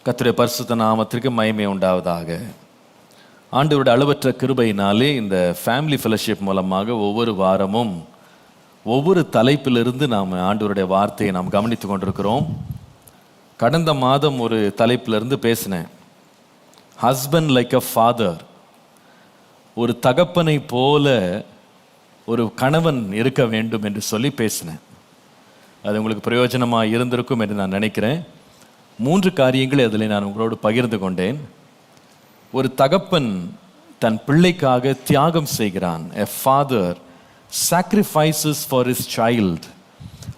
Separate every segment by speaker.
Speaker 1: கர்த்தருடைய பரிசுத்த நாமத்திற்கு மகிமை உண்டாவதாக. ஆண்டவருடைய அளவற்ற கிருபையினாலே இந்த ஃபேமிலி ஃபெலோஷிப் மூலமாக ஒவ்வொரு வாரமும் ஒவ்வொரு தலைப்பிலிருந்து நாம் ஆண்டவருடைய வார்த்தையை நாம் கவனித்து கொண்டிருக்கிறோம். கடந்த மாதம் ஒரு தலைப்பிலிருந்து பேசினேன். ஹஸ்பண்ட் லைக் அ ஃபாதர், ஒரு தகப்பனை போல ஒரு கணவன் இருக்க வேண்டும் என்று சொல்லி பேசினேன். அது உங்களுக்கு பிரயோஜனமாக இருந்திருக்கும் என்று நான் நினைக்கிறேன். 3 காரியங்களை அதில் நான் உங்களோடு பகிர்ந்து கொண்டேன். ஒரு தகப்பன் தன் பிள்ளைக்காக தியாகம் செய்கிறான். A father sacrifices for his child.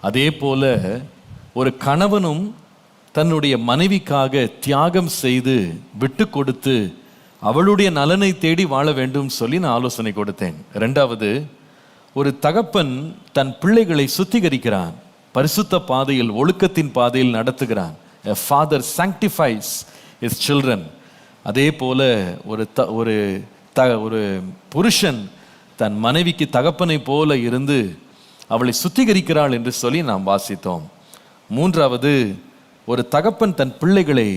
Speaker 1: அதே போல ஒரு கணவனும் தன்னுடைய மனைவிக்காக தியாகம் செய்து விட்டு கொடுத்து அவளுடைய நலனை தேடி வாழ வேண்டும் சொல்லி நான் ஆலோசனை கொடுத்தேன். 2வது, ஒரு தகப்பன் தன் பிள்ளைகளை சுத்திகரிக்கிறான், பரிசுத்த பாதையில் ஒழுக்கத்தின் பாதையில் நடத்துகிறான். A father sanctifies his children. அதே போல ஒரு புருஷன் தன் மனைவிக்கு தகப்பனை போல இருந்து அவளை சுத்திகரிக்கிறாள் என்று சொல்லி நாம் வாசித்தோம். 3வது, ஒரு தகப்பன் தன் பிள்ளைகளை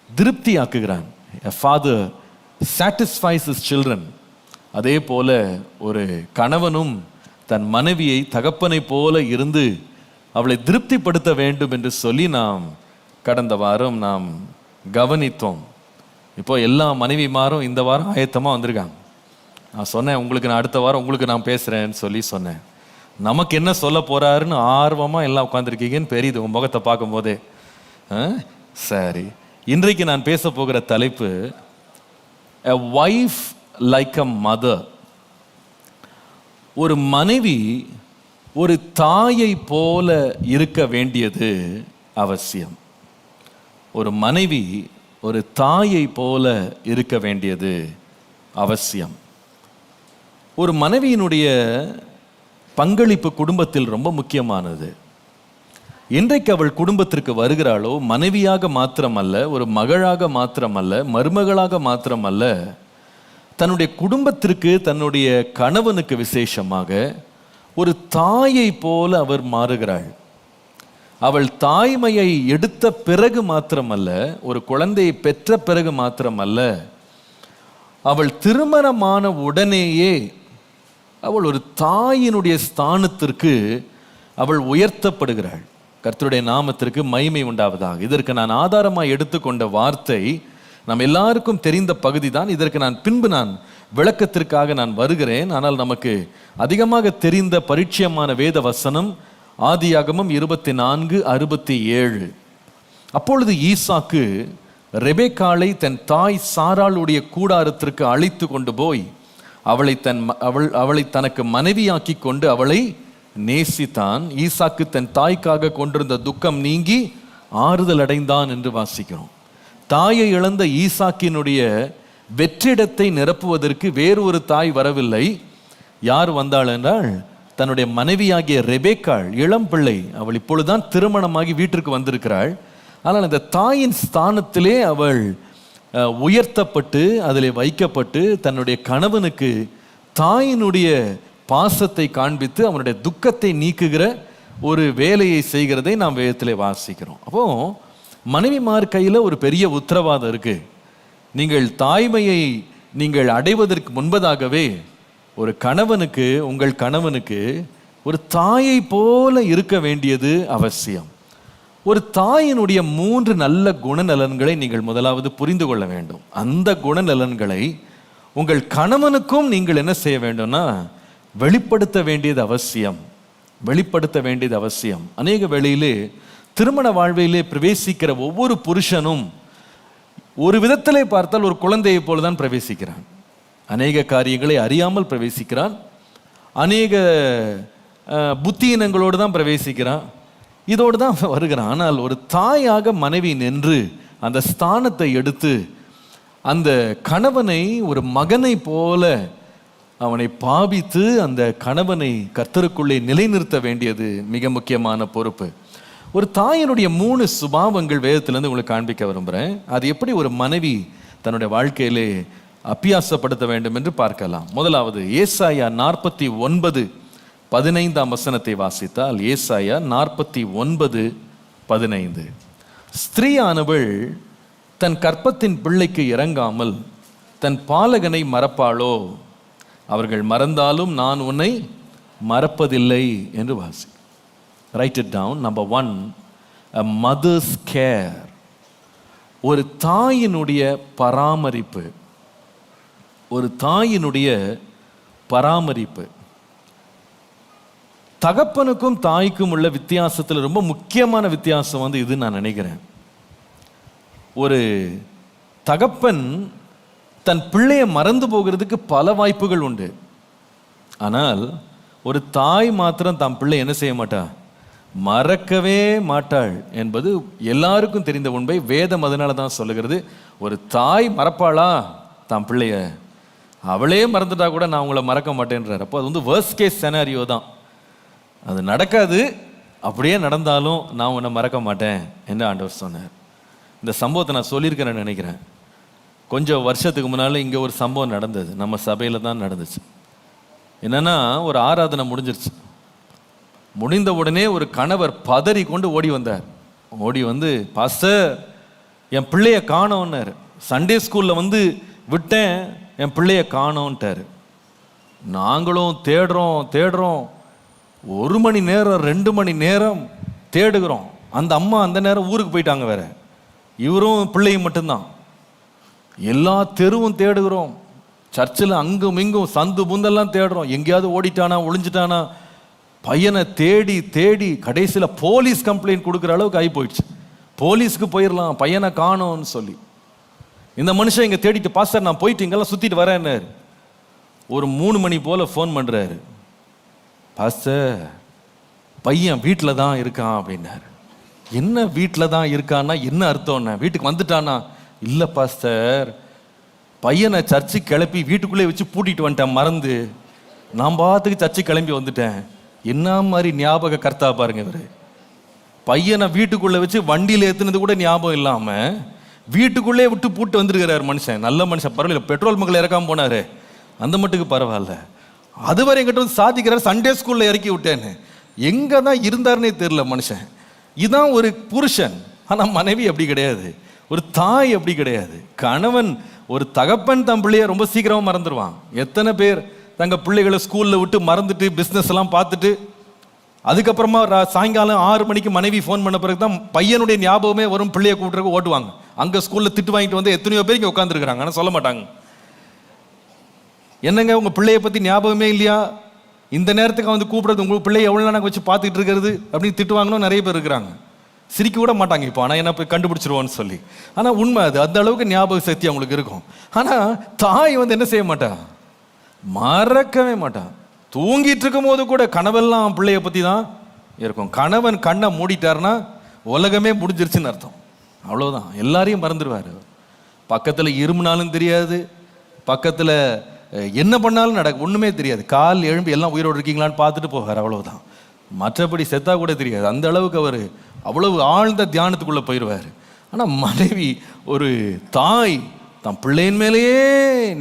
Speaker 1: திருப்தியாக்குகிறான். A father satisfies his children. அதே போல ஒரு கணவனும் தன் மனைவியை தகப்பனை போல இருந்து அவளை திருப்திப்படுத்த வேண்டும் என்று சொல்லி நாம் கடந்த வாரம் நாம் கவனித்தோம். இப்போ எல்லா மனைவிமாரும் இந்த வாரம் ஆயத்தமாக வந்திருக்காங்க. நான் சொன்னேன், உங்களுக்கு நான் அடுத்த வாரம் உங்களுக்கு நான் பேசுகிறேன்னு சொல்லி சொன்னேன். நமக்கு என்ன சொல்ல போகிறாருன்னு ஆர்வமாக எல்லாம் உட்காந்துருக்கீங்கன்னு தெரியுது உங்கள் முகத்தை பார்க்கும்போதே. சரி, இன்றைக்கு நான் பேச போகிற தலைப்பு a wife like a mother. ஒரு மனைவி ஒரு தாயை போல இருக்க வேண்டியது அவசியம். ஒரு மனைவி ஒரு தாயை போல இருக்க வேண்டியது அவசியம். ஒரு மனைவியினுடைய பங்களிப்பு குடும்பத்தில் ரொம்ப முக்கியமானது. இன்றைக்கு அவள் குடும்பத்திற்கு வருகிறாளோ மனைவியாக மாத்திரமல்ல, ஒரு மகளாக மாத்திரமல்ல, மருமகளாக மாத்திரமல்ல, தன்னுடைய குடும்பத்திற்கு தன்னுடைய கணவனுக்கு விசேஷமாக ஒரு தாயை போல அவர் மாறுகிறாள். அவள் தாய்மையை எடுத்த பிறகு மாத்திரமல்ல, ஒரு குழந்தையை பெற்ற பிறகு மாத்திரமல்ல, அவள் திருமணமான உடனேயே அவள் ஒரு தாயினுடைய ஸ்தானத்திற்கு அவள் உயர்த்தப்படுகிறாள். கர்த்தருடைய நாமத்திற்கு மகிமை உண்டாவதாக. இதற்கு நான் ஆதாரமாக எடுத்துக்கொண்ட வார்த்தை நம் எல்லாருக்கும் தெரிந்த பகுதி தான். இதற்கு நான் விளக்கத்திற்காக நான் வருகிறேன். ஆனால் நமக்கு அதிகமாக தெரிந்த பரிச்சயமான வேத வசனம் ஆதியாகமம் 24:67. அப்பொழுது ஈசாக்கு ரெபெக்காளை தன் தாய் சாராளுடைய கூடாரத்திற்கு அழைத்து கொண்டு போய் அவளை தனக்கு மனைவியாக்கி கொண்டு அவளை நேசித்தான். ஈசாக்கு தன் தாய்க்காக கொண்டிருந்த துக்கம் நீங்கி ஆறுதல் அடைந்தான் என்று வாசிக்கிறோம். தாயை இழந்த ஈசாக்கினுடைய வெற்றிடத்தை நிரப்புவதற்கு வேறு ஒரு தாய் வரவில்லை. யார் வந்தாள் என்றால் தன்னுடைய மனைவியாகிய ரெபெக்காள், இளம் பிள்ளை. அவள் இப்பொழுதுதான் திருமணமாகி வீட்டிற்கு வந்திருக்கிறாள். ஆனால் அந்த தாயின் ஸ்தானத்திலே அவள் உயர்த்தப்பட்டு அதிலே வைக்கப்பட்டு தன்னுடைய கணவனுக்கு தாயினுடைய பாசத்தை காண்பித்து அவனுடைய துக்கத்தை நீக்குகிற ஒரு வேலையை செய்கிறதை நாம் வேதத்திலே வாசிக்கிறோம். அப்போ மனைவிமார் கையில் ஒரு பெரிய உத்தரவாதம் இருக்கு. நீங்கள் தாய்மையை நீங்கள் அடைவதற்கு முன்பதாகவே ஒரு கணவனுக்கு, உங்கள் கணவனுக்கு ஒரு தாயை போல இருக்க வேண்டியது அவசியம். ஒரு தாயினுடைய 3 நல்ல குணநலன்களை நீங்கள் முதலாவது புரிந்து கொள்ள வேண்டும். அந்த குணநலன்களை உங்கள் கணவனுக்கும் நீங்கள் என்ன செய்ய வேண்டும்னா வெளிப்படுத்த வேண்டியது அவசியம். வெளிப்படுத்த வேண்டியது அவசியம். அநேக வேளையிலே திருமண வாழ்விலே பிரவேசிக்கிற ஒவ்வொரு புருஷனும் ஒரு விதத்திலே பார்த்தால் ஒரு குழந்தையை போலதான் பிரவேசிக்கிறான். அநேக காரியங்களை அறியாமல் பிரவேசிக்கிறான். அநேக புத்தியினங்களோடு தான் பிரவேசிக்கிறான். இதோடு தான் வருகிறான். ஆனால் ஒரு தாயாக மனைவி நின்று அந்த ஸ்தானத்தை எடுத்து அந்த கணவனை ஒரு மகனை போல அவனை பாவித்து அந்த கணவனை கர்த்தருக்குள்ளே நிலைநிறுத்த வேண்டியது மிக முக்கியமான பொறுப்பு. ஒரு தாயினுடைய 3 சுபாவங்கள் வேதத்திலிருந்து உங்களுக்கு காண்பிக்க விரும்புகிறேன். அது எப்படி ஒரு மனைவி தன்னுடைய வாழ்க்கையிலே அபியாசப்படுத்த வேண்டும் என்று பார்க்கலாம். முதலாவது, ஏசாயா 49:15 வாசித்தால், ஏசாயா 49:15, ஸ்திரீயானவள் தன் கற்பத்தின் பிள்ளைக்கு இறங்காமல் தன் பாலகனை மறப்பாளோ? அவர்கள் மறந்தாலும் நான் உன்னை மறப்பதில்லை என்று வாசி. Write it down. Number 1, a mother's care. ஒரு தாயினுடைய பராமரிப்பு. ஒரு தாயினுடைய பராமரிப்பு. தகப்பனுக்கும் தாய்க்கும் உள்ள வித்தியாசத்தில் ரொம்ப முக்கியமான வித்தியாசம் இது நான் நினைக்கிறேன். ஒரு தகப்பன் தன் பிள்ளையை மறந்து போகிறதுக்கு பல வாய்ப்புகள் உண்டு. ஆனால் ஒரு தாய் மாத்திரம் தன் பிள்ளை என்ன செய்ய மாட்டா? மறக்கவே மாட்டாள் என்பது எல்லாருக்கும் தெரிந்த உண்மை. வேதம் அதனால தான் சொல்லுகிறது, ஒரு தாய் மறப்பாளா தான் பிள்ளைய? அவளே மறந்துட்டா கூட நான் உங்களை மறக்க மாட்டேன்றார். அப்போ அது வேர்ஸ்ட் கேஸ் செனாரியோ தான். அது நடக்காது, அப்படியே நடந்தாலும் நான் உன்னை மறக்க மாட்டேன் என்று ஆண்டவர் சொன்னார். இந்த சம்பவத்தை நான் சொல்லியிருக்கிறேன்னு நினைக்கிறேன். கொஞ்சம் வருஷத்துக்கு முன்னால் இங்கே ஒரு சம்பவம் நடந்தது, நம்ம சபையில் தான் நடந்துச்சு. என்னன்னா, ஒரு ஆராதனை முடிஞ்சிருச்சு. முடிந்த உடனே ஒரு கணவர் பதறி கொண்டு ஓடி வந்தார். ஓடி வந்து, பாஸ்டர் என் பிள்ளைய காணோன்னார். சண்டே ஸ்கூலில் விட்டேன், என் பிள்ளைய காணோன்ட்டார். நாங்களும் தேடுறோம் 1 மணி நேரம் 2 மணி நேரம் தேடுகிறோம். அந்த அம்மா அந்த நேரம் ஊருக்கு போயிட்டாங்க வேற. இவரும் பிள்ளையும் மட்டும்தான். எல்லா தெருவும் தேடுகிறோம், சர்ச்சில் அங்கும் இங்கும் சந்து புந்தெல்லாம் தேடுறோம். எங்கேயாவது ஓடிட்டானா, ஒளிஞ்சிட்டானா. பையனை தேடி தேடி கடைசியில் போலீஸ் கம்ப்ளைண்ட் கொடுக்குற அளவுக்கு ஆகி போயிடுச்சு. போலீஸ்க்கு போயிடலாம் பையனை காணோன்னு சொல்லி. இந்த மனுஷன் இங்கே தேடிட்டு, பாஸ்டர் நான் போயிட்டு இங்கெல்லாம் சுற்றிட்டு வரேன்னாரு. ஒரு 3 மணி போல் ஃபோன் பண்ணுறாரு, பாஸ்டர் பையன் வீட்டில் தான் இருக்கான் அப்படின்னாரு. என்ன வீட்டில் தான் இருக்கான்னா என்ன அர்த்தம்னா? வீட்டுக்கு வந்துட்டானா? இல்லை பாஸ்டர், பையனை சர்ச்சு கிளப்பி வீட்டுக்குள்ளே வச்சு பூட்டிட்டு வந்துட்டேன் மறந்து. நான் பாத்துக்கு சர்ச்சு கிளம்பி வந்துட்டேன். என்ன மாதிரி ஞாபக கர்த்தா பாருங்க இவரு. பையனை வீட்டுக்குள்ளே வச்சு வண்டியில் ஏற்றுனது கூட ஞாபகம் இல்லாமல் வீட்டுக்குள்ளே விட்டு பூட்டு வந்துருக்கிறார் மனுஷன். நல்ல மனுஷன், பரவாயில்ல. பெட்ரோல் மக்களை இறக்காம போனாரு, அந்த மட்டுக்கு பரவாயில்ல. அதுவரை எங்கிட்ட சாதிக்கிறார், சண்டே ஸ்கூலில் இறக்கி விட்டேன்னு. எங்கே தான் இருந்தாருன்னே தெரியல மனுஷன். இதுதான் ஒரு புருஷன். ஆனால் மனைவி அப்படி கிடையாது, ஒரு தாய் அப்படி கிடையாது. கணவன், ஒரு தகப்பன் தன் பிள்ளைய ரொம்ப சீக்கிரமாக மறந்துடுவான். எத்தனை பேர் தங்கள் பிள்ளைகளை ஸ்கூலில் விட்டு மறந்துட்டு பிஸ்னஸ் எல்லாம் பார்த்துட்டு அதுக்கப்புறமா சாயங்காலம் 6 மணிக்கு மனைவி ஃபோன் பண்ண பிறகு தான் பையனுடைய ஞாபகமே வரும். பிள்ளையை கூப்பிட்றதுக்கு ஓட்டுவாங்க. அங்கே ஸ்கூலில் திட்டு வாங்கிட்டு வந்து எத்தனையோ பேர் இங்கே உட்காந்துருக்குறாங்க, ஆனால் சொல்ல மாட்டாங்க. என்னங்க உங்கள் பிள்ளையை பற்றி ஞாபகமே இல்லையா? இந்த நேரத்துக்கு கூப்பிடுறது, உங்கள் பிள்ளையை எவ்வளோ நாங்கள் வச்சு பார்த்துக்கிட்டு இருக்கிறது அப்படின்னு திட்டுவாங்கன்னு நிறைய பேர் இருக்கிறாங்க. சிரிக்க கூட மாட்டாங்க இப்போ, ஆனால் என்ன போய் கண்டுபிடிச்சிருவோன்னு சொல்லி. ஆனால் உண்மை அது, அந்த அளவுக்கு ஞாபக சக்தி அவங்களுக்கு இருக்கும். ஆனால் தாய் என்ன செய்ய மாட்டா? மறக்கவே மாட்டான். தூங்கிட்டு இருக்கும் போது கூட கனவெல்லாம் பிள்ளைய பற்றி தான் இருக்கும். கணவன் கண்ணை மூடிட்டாருன்னா உலகமே முடிஞ்சிருச்சுன்னு அர்த்தம். அவ்வளோதான், எல்லாரையும் மறந்துடுவார். பக்கத்தில் இருமுனாலும் தெரியாது, பக்கத்தில் என்ன பண்ணாலும் ஒன்றுமே தெரியாது. கால் எழும்பி எல்லாம் உயிரோடு இருக்கீங்களான்னு பார்த்துட்டு போவார், அவ்வளவுதான். மற்றபடி செத்தா கூட தெரியாது. அந்த அளவுக்கு அவர் அவ்வளவு ஆழ்ந்த தியானத்துக்குள்ளே போயிடுவார். ஆனால் மனைவி, ஒரு தாய் தன் பிள்ளையின் மேலேயே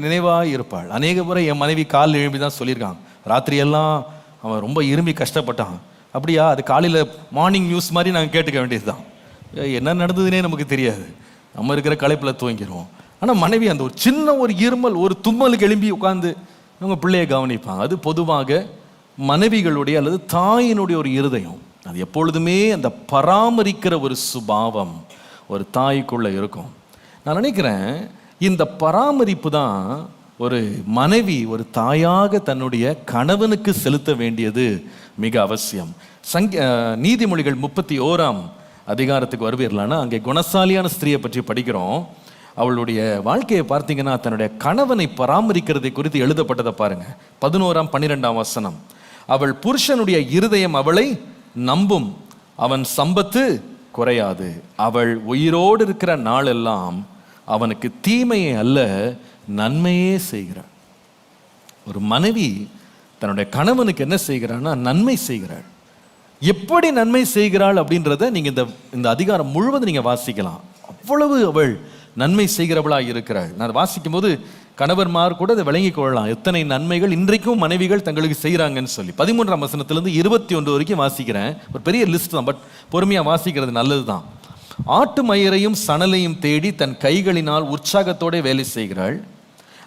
Speaker 1: நினைவாக இருப்பாள். அநேக முறை என் மனைவி கால் எழும்பி தான் சொல்லியிருக்காங்க, ராத்திரியெல்லாம் அவன் ரொம்ப இரும்பி கஷ்டப்பட்டான். அப்படியா? அது காலையில் மார்னிங் நியூஸ் மாதிரி நாங்கள் கேட்டுக்க வேண்டியது தான். என்ன நடந்ததுன்னே நமக்கு தெரியாது, நம்ம இருக்கிற களைப்பில் துவங்கிடுவோம். ஆனால் மனைவி அந்த ஒரு சின்ன ஒரு இருமல், ஒரு தும்மலுக்கு எழும்பி உட்காந்து இவங்க பிள்ளையை கவனிப்பாங்க. அது பொதுவாக மனைவிகளுடைய அல்லது தாயினுடைய ஒரு இருதயம். அது எப்பொழுதுமே அந்த பராமரிக்கிற ஒரு சுபாவம் ஒரு தாய்க்குள்ளே இருக்கும். நான் நினைக்கிறேன் இந்த பராமரிப்பு தான் ஒரு மனைவி ஒரு தாயாக தன்னுடைய கணவனுக்கு செலுத்த வேண்டியது மிக அவசியம். நீதிமொழிகள் 31ஆம் அதிகாரத்துக்கு வருவீர்களானா, அங்கே குணசாலியான ஸ்திரியை பற்றி படிக்கிறோம். அவளுடைய வாழ்க்கையை பார்த்தீங்கன்னா, தன்னுடைய கணவனை பராமரிக்கிறதை குறித்து எழுதப்பட்டதை பாருங்க. 11ஆம் 12ஆம் வசனம். அவள் புருஷனுடைய இருதயம் அவளை நம்பும், அவன் சம்பத்து குறையாது. அவள் உயிரோடு இருக்கிற நாளெல்லாம் அவனுக்கு தீமையை அல்ல நன்மையே செய்கிறாள். ஒரு மனைவி தன்னுடைய கணவனுக்கு என்ன செய்கிறான்னா, நன்மை செய்கிறாள். எப்படி நன்மை செய்கிறாள் அப்படின்றத நீங்க இந்த அதிகாரம் முழுவதும் நீங்க வாசிக்கலாம். அவ்வளவு அவள் நன்மை செய்கிறவளாக இருக்கிறாள். நான் வாசிக்கும் போது கணவன்மார் கூட அதை விளங்கி கொள்ளலாம், எத்தனை நன்மைகள் இன்றைக்கும் மனைவிகள் தங்களுக்கு செய்கிறாங்கன்னு சொல்லி. 13ஆம் வசனத்திலிருந்து 21 வரைக்கும் வாசிக்கிறேன். ஒரு பெரிய லிஸ்ட் தான், பட் பொறுமையாக வாசிக்கிறது நல்லது தான். ஆட்டு மயிரையும் சணலையும் தேடி தன் கைகளினால் உற்சாகத்தோட வேலை செய்கிறாள்.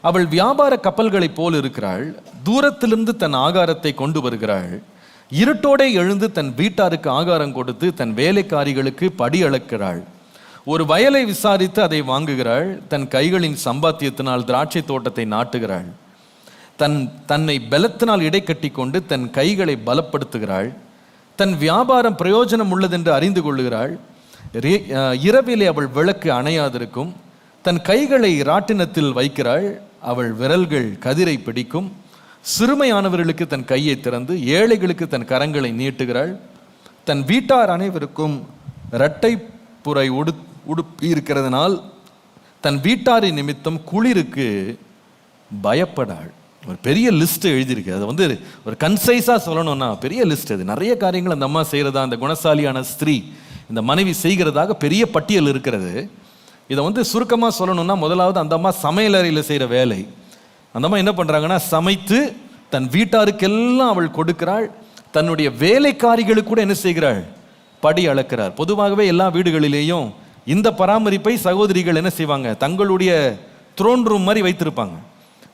Speaker 1: அவள் வியாபார கப்பல்களைப் போல் இருக்கிறாள். தூரத்திலிருந்து தன் ஆகாரத்தை கொண்டு வருகிறாள். இருட்டோடே எழுந்து தன் வீட்டாருக்கு ஆகாரம் கொடுத்து தன் வேலைக்காரிகளுக்கு படி அளக்கிறாள். ஒரு வயலை விசாரித்து அதை வாங்குகிறாள். தன் கைகளின் சம்பாத்தியத்தினால் திராட்சை தோட்டத்தை நாட்டுகிறாள். தன்னை பலத்தினால் இடை கட்டி கொண்டு தன் கைகளை பலப்படுத்துகிறாள். தன் வியாபாரம் பிரயோஜனம் உள்ளதென்று அறிந்து கொள்ளுகிறாள். இரவிலே அவள் விளக்கு அணையாதிருக்கும். தன் கைகளை ராட்டினத்தில் வைக்கிறாள். அவள் விரல்கள் கதிரை பிடிக்கும். சிறுமையானவர்களுக்கு தன் கையை திறந்து ஏழைகளுக்கு தன் கரங்களை நீட்டுகிறாள். தன் வீட்டார் அனைவருக்கும் இரட்டை புரை உடுப்பி இருக்கிறதுனால் தன் வீட்டாரின் நிமித்தம் குளிருக்கு பயப்படாள். ஒரு பெரிய லிஸ்ட் எழுதியிருக்கு. அதை ஒரு கன்சைஸாக சொல்லணும்னா பெரிய லிஸ்ட். அது நிறைய காரியங்கள் அந்த அம்மா செய்கிறதா, அந்த குணசாலியான ஸ்திரீ இந்த மனைவி செய்கிறதாக பெரிய பட்டியல் இருக்கிறது. இதை சுருக்கமாக சொல்லணும்னா, முதலாவது அந்த அம்மா சமையல் அறையில் செய்கிற வேலை. அந்த அம்மா என்ன பண்ணுறாங்கன்னா, சமைத்து தன் வீட்டாருக்கெல்லாம் அவள் கொடுக்கிறாள். தன்னுடைய வேலைக்காரிகளுக்கு கூட என்ன செய்கிறாள், படி அளக்கிறார். பொதுவாகவே எல்லா வீடுகளிலேயும் இந்த பராமரிப்பை சகோதரிகள் என்ன செய்வாங்க, தங்களுடைய த்ரோன் ரூம் மாதிரி வைத்திருப்பாங்க.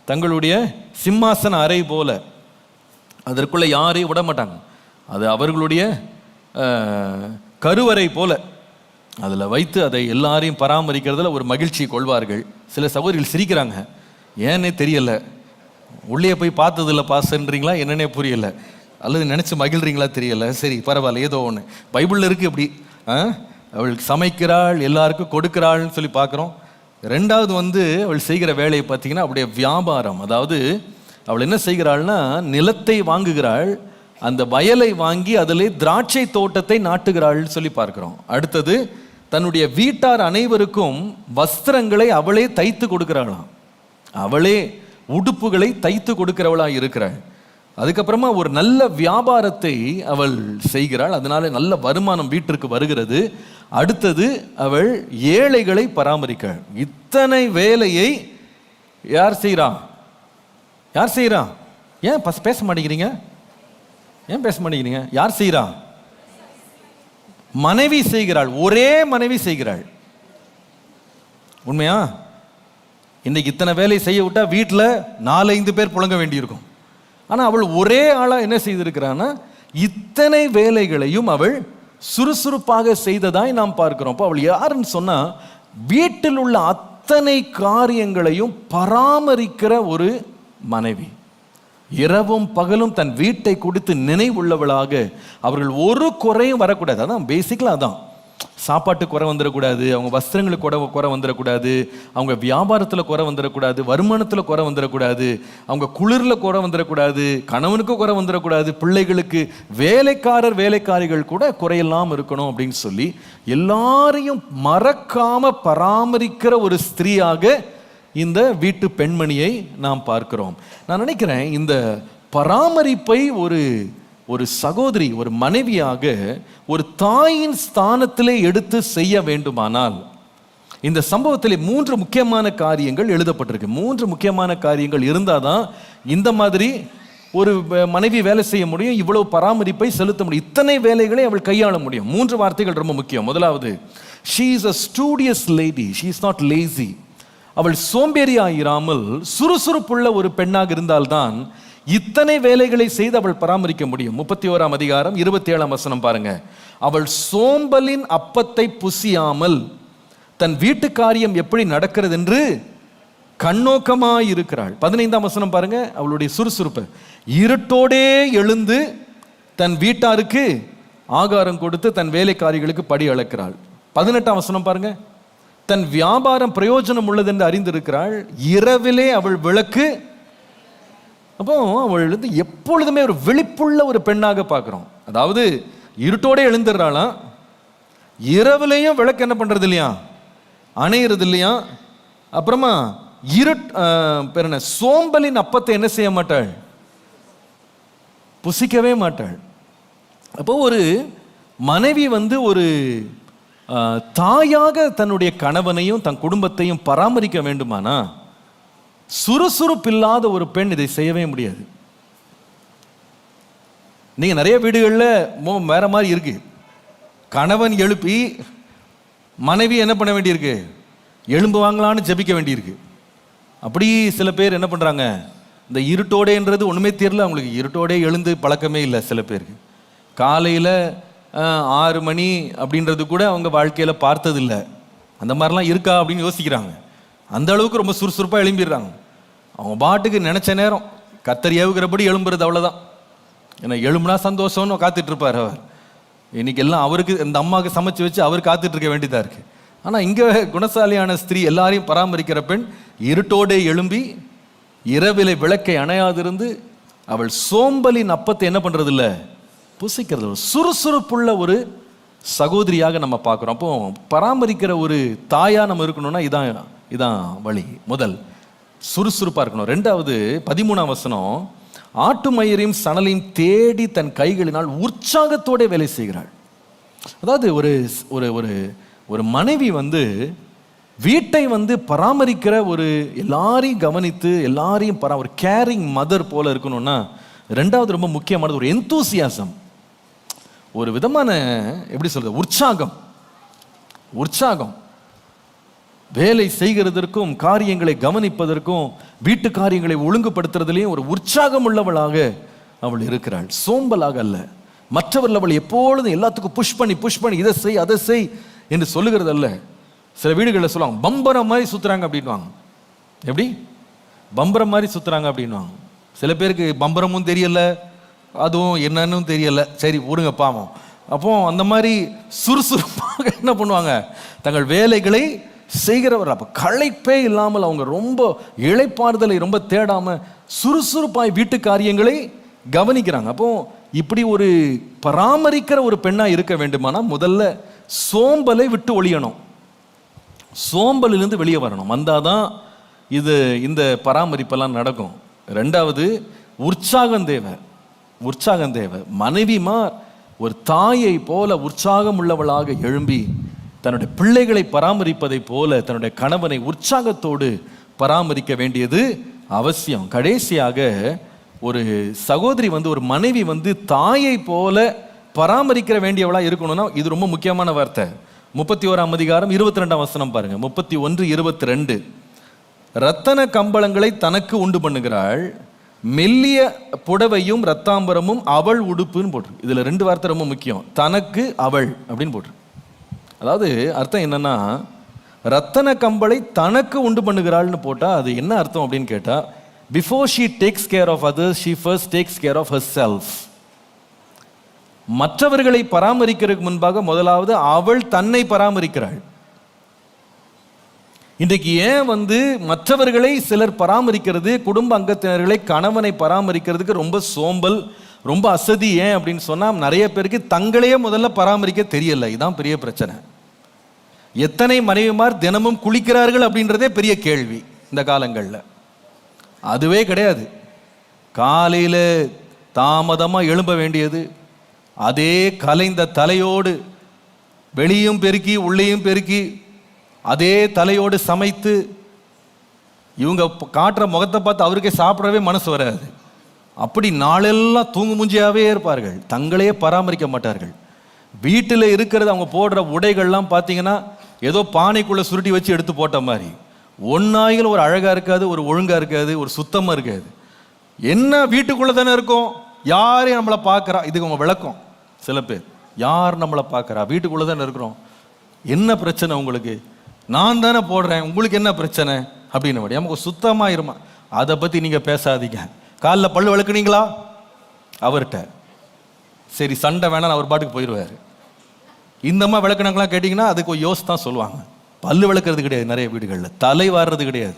Speaker 1: தங்களுடைய சிம்மாசன அறை போல அதற்குள்ளே யாரையும் விட மாட்டாங்க. அது அவர்களுடைய கருவறை போல அதில் வைத்து அதை எல்லாரையும் பராமரிக்கிறதுல ஒரு மகிழ்ச்சி கொள்வார்கள். சில சகோதரிகள் சிரிக்கிறாங்க, ஏன்னே தெரியல, உள்ளே போய் பார்த்ததில்ல பாசன்றீங்களா என்னன்னே புரியல, அல்லது நினச்சி மகிழ்றீங்களா தெரியல. சரி பரவாயில்ல, ஏதோ ஒன்று பைபிளில் இருக்குது. இப்படி அவள் சமைக்கிறாள், எல்லாருக்கும் கொடுக்கிறாள்னு சொல்லி பார்க்குறோம். ரெண்டாவது அவள் செய்கிற வேலையை பார்த்தீங்கன்னா அவளுடைய வியாபாரம். அதாவது அவள் என்ன செய்கிறாள்னா, நிலத்தை வாங்குகிறாள், அந்த வயலை வாங்கி அதிலே திராட்சை தோட்டத்தை நாட்டுகிறாள்னு சொல்லி பார்க்கிறோம். அடுத்தது தன்னுடைய வீட்டார் அனைவருக்கும் வஸ்திரங்களை அவளே தைத்து கொடுக்கிறாளாம். அவளே உடுப்புகளை தைத்து கொடுக்கிறவளா இருக்கிறாள். அதுக்கப்புறமா ஒரு நல்ல வியாபாரத்தை அவள் செய்கிறாள். அதனால நல்ல வருமானம் வீட்டிற்கு வருகிறது. அடுத்தது அவள் ஏழைகளை பராமரிக்கிறாள். இத்தனை வேலையை யார் செய்கிறா? யார் செய்கிறா? ஏன் பேச மாட்டேங்கிறீங்க? ஏன் பேச மாட்டேங்கிறீங்க? யார் செய்கிறா? மனைவி செய்கிறாள். ஒரே மனைவி செய்கிறாள். உண்மையா? இன்னைக்கு இத்தனை வேலை செய்ய விட்டா வீட்டில் 4-5 பேர் புழங்க வேண்டியிருக்கும். ஆனால் அவள் ஒரே ஆளாக என்ன செய்திருக்கிறான்னா, இத்தனை வேலைகளையும் அவள் சுறுசுறுப்பாக செய்ததாய் நாம் பார்க்கிறோம். அப்போ அவள் யாருன்னு சொன்னா, வீட்டில் உள்ள அத்தனை காரியங்களையும் பராமரிக்கிற ஒரு மனைவி. இரவும் பகலும் தன் வீட்டை கொடுத்து நினைவுள்ளவளாக அவர்கள் ஒரு குறையும் வரக்கூடாது. அதான் பேசிக்கலாக அதான். சாப்பாட்டு குறை வந்துடக்கூடாது, அவங்க வஸ்திரங்களுக்கு குறை வந்துடக்கூடாது, அவங்க வியாபாரத்தில் குறை வந்துடக்கூடாது, வருமானத்தில் குறை வந்துடக்கூடாது, அவங்க குளிரில் குறை வந்துடக்கூடாது, கணவனுக்கு குறை வந்துடக்கூடாது, பிள்ளைகளுக்கு வேலைக்காரிகள் கூட குறையெல்லாம் இருக்கணும் அப்படின்னு சொல்லி எல்லாரையும் மறக்காம பராமரிக்கிற ஒரு ஸ்திரீயாக இந்த வீட்டு பெண்மணியை நாம் பார்க்கிறோம். நான் நினைக்கிறேன், இந்த பராமரிப்பை ஒரு சகோதரி, ஒரு மனைவியாக, ஒரு தாயின் ஸ்தானத்திலே எடுத்து செய்ய வேண்டுமானால், இந்த சம்பவத்திலே 3 முக்கியமான காரியங்கள் எழுதப்பட்டிருக்கு. 3 முக்கியமான காரியங்கள் இருந்தாதான் இந்த மாதிரி ஒரு மனைவி வேலை செய்ய முடியும், இவ்வளவு பராமரிப்பை செலுத்த முடியும், இத்தனை வேலைகளை அவள் கையாள முடியும். 3 வார்த்தைகள் ரொம்ப முக்கியம். முதலாவது, she is a studious lady, she is not lazy. அவள் சோம்பேறியாயிராமல் சுறுசுறுப்புள்ள ஒரு பெண்ணாக இருந்தால்தான் இத்தனை வேலைகளை செய்து அவள் பராமரிக்க முடியும். 31ஆம் அதிகாரம் 27ஆம் வசனம் பாருங்க. அவள் சோம்பலின் அப்பத்தை புசியாமல் தன் வீட்டு காரியம் எப்படி நடக்கிறது என்று கண்ணோக்கமாய் இருக்கிறாள். 15ஆம் வசனம் பாருங்க, அவளுடைய சுறுசுறுப்பு. இருட்டோடே எழுந்து தன் வீட்டாருக்கு ஆகாரம் கொடுத்து தன் வேலைக்காரிகளுக்கு படி அளக்கிறாள். 18ஆம் வசனம் பாருங்க, தன் வியாபாரம் பிரயோஜனம் உள்ளது என்று அறிந்திருக்கிறாள். இரவிலே அவள் விளக்கு. அப்போ அவள் எப்பொழுதுமே ஒரு விழிப்புள்ள ஒரு பெண்ணாக பார்க்கிறோம். அதாவது இருட்டோட எழுந்துடுறாளாம், இரவுலையும் விளக்கு என்ன பண்றது இல்லையா, அணையிறது இல்லையா. அப்புறமா சோம்பலின் அப்பத்தை என்ன செய்ய மாட்டாள், புசிக்கவே மாட்டாள். அப்போ ஒரு மனைவி ஒரு தாயாக தன்னுடைய கணவனையும் தன் குடும்பத்தையும் பராமரிக்க வேண்டுமானா, சுறுசுறுப்பில்லாத ஒரு பெண் இதை செய்யவே முடியாது. நீங்க நிறைய வீடுகளில் வேற மாதிரி இருக்கு. கணவன் எழுப்பி மனைவி என்ன பண்ண வேண்டியிருக்கு? எழும்பு வாங்கலான்னு ஜெபிக்க வேண்டியிருக்கு. அப்படி சில பேர் என்ன பண்ணுறாங்க, இந்த இருட்டோடேன்றது ஒன்றுமே தெரியல அவங்களுக்கு. இருட்டோடே எழுந்து பழக்கமே இல்லை சில பேருக்கு. காலையில் 6 மணி அப்படின்றது கூட அவங்க வாழ்க்கையில் பார்த்ததில்லை. அந்த மாதிரிலாம் இருக்கா அப்படின்னு யோசிக்கிறாங்க. அந்த அளவுக்கு ரொம்ப சுறுசுறுப்பாக எழும்பிடுறாங்க. அவங்க பாட்டுக்கு நினச்ச நேரம் கர்த்தர் ஏவுகிறபடி எழும்புறது, அவ்வளோதான். ஏன்னா எழும்புனா சந்தோஷம்னு காத்துட்ருப்பார் அவர். இன்னைக்கு எல்லாம் அவருக்கு, இந்த அம்மாவுக்கு சமைச்சு வச்சு அவர் காத்துட்ருக்க வேண்டியதாக இருக்குது. ஆனால் இங்கே குணசாலியான ஸ்திரீ, எல்லாரையும் பராமரிக்கிற பெண், இருட்டோடே எழும்பி இரவிலை விளக்கை அணையாதிருந்து அவள் சோம்பலின் அப்பத்தை என்ன பண்ணுறது இல்லை, புசிக்கிறது. சுறுசுறுப்புள்ள ஒரு சகோதரியாக நம்ம பார்க்குறோம். அப்போ பராமரிக்கிற ஒரு தாயாக நம்ம இருக்கணும்னா இதான் வழி. முதல் சுறுசுறுப்பாக இருக்கணும். 2வது 13ஆம் வசனம், ஆட்டு மயிரையும் சணலையும் தேடி தன் கைகளினால் உற்சாகத்தோட வேலை செய்கிறாள். அதாவது ஒரு ஒரு ஒரு மனைவி வீட்டை பராமரிக்கிற ஒரு எல்லாரையும் கவனித்து எல்லாரையும் ஒரு கேரிங் மதர் போல இருக்கணும்னா 2வது ரொம்ப முக்கியமானது ஒரு எந்தூசியாசம், ஒரு விதமான எப்படி சொல்றது, உற்சாகம். வேலை செய்கிறதற்கும் காரியங்களை கவனிப்பதற்கும் வீட்டு காரியங்களை ஒழுங்குபடுத்துறதுலையும் ஒரு உற்சாகம் உள்ளவளாக அவள் இருக்கிறாள், சோம்பலாக அல்ல. மற்றவர்கள் அவள் எப்பொழுதும் எல்லாத்துக்கும் புஷ் பண்ணி இதை செய் அதை செய் என்று சொல்லுகிறது அல்ல. சில வீடுகளில் சொல்லுவாங்க, பம்பரம் மாதிரி சுத்துறாங்க அப்படின்வாங்க. எப்படி பம்பரம் மாதிரி சுத்துறாங்க அப்படின்வாங்க. சில பேருக்கு பம்பரமும் தெரியல, அதுவும் என்னன்னு தெரியல, சரி விடுங்க பாவம். அப்போ அந்த மாதிரி சுறுசுறுப்பாக என்ன பண்ணுவாங்க, தங்கள் வேலைகளை செய்கிறவர். அப்போ களைப்பே இல்லாமல் அவங்க ரொம்ப இளைப்பாறுதலை ரொம்ப தேடாம சுறுசுறுப்பாய் வீட்டு காரியங்களை கவனிக்கிறாங்க. அப்போ இப்படி ஒரு பராமரிக்கிற ஒரு பெண்ணா இருக்க வேண்டுமானா முதல்ல சோம்பலை விட்டு ஒழியணும், சோம்பலிலிருந்து வெளியே வரணும். வந்தாதான் இந்த பராமரிப்பெல்லாம் நடக்கும். 2வது உற்சாகம் தேவை. மனைவிமார் ஒரு தாயை போல உற்சாகம் உள்ளவளாக எழும்பி தன்னுடைய பிள்ளைகளை பராமரிப்பதை போல தன்னுடைய கணவனை உற்சாகத்தோடு பராமரிக்க வேண்டியது அவசியம். கடைசியாக ஒரு சகோதரி ஒரு மனைவி தாயை போல பராமரிக்கிற வேண்டியவளா இருக்கணும்னா இது ரொம்ப முக்கியமான வார்த்தை. 31ஆம் அதிகாரம் 22ஆம் வசனம் பாருங்க. 31:22, ரத்தன கம்பளங்களை தனக்கு உண்டு பண்ணுகிறாள், மெல்லிய புடவையும் ரத்தாம்பரமும் அவள் உடுப்புன்னு போட்டு. இதுல 2 வார்த்தை ரொம்ப முக்கியம், தனக்கு அவள் அப்படின்னு போட்டு. அதாவது அர்த்தம் என்னன்னா, ரத்தன கம்பளை தனக்கு உண்டு பண்ணுகிறாள்னு போட்டா அது என்ன அர்த்தம் அப்படின்னு கேட்டா, before she takes care of others she first takes care of herself. மற்றவர்களை பராமரிக்கிறதுக்கு முன்பாக முதலாவது அவள் தன்னை பராமரிக்கிறாள். இன்றைக்கு ஏன் மற்றவர்களை சிலர் பராமரிக்கிறது, குடும்ப அங்கத்தினர்களை கணவனை பராமரிக்கிறதுக்கு ரொம்ப சோம்பல், ரொம்ப அசதி ஏன் அப்படின்னு சொன்னா, நிறைய பேருக்கு தங்களையே முதல்ல பராமரிக்க தெரியல. இதுதான் பெரிய பிரச்சனை. எத்தனை மனைவிமார் தினமும் குளிக்கிறார்கள் அப்படின்றதே பெரிய கேள்வி இந்த காலங்களில். அதுவே கிடையாது. காலையில் தாமதமாக எழும்ப வேண்டியது, அதே கலைந்த தலையோடு வெளியும் பெருக்கி உள்ளேயும் பெருக்கி அதே தலையோடு சமைத்து, இவங்க காட்டுற முகத்தை பார்த்து அவருக்கே சாப்பிடவே மனசு வராது. அப்படி நாளெல்லாம் தூங்கு மூஞ்சியாவே இருப்பார்கள், தங்களையே பராமரிக்க மாட்டார்கள். வீட்டில் இருக்கிறது அவங்க போடுற உடைகள்லாம் பார்த்தீங்கன்னா ஏதோ பானைக்குள்ளே சுருட்டி வச்சு எடுத்து போட்ட மாதிரி, ஒன்றாயிலும் ஒரு அழகாக இருக்காது, ஒரு ஒழுங்காக இருக்காது, ஒரு சுத்தமாக இருக்காது. என்ன வீட்டுக்குள்ளே தானே இருக்கும், யாரையும் நம்மளை பார்க்குறா, இதுக்கு அவங்க விளக்கம். சில பேர், யார் நம்மளை பார்க்குறா, வீட்டுக்குள்ளே தானே இருக்கிறோம், என்ன பிரச்சனை உங்களுக்கு, நான் தானே போடுறேன், உங்களுக்கு என்ன பிரச்சனை அப்படின்னு. நமக்கு சுத்தமாக இருமா, அதை பற்றி நீங்கள் பேசாதீங்க. காலில் பல்லு விளக்குனீங்களா அவர்கிட்ட, சரி சண்டை வேணாம், அவர் பாட்டுக்கு போயிடுவார். இந்த மாதிரி விளக்குனாங்களாம் கேட்டிங்கன்னா அதுக்கு யோசி தான் சொல்லுவாங்க. பல்லு விளக்குறது கிடையாது, நிறைய வீடுகளில் தலை வாடுறது கிடையாது,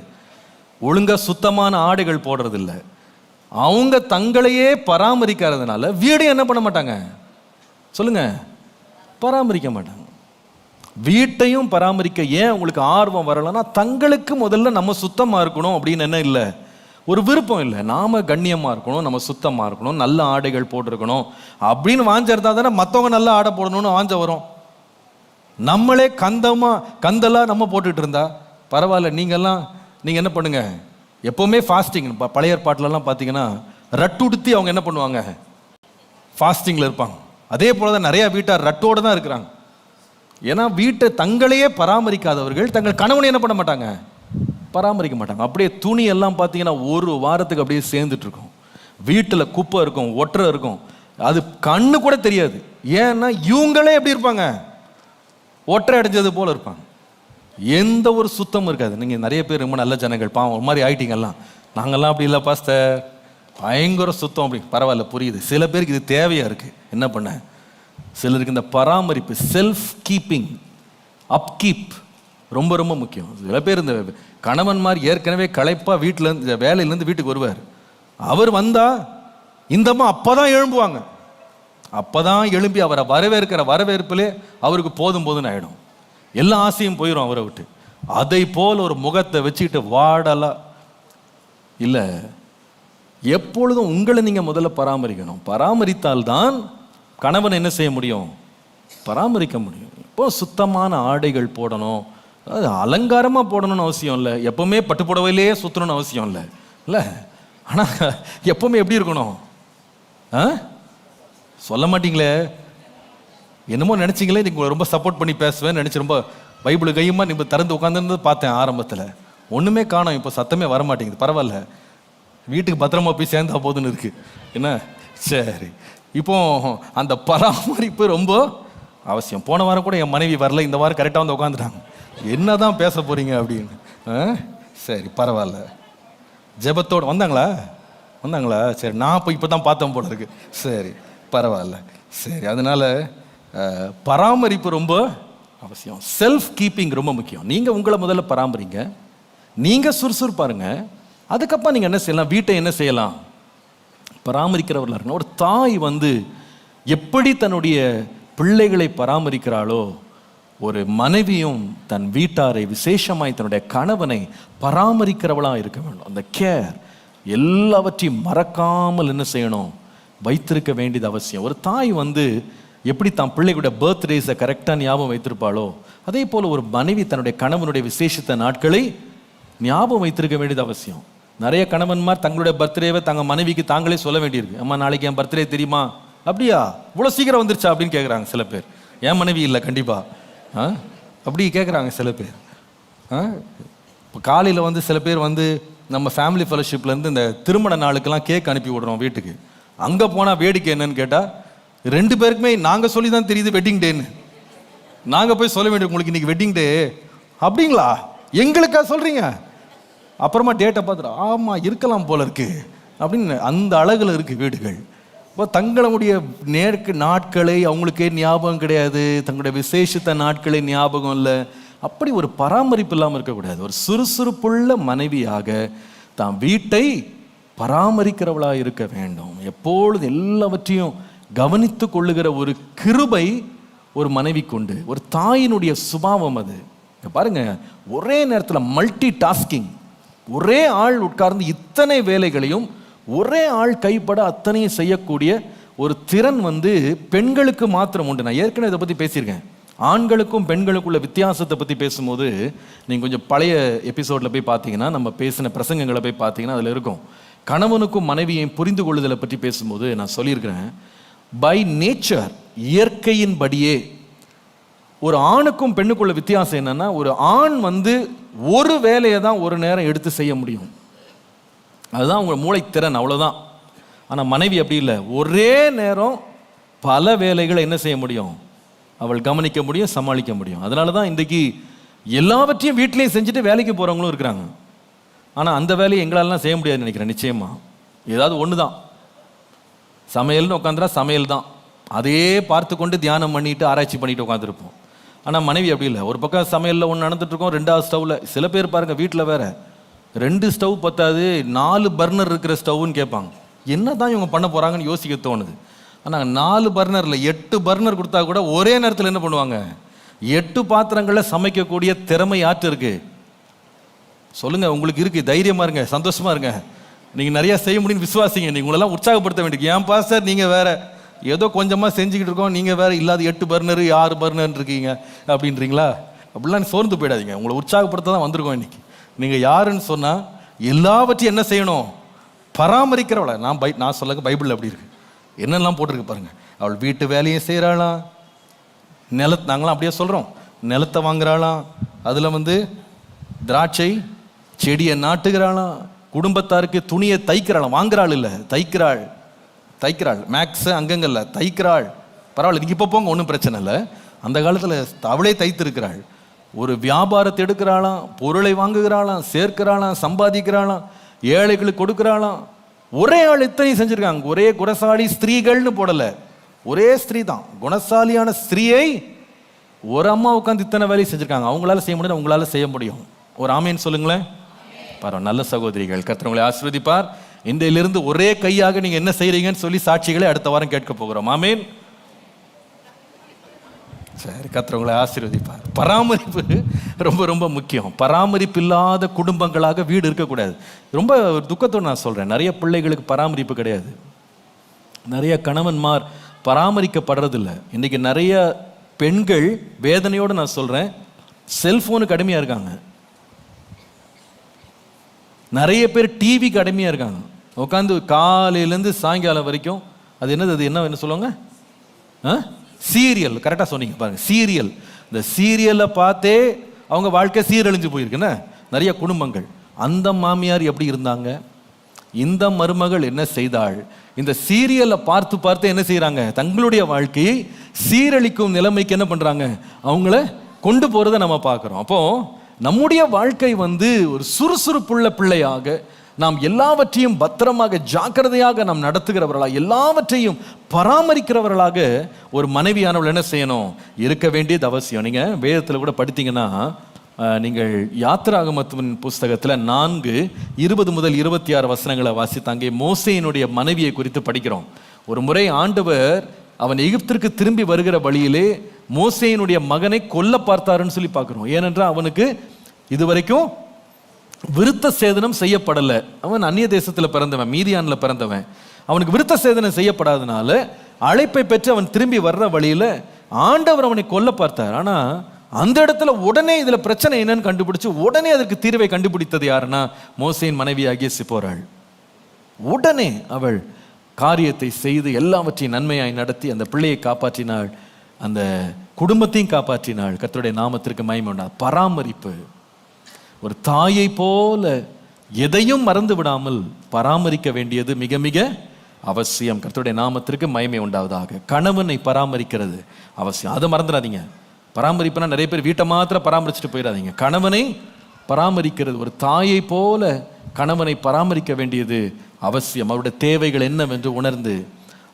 Speaker 1: ஒழுங்காக சுத்தமான ஆடைகள் போடுறது இல்லை. அவங்க தங்களையே பராமரிக்கிறதுனால வீடு என்ன பண்ண மாட்டாங்க சொல்லுங்க, பராமரிக்க மாட்டாங்க. வீட்டையும் பராமரிக்க ஏன் உங்களுக்கு ஆர்வம் வரலன்னா, தங்களுக்கு முதல்ல நம்ம சுத்தமாக இருக்கணும் அப்படின்னு என்ன இல்லை, ஒரு விருப்பம் இல்லை. நாம கண்ணியமாக இருக்கணும், நம்ம சுத்தமாக இருக்கணும், நல்ல ஆடைகள் போட்டிருக்கணும் அப்படின்னு வாஞ்சிருந்தா தானே மற்றவங்க நல்ல ஆடை போடணும்னு வாஞ்ச வரும். நம்மளே கந்தெல்லாம் நம்ம போட்டுட்டு இருந்தா பரவாயில்ல. நீங்கள் என்ன பண்ணுங்க, எப்போவுமே ஃபாஸ்டிங். பழைய ஏற்பாட்டிலலாம் பார்த்தீங்கன்னா ரட்டு உடுத்தி அவங்க என்ன பண்ணுவாங்க, ஃபாஸ்டிங்கில் இருப்பாங்க. அதே போல தான் நிறையா வீட்டார் ரட்டோடு தான் இருக்கிறாங்க. ஏன்னா வீட்டை தங்களையே பராமரிக்காதவர்கள் தங்கள் கணவனை என்ன பண்ண மாட்டாங்க, பராமரிக்க மாட்டாங்க. அப்படியே துணி எல்லாம் பார்த்தீங்கன்னா ஒரு வாரத்துக்கு அப்படியே சேர்ந்துட்டு இருக்கும். வீட்டில் குப்பை இருக்கும், ஒற்றை இருக்கும், அது கண்ணு கூட தெரியாது. ஏன்னா இவங்களே எப்படி இருப்பாங்க, ஒற்றை அடைஞ்சது போல இருப்பாங்க. எந்த ஒரு சுத்தமும் இருக்காது. நீங்கள் நிறைய பேர் ரொம்ப நல்ல ஜனங்கள், பாவம் ஒரு மாதிரி ஆயிட்டீங்கல்லாம். நாங்கள்லாம் அப்படி இல்லை பாஸ்டர், பயங்கர சுத்தம். அப்படி பரவாயில்ல, புரியுது. சில பேருக்கு இது தேவையாக இருக்குது. என்ன பண்ண, சிலருக்கு இந்த பராமரிப்பு, செல்ஃப் கீப்பிங், அப்கீப் ரொம்ப ரொம்ப முக்கியம். சில பேர் இந்த கணவன் மாதிரி ஏற்கனவே களைப்பாக வீட்டிலேருந்து வேலையிலேருந்து வீட்டுக்கு வருவார். அவர் வந்தால் இந்தம்மா அப்போ தான் எழும்புவாங்க. அப்போ தான் எழும்பி அவரை வரவேற்கிற வரவேற்பிலே அவருக்கு போதும் போதுன்னு ஆகிடும். எல்லா ஆசையும் போயிடும் அவரை விட்டு. அதை போல் ஒரு முகத்தை வச்சுக்கிட்டு வாடலாம் இல்லை. எப்பொழுதும் உங்களை நீங்கள் முதல்ல பராமரிக்கணும். பராமரித்தால்தான் கணவன் என்ன செய்ய முடியும், பராமரிக்க முடியும். இப்போ சுத்தமான ஆடைகள் போடணும், அது அலங்காரமாக போடணும்னு அவசியம் இல்லை. எப்பவுமே பட்டு புடவையிலேயே சுற்றணும்னு அவசியம் இல்லை இல்லை. ஆனால் எப்பவுமே எப்படி இருக்கணும், சொல்ல மாட்டீங்களே, என்னமோ நினச்சிங்களே நீங்கள் ரொம்ப சப்போர்ட் பண்ணி பேசுவேன்னு நினச்சி ரொம்ப பைபிள் கையுமா நீங்கள் திறந்து உட்காந்துருந்து பார்த்தேன். ஆரம்பத்தில் ஒன்றுமே காணோம், இப்போ சத்தமே வர மாட்டேங்குது. பரவாயில்ல, வீட்டுக்கு பத்திரமா போய் சேர்ந்தா போதுன்னு இருக்கு என்ன. சரி, இப்போ அந்த பராமரிப்பு ரொம்ப அவசியம். போன வாரம் கூட என் மனைவி வரல, இந்த வாரம் கரெக்டாக வந்து உட்காந்துட்டாங்க. என்ன தான் பேச போறீங்க அப்படின்னு. சரி பரவாயில்ல, ஜெபத்தோடு வந்தாங்களா? சரி, நான் இப்போ தான் பார்த்தேன் போல இருக்கு. சரி பரவாயில்ல. சரி, அதனால பராமரிப்பு ரொம்ப அவசியம். செல்ஃப் கீப்பிங் ரொம்ப முக்கியம். நீங்கள் உங்களை முதல்ல பராமரிங்க, நீங்கள் சுறுசுறுப்பாருங்க. அதுக்கப்புறம் நீங்கள் என்ன செய்யலாம், வீட்டை என்ன செய்யலாம், பராமரிக்கிறவர்களாக இருக்கணும். ஒரு தாய் எப்படி தன்னுடைய பிள்ளைகளை பராமரிக்கிறாளோ, ஒரு மனைவியும் தன் வீட்டாரை, விசேஷமாய் தன்னுடைய கணவனை பராமரிக்கிறவளாக இருக்க வேண்டும். அந்த கேர் எல்லாவற்றையும் மறக்காமல் என்ன செய்யணும், வைத்திருக்க வேண்டியது அவசியம். ஒரு தாய் எப்படி தான் பிள்ளைகளுடைய பர்த்டேஸை கரெக்டாக ஞாபகம் வைத்திருப்பாளோ, அதே போல் ஒரு மனைவி தன்னுடைய கணவனுடைய விசேஷத்த நாட்களை ஞாபகம் வைத்திருக்க வேண்டியது அவசியம். நிறைய கணவன்மார் தங்களுடைய பர்த்டேவை தங்கள் மனைவிக்கு தாங்களே சொல்ல வேண்டியிருக்கு. அம்மா நாளைக்கு என் பர்த்டே தெரியுமா? அப்படியா, இவ்வளோ சீக்கிரம் வந்துருச்சா அப்படின்னு கேட்குறாங்க சில பேர். என் மனைவி இல்லை கண்டிப்பாக அப்படி கேட்குறாங்க சில பேர். இப்போ காலையில் சில பேர் நம்ம ஃபேமிலி ஃபெலோஷிப்லேருந்து இந்த திருமண நாளுக்கெல்லாம் கேக் அனுப்பி விடுறோம் வீட்டுக்கு. அங்கே போனால் வேடிக்கை என்னன்னு கேட்டால், 2 பேருக்குமே நாங்கள் சொல்லி தான் தெரியுது வெட்டிங் டேன்னு. நாங்கள் போய் சொல்ல வேண்டிய, உங்களுக்கு இன்றைக்கி வெட்டிங் டே அப்படிங்களா, எங்களுக்கா சொல்கிறீங்க? அப்புறமா டேட்டை பார்த்துட்டு, ஆமாம் இருக்கலாம் போல இருக்கு அப்படின்னு. அந்த அழகில் இருக்குது வீடுகள். இப்போ தங்களுடைய நாட்களை அவங்களுக்கே ஞாபகம் கிடையாது, தங்களுடைய விசேஷத்த நாட்களை ஞாபகம் இல்லை. அப்படி ஒரு பராமரிப்பு இல்லாமல் இருக்கக்கூடாது. ஒரு சுறுசுறுப்புள்ள மனைவியாக தான் வீட்டை பராமரிக்கிறவளாக இருக்க வேண்டும். எப்பொழுது எல்லாவற்றையும் கவனித்து கொள்ளுகிற ஒரு கிருபை ஒரு மனைவி கொண்டு, ஒரு தாயினுடைய சுபாவம் அது. பாருங்க, ஒரே நேரத்தில் மல்டி டாஸ்கிங், ஒரே ஆள் உட்கார்ந்து இத்தனை வேலைகளையும் ஒரே ஆள் கைப்பட அத்தனையும் செய்யக்கூடிய ஒரு திறன் பெண்களுக்கு மாத்திரம் உண்டு. நான் ஏற்கனவே இதை பற்றி பேசியிருக்கேன். ஆண்களுக்கும் பெண்களுக்குள்ள வித்தியாசத்தை பற்றி பேசும்போது நீங்கள் கொஞ்சம் பழைய எபிசோடில் போய் பார்த்தீங்கன்னா, நம்ம பேசின பிரசங்கங்களை போய் பார்த்தீங்கன்னா அதில் இருக்கும். கணவனுக்கும் மனைவியையும் புரிந்து கொள்ளுதலை பற்றி பேசும்போது நான் சொல்லியிருக்கிறேன், பை நேச்சர், இயற்கையின்படியே ஒரு ஆணுக்கும் பெண்ணுக்குள்ள வித்தியாசம் என்னன்னா, ஒரு ஆண் ஒரு வேலையை தான் ஒரு நேரம் எடுத்து செய்ய முடியும், அதுதான் உங்க மூளைத்திறன், அவ்வளோதான். ஆனால் மனைவி அப்படி இல்லை, ஒரே நேரம் பல வேலைகளை என்ன செய்ய முடியும், அவள் கவனிக்க முடியும், சமாளிக்க முடியும். அதனால தான் இன்றைக்கு எல்லாவற்றையும் வீட்லேயும் செஞ்சுட்டு வேலைக்கு போகிறவங்களும் இருக்கிறாங்க. ஆனால் அந்த வேலையை எங்களாலாம் செய்ய முடியாதுன்னு நினைக்கிறேன். நிச்சயமாக ஏதாவது ஒன்று தான், சமையல்னு உட்காந்துரா சமையல் தான், அதையே பார்த்து கொண்டு தியானம் பண்ணிட்டு ஆராய்ச்சி பண்ணிட்டு உட்காந்துருப்போம். ஆனால் மனைவி அப்படி இல்லை, ஒரு பக்கம் சமையலில் ஒன்று நடந்துட்டுருக்கோம், 2வது ஸ்டவ்வில். சில பேர் பாருங்கள், வீட்டில் வேற 2 ஸ்டவ் பத்தாது, 4 பர்னர் இருக்கிற ஸ்டவ்னு கேட்பாங்க. என்ன தான் இவங்க பண்ண போகிறாங்கன்னு யோசிக்க தோணுது. ஆனால் 4 பர்னரில் 8 பர்னர் கொடுத்தா கூட ஒரே நேரத்தில் என்ன பண்ணுவாங்க, 8 பாத்திரங்களில் சமைக்கக்கூடிய திறமை யாற்று இருக்கு சொல்லுங்க. உங்களுக்கு இருக்கு, தைரியமா இருங்க, சந்தோஷமா இருங்க. நீங்க நிறைய செய்ய முடியும்னு விசுவாசிங்க. நீங்க உங்களெல்லாம் உற்சாகப்படுத்த வேண்டியது. ஏன் பாஸ்டர் நீங்க வேற ஏதோ கொஞ்சமா செஞ்சுக்கிட்டு இருக்கோம், நீங்க வேற இல்லாத 8 பர்னர் 6 பர்னர் இருக்கீங்க அப்படின்றீங்களா? அப்படிலாம் சோர்ந்து போயிடாதீங்க. உங்களை உற்சாகப்படுத்த தான் வந்திருக்கோம் இன்னைக்கு. நீங்க யாருன்னு சொன்னா, எல்லாவற்றையும் என்ன செய்யணும், பராமரிக்கிறவள. நான் சொல்ல பைபிள் அப்படி இருக்கு, என்னெல்லாம் போட்டிருக்கு பாருங்க. அவள் வீட்டு வேலையும் செய்கிறாளாம்,
Speaker 2: நாங்களாம் அப்படியே சொல்கிறோம், நிலத்தை வாங்குறாளாம், அதில் வந்து திராட்சை செடியை நாட்டுகிறாளாம், குடும்பத்தாருக்கு துணியை தைக்கிறாளாம், வாங்குறாள் இல்லை தைக்கிறாள் மேக்ஸ் அங்கங்கல்ல தைக்கிறாள். பரவாயில்ல, இதுக்கு இப்போ போங்க, ஒன்றும் பிரச்சனை இல்லை. அந்த காலத்தில் அவளே தைத்திருக்கிறாள். ஒரு வியாபாரத்தை எடுக்கிறாளாம், பொருளை வாங்குகிறாளாம், சேர்க்கிறாளாம், சம்பாதிக்கிறாளாம், ஏழைகளுக்கு கொடுக்குறாளாம். ஒரே ஆள் இத்தனை செஞ்சுருக்காங்க. ஒரே குணசாலி ஸ்திரீகள்னு போடலை, ஒரே ஸ்திரீ தான், குணசாலியான ஸ்திரீயை ஒரு அம்மா உட்காந்து இத்தனை வேலையை செஞ்சுருக்காங்க. அவங்களால செய்ய முடியும், உங்களால் செய்ய முடியும். ஒரு ஆமேன்னு சொல்லுங்களேன். பரவாயில்ல, நல்ல சகோதரிகள், கர்த்தர் உங்களை ஆசீர்வதிப்பார். இன்றையிலிருந்து ஒரே கையாக நீங்கள் என்ன செய்கிறீங்கன்னு சொல்லி சாட்சிகளை அடுத்த வாரம் கேட்க போகிறோம். ஆமேன். சரி, கர்த்தர் உங்களை ஆசீர்வதிப்பார். பராமரிப்பு ரொம்ப ரொம்ப முக்கியம். பராமரிப்பு இல்லாத குடும்பங்களாக வீடு இருக்கக்கூடாது. ரொம்ப துக்கத்தோடு நான் சொல்கிறேன், நிறைய பிள்ளைகளுக்கு பராமரிப்பு கிடையாது. நிறைய கணவன்மார் பராமரிக்கப்படுறதில்லை. இன்றைக்கி நிறைய பெண்கள், வேதனையோடு நான் சொல்கிறேன், செல்ஃபோனுக்கு அடிமையாக இருக்காங்க. நிறைய பேர் டிவிக்கு அடிமையாக இருக்காங்க. உட்காந்து காலையிலேருந்து சாயங்காலம் வரைக்கும் அது என்னது, அது என்ன சொல்லுவாங்க, சீரியல். கரெக்டாக சொன்னீங்க பாருங்க, சீரியல். இந்த சீரியலை பார்த்தே அவங்க வாழ்க்கை சீரழிஞ்சு போயிருக்குன்னு நிறைய குடும்பங்கள். அந்த மாமியார் எப்படி இருந்தாங்க, இந்த மருமகள் என்ன செய்தாள், இந்த சீரியலை பார்த்து பார்த்து என்ன செய்கிறாங்க, தங்களுடைய வாழ்க்கையை சீரழிக்கும் நிலைமைக்கு என்ன பண்ணுறாங்க, அவங்கள கொண்டு போகிறத நம்ம பார்க்குறோம். அப்போது நம்முடைய வாழ்க்கை வந்து ஒரு சுறுசுறுப்புள்ள பிள்ளையாக, நாம் எல்லாவற்றையும் பத்திரமாக ஜாக்கிரதையாக நாம் நடத்துகிறவர்களாக, எல்லாவற்றையும் பராமரிக்கிறவர்களாக ஒரு மனைவியானவள் என்ன செய்யணும், இருக்க வேண்டியது அவசியம். நீங்கள் வேதத்தில் கூட படித்தீங்கன்னா, நீங்கள் யாத்திராகமத்தின் புஸ்தகத்தில் 4:20 முதல் 26 வசனங்களை வாசித்தாங்க. மோசேயினுடைய மனைவியை குறித்து படிக்கிறோம். ஒரு முறை ஆண்டவர் அவன் எகிப்திற்கு திரும்பி வருகிற வழியிலே மோசேயினுடைய மகனை கொல்ல பார்த்தாருன்னு சொல்லி பார்க்குறோம். ஏனென்றால் அவனுக்கு இதுவரைக்கும் விருத்த சேதனம் செய்யப்படலை. அவன் அந்நிய தேசத்தில் பிறந்தவன், மீதியானில் பிறந்தவன். அவனுக்கு விருத்த சேதனம் செய்யப்படாதனால அழைப்பை பெற்று அவன் திரும்பி வர்ற வழியில் ஆண்டவர் அவனை கொல்ல பார்த்தார். ஆனால் அந்த இடத்துல உடனே இதில் பிரச்சனை என்னன்னு கண்டுபிடிச்சு உடனே அதற்கு தீர்வை கண்டுபிடித்தது யாருன்னா மோசேயின் மனைவியாகிய சிப்போராள். உடனே அவள் காரியத்தை செய்து எல்லாவற்றையும் நன்மையாய் நடத்தி அந்த பிள்ளையை காப்பாற்றினாள், அந்த குடும்பத்தையும் காப்பாற்றினாள். கர்த்தருடைய நாமத்திற்கு மகிமை உண்டாகும். பராமரிப்பு, ஒரு தாயை போல எதையும் மறந்து விடாமல் பராமரிக்க வேண்டியது மிக மிக அவசியம். கர்த்தருடைய நாமத்திற்கு மகிமை உண்டாவதாக. கணவனை பராமரிக்கிறது அவசியம், அதை மறந்துடாதீங்க. பராமரிப்புனா நிறைய பேர் வீட்டை மாத்திரம் பராமரிச்சுட்டு போயிடாதீங்க. கணவனை பராமரிக்கிறது, ஒரு தாயை போல கணவனை பராமரிக்க வேண்டியது அவசியம். அவருடைய தேவைகள் என்னவென்று உணர்ந்து,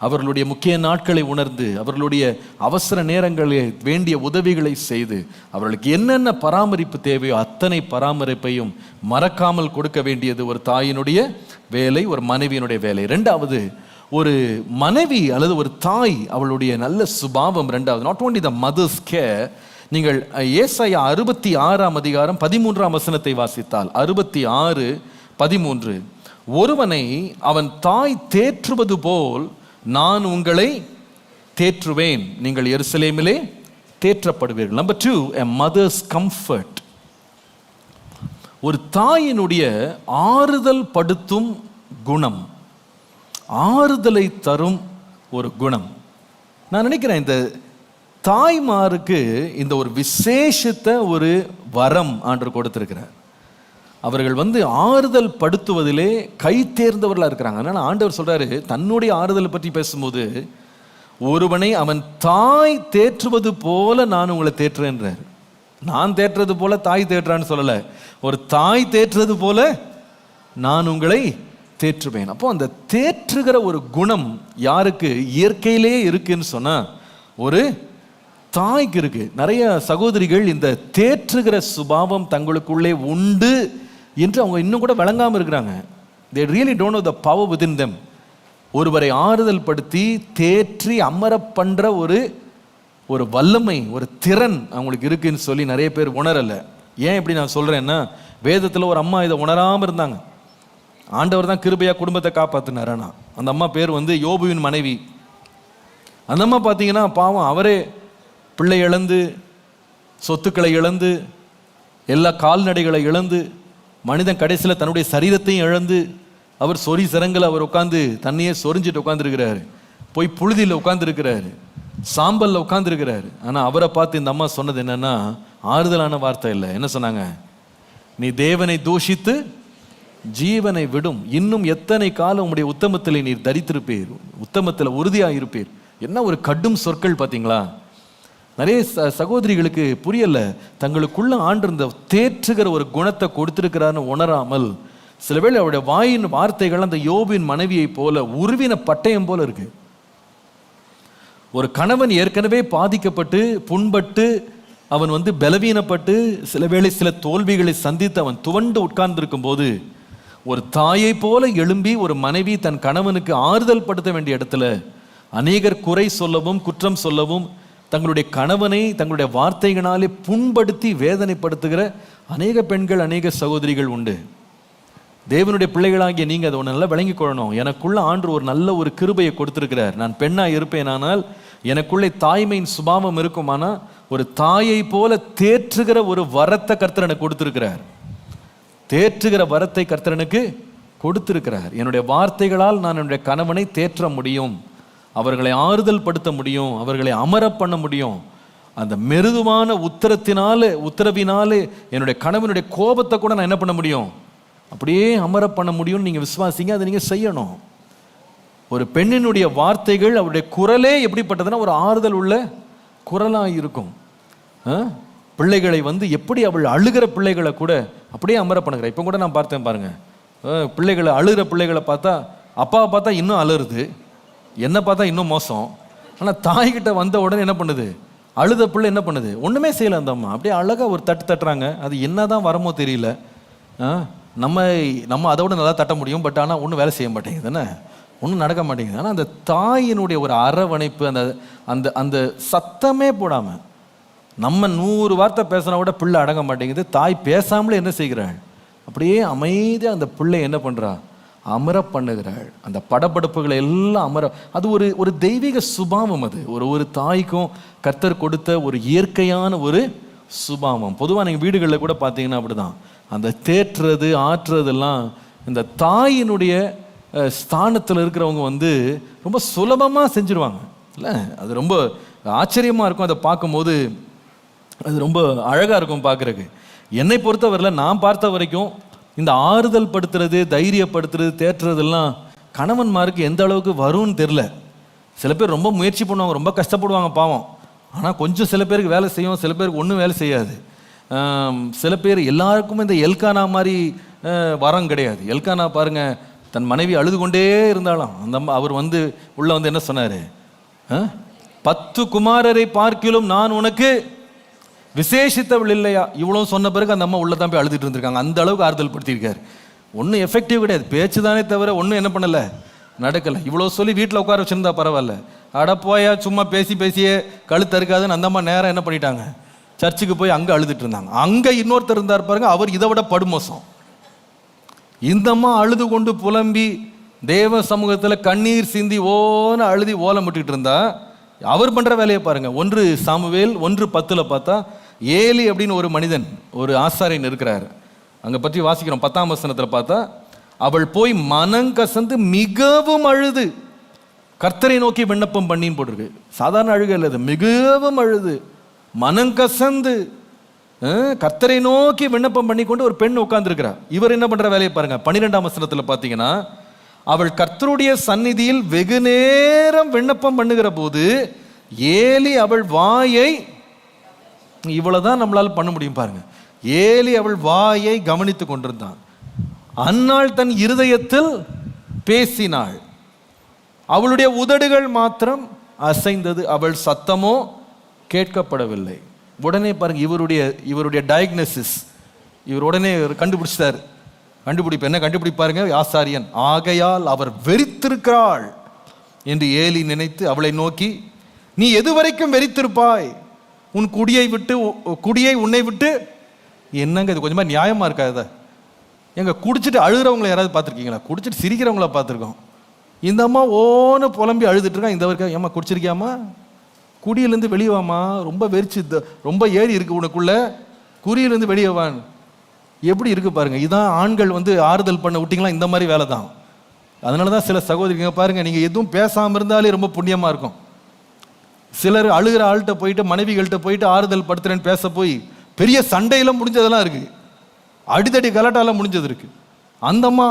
Speaker 2: அவர்களுடைய முக்கிய நாட்களை உணர்ந்து, அவர்களுடைய அவசர நேரங்களில் வேண்டிய உதவிகளை செய்து, அவர்களுக்கு என்னென்ன பராமரிப்பு தேவையோ அத்தனை பராமரிப்பையும் மறக்காமல் கொடுக்க வேண்டியது ஒரு தாயினுடைய வேலை, ஒரு மனைவியினுடைய வேலை. ரெண்டாவது, ஒரு மனைவி அல்லது ஒரு தாய், அவளுடைய நல்ல சுபாவம். ரெண்டாவது, not only the mother's care. நீங்கள் ஏசாயா 66:13 வசனத்தை வாசித்தால், 66:13, ஒருவனை அவன் தாய் தேற்றுவது போல் நான் உங்களை தேற்றுவேன், நீங்கள் எருசலேமிலே தேற்றப்படுவீர்கள். Number 2, a mother's comfort. ஒரு தாயினுடைய ஆறுதல் படுத்தும் குணம், ஆறுதலை தரும் ஒரு குணம். நான் நினைக்கிறேன் இந்த தாய்மாருக்கு இந்த ஒரு விசேஷத்தை ஒரு வரம் ஆண்டவர் கொடுத்திருக்கிறார். அவர்கள் வந்து ஆறுதல் படுத்துவதிலே கை தேர்ந்தவர்களாக இருக்கிறாங்க. அதனால் ஆண்டவர் சொல்கிறாரு, தன்னுடைய ஆறுதலை பற்றி பேசும்போது, ஒருவனை அவன் தாய் தேற்றுவது போல நான் உங்களை தேற்றுறேன்றார். நான் தேற்றுறது போல தாய் தேற்றுறான்னு சொல்லலை, ஒரு தாய் தேற்றுறது போல நான் உங்களை தேற்றுவேன். அப்போ அந்த தேற்றுகிற ஒரு குணம் யாருக்கு இயற்கையிலே இருக்குன்னு சொன்னால் ஒரு தாய்க்கு இருக்கு. நிறைய சகோதரிகள் இந்த தேற்றுகிற சுபாவம் தங்களுக்குள்ளே உண்டு என்று அவங்க இன்னும் கூட விளங்காமல் இருக்கிறாங்க. they really don't know the power within them. ஒருவரை ஆறுதல் படுத்தி தேற்றி அமர பண்ற ஒரு வல்லமை, ஒரு திறன் அவங்களுக்கு இருக்குன்னு சொல்லி நிறைய பேர் உணரலை. ஏன் இப்படி நான் சொல்றேன்னா, வேதத்தில் ஒரு அம்மா இதை உணராமல் இருந்தாங்க. ஆண்டவர் தான் கிருபையா குடும்பத்தை காப்பாற்றினார். ஆனால் அந்த அம்மா பேர் வந்து யோபுவின் மனைவி. அந்த அம்மா பார்த்தீங்கன்னா பாவம், அவரே பிள்ளை இழந்து, சொத்துக்களை இழந்து, எல்லா கால்நடைகளை இழந்து, மனிதன் கடைசியில் தன்னுடைய சரீரத்தையும் இழந்து, அவர் சொறி சிறங்கில் அவர் உட்காந்து தண்ணியே சொரிஞ்சிட்டு உட்காந்துருக்கிறாரு, போய் புழுதியில் உட்காந்துருக்கிறாரு. சாம்பல்ல உட்கார்ந்துருக்கிறாரு. ஆனா அவரை பார்த்து இந்த அம்மா சொன்னது என்னன்னா ஆறுதலான வார்த்தை இல்லை. என்ன சொன்னாங்க? நீ தேவனை தூஷித்து ஜீவனை விடும், இன்னும் எத்தனை காலம் உம்முடைய உத்தமத்தில் நீர் தரித்திருப்பீர், உத்தமத்தில் உறுதியாக இருப்பீர். என்ன ஒரு கடும் சொற்கள் பார்த்தீங்களா? நிறைய சகோதரிகளுக்கு புரியல, தங்களுக்குள்ள ஆண்டிருந்த தேற்றுகிற ஒரு குணத்தை கொடுத்திருக்கிறான்னு உணராமல் சில வேளை அவருடைய வாயின் வார்த்தைகள் அந்த யோபின் மனைவியை போல உருவின பட்டயம் போல இருக்கு. ஒரு கணவன் ஏற்கனவே பாதிக்கப்பட்டு புண்பட்டு அவன் பலவீனப்பட்டு சில வேளை சில தோல்விகளை சந்தித்து அவன் துவண்டு உட்கார்ந்திருக்கும் போது ஒரு தாயை போல எழும்பி ஒரு மனைவி தன் கணவனுக்கு ஆறுதல் படுத்த வேண்டிய இடத்துல அநேகர் குறை சொல்லவும் குற்றம் சொல்லவும் தங்களுடைய கணவனை தங்களுடைய வார்த்தைகளாலே புண்படுத்தி வேதனைப்படுத்துகிற அநேக பெண்கள் அநேக சகோதரிகள் உண்டு. தேவனுடைய பிள்ளைகளாகிய நீங்க அதை ஒன்று நல்லா விளங்கி கொள்ளணும். எனக்குள்ள ஆண்டு ஒரு நல்ல ஒரு கிருபையை கொடுத்திருக்கிறார். நான் பெண்ணா இருப்பேனானால் எனக்குள்ளே தாய்மையின் சுபாவம் இருக்குமானா ஒரு தாயை போல தேற்றுகிற ஒரு வரத்தை கர்த்தர் எனக்கு கொடுத்திருக்கிறார். தேற்றுகிற வரத்தை கர்த்தர் எனக்கு கொடுத்திருக்கிறார். என்னுடைய வார்த்தைகளால் நான் என்னுடைய கணவனை தேற்ற முடியும், அவர்களை ஆறுதல் படுத்த முடியும், அவர்களை அமர பண்ண முடியும். அந்த மெருதுவான உத்தரவினாலே என்னுடைய கணவனுடைய கோபத்தை கூட நான் என்ன பண்ண முடியும், அப்படியே அமர பண்ண முடியும். நீங்க விசுவாசிங்க, அதை நீங்க செய்யணும். ஒரு பெண்ணினுடைய வார்த்தைகள் அவருடைய குரலே எப்படிப்பட்டதுன்னா ஒரு ஆறுதல் உள்ள குரலாக இருக்கும். பிள்ளைகளை எப்படி அவள் அழுகிற பிள்ளைகளை கூட அப்படியே அமர பண்ணுகிறேன். இப்போ கூட நான் பார்த்தேன் பாருங்க, பிள்ளைகளை அழுகிற பிள்ளைகளை பார்த்தா அப்பாவை பார்த்தா இன்னும் அழுறுது, என்ன பார்த்தா இன்னும் மோசம். ஆனால் தாய்கிட்ட வந்த உடனே என்ன பண்ணுது, அழுத பிள்ளை என்ன பண்ணுது, ஒன்றுமே செய்யலை அந்த அம்மா, அப்படியே அழகாக ஒரு தட்டு தட்டுறாங்க. அது என்னதான் வரமோ தெரியல. நம்ம அதோட நல்லா தட்ட முடியும், பட் ஆனால் ஒன்றும் வேலை செய்ய மாட்டேங்குது, தானே ஒன்றும் நடக்க மாட்டேங்குது. ஆனால் அந்த தாயினுடைய ஒரு அரவணைப்பு, அந்த அந்த அந்த சத்தமே போடாமல் நம்ம 100 வார்த்தை பேசினா கூட பிள்ளை அடங்க மாட்டேங்குது. தாய் பேசாமலே என்ன செய்கிறாள், அப்படியே அமைதியாக அந்த பிள்ளை என்ன பண்ணுறா, அமர பண்ணுகிறாள். அந்த படபடப்புகளை எல்லாம் அமர, அது ஒரு தெய்வீக சுபாவம். அது ஒரு தாய்க்கும் கர்த்தர் கொடுத்த ஒரு இயற்கையான ஒரு சுபாவம். பொதுவாக நீங்கள் வீடுகளில் கூட பார்த்தீங்கன்னா அப்படிதான், அந்த தேற்றுறது ஆற்றுறதெல்லாம் இந்த தாயினுடைய ஸ்தானத்தில் இருக்கிறவங்க ரொம்ப சுலபமாக செஞ்சுருவாங்க இல்லை. அது ரொம்ப ஆச்சரியமாக இருக்கும். அதை பார்க்கும்போது அது ரொம்ப அழகாக இருக்கும் பார்க்குறக்கு. என்னை பொறுத்தவரையில் நான் பார்த்த வரைக்கும் இந்த ஆறுதல் படுத்துறது, தைரியப்படுத்துறது, தேற்றுறதெல்லாம் கணவன்மாருக்கு எந்த அளவுக்கு வரும்னு தெரில. சில பேர் ரொம்ப முயற்சி பண்ணுவாங்க, ரொம்ப கஷ்டப்படுவாங்க பாவம். ஆனால் கொஞ்சம் சில பேருக்கு வேலை செய்யும், சில பேருக்கு ஒன்றும் வேலை செய்யாது. சில பேர் எல்லாருக்கும் இந்த எல்கானா மாதிரி வரம் கிடையாது. எல்கானா பாருங்க, தன் மனைவி அழுது கொண்டே இருந்தாலும் அந்த அவர் உள்ள என்ன சொன்னார், 10 குமாரரை பார்க்கிலும் நான் உனக்கு விசேஷித்தவள் இல்லையா, இவ்வளோ சொன்ன பிறகு அந்த அம்மா உள்ள தான் போய் அழுதுட்டு இருந்திருக்காங்க. அந்த அளவுக்கு ஆறுதல் படுத்தியிருக்காரு. ஒன்றும் எஃபெக்டிவ் கிடையாது, பேச்சு தானே தவிர ஒன்றும் என்ன பண்ணலை, நடக்கலை. இவ்வளோ சொல்லி வீட்டில் உட்கார வச்சுருந்தா பரவாயில்ல, அட போயா சும்மா பேசியே கழுத்து அறுக்காதுன்னு அந்த அம்மா நேரம் என்ன பண்ணிட்டாங்க, சர்ச்சுக்கு போய் அங்கே அழுதுட்டு இருந்தாங்க. அங்கே இன்னொருத்தர் இருந்தார் பாருங்க, அவர் இதை விட படுமோசம். இந்த அம்மா அழுது கொண்டு புலம்பி தேவ சமூகத்தில் கண்ணீர் சிந்தி அழுதி ஓலம் விட்டுக்கிட்டு இருந்தா, அவர் பண்ணுற வேலையை பாருங்க. 1 சாமுவேல் 1:10 பார்த்தா ஏலி அப்படின்னு ஒரு மனிதன், ஒரு ஆசாரியன் இருக்கிறார். அங்கே பற்றி வாசிக்கிறோம் 10ஆம் வசனத்தில் பார்த்தா, அவள் போய் மனங்கசந்து மிகவும் அழுது கர்த்தரை நோக்கி விண்ணப்பம் பண்ணின்னு போட்டிருக்கு. சாதாரண அழுக இல்லை, அது மிகவும் அழுது மனங்கசந்து கர்த்தரை நோக்கி விண்ணப்பம் பண்ணி கொண்டு ஒரு பெண் உட்கார்ந்துருக்கிறார். இவர் என்ன பண்ற வேலையை பாருங்க. 12ஆம் வசனத்தில் பார்த்தீங்கன்னா, அவள் கர்த்தருடைய சந்நிதியில் வெகு நேரம் விண்ணப்பம் பண்ணுகிற போது ஏலி அவள் வாயை, இவ்வளவுதான் நம்மளால பண்ண முடியும் பாருங்க, ஏலி அவள் வாயை கவனித்து கொண்டிருந்தான். அன்னாள் தன் இருதயத்தில் பேசினாள், அவளுடைய உதடுகள் மாத்திரம் அசைந்தது, அவள் சத்தமோ கேட்கப்படவில்லை. உடனே பாருங்க இவருடைய டயக்னோசிஸ், இவர் உடனே கண்டுபிடிச்சார். கண்டுபிடிப்பு என்ன கண்டுபிடிப்பாருங்க, ஆசாரியன். ஆகையால் அவர் வெறித்திருக்கிறாள் என்று ஏலி நினைத்து அவளை நோக்கி, நீ எது வரைக்கும் வெறித்திருப்பாய், உன் குடியை உன்னை விட்டு. என்னங்க இது கொஞ்சமா நியாயமா இருக்காது? எங்க குடிச்சிட்டு அழுகிறவங்களை யாராவது பார்த்துருக்கீங்களா? குடிச்சிட்டு சிரிக்கிறவங்கள பார்த்துருக்கோம். இந்த அம்மா ஓன்னு புலம்பி அழுதுட்டு இருக்கா. இந்த வரைக்கும் ஏமா குடிச்சிருக்கியாமா, குடியிலேருந்து வெளியே வாமா, ரொம்ப வெறிச்சு, ரொம்ப ஏறி இருக்கு உனக்குள்ள, குறியிலேருந்து வெளியே வான். எப்படி இருக்கு பாருங்க. இதான் ஆண்கள் ஆறுதல் பண்ண விட்டிங்களா, இந்த மாதிரி வேலை தான். அதனால தான் சில சகோதரிங்க பாருங்க, நீங்கள் எதுவும் பேசாமல் இருந்தாலே ரொம்ப புண்ணியமாக இருக்கும். சிலர் அழுகிற ஆள்கிட்ட போயிட்டு மனைவிகள்கிட்ட போயிட்டு ஆறுதல் படுத்துறேன்னு பேச போய் பெரிய சண்டையெல்லாம் முடிஞ்சதெல்லாம் இருக்கு, அடித்தடி கலாட்டாலாம் முடிஞ்சது இருக்கு. அந்தம்மா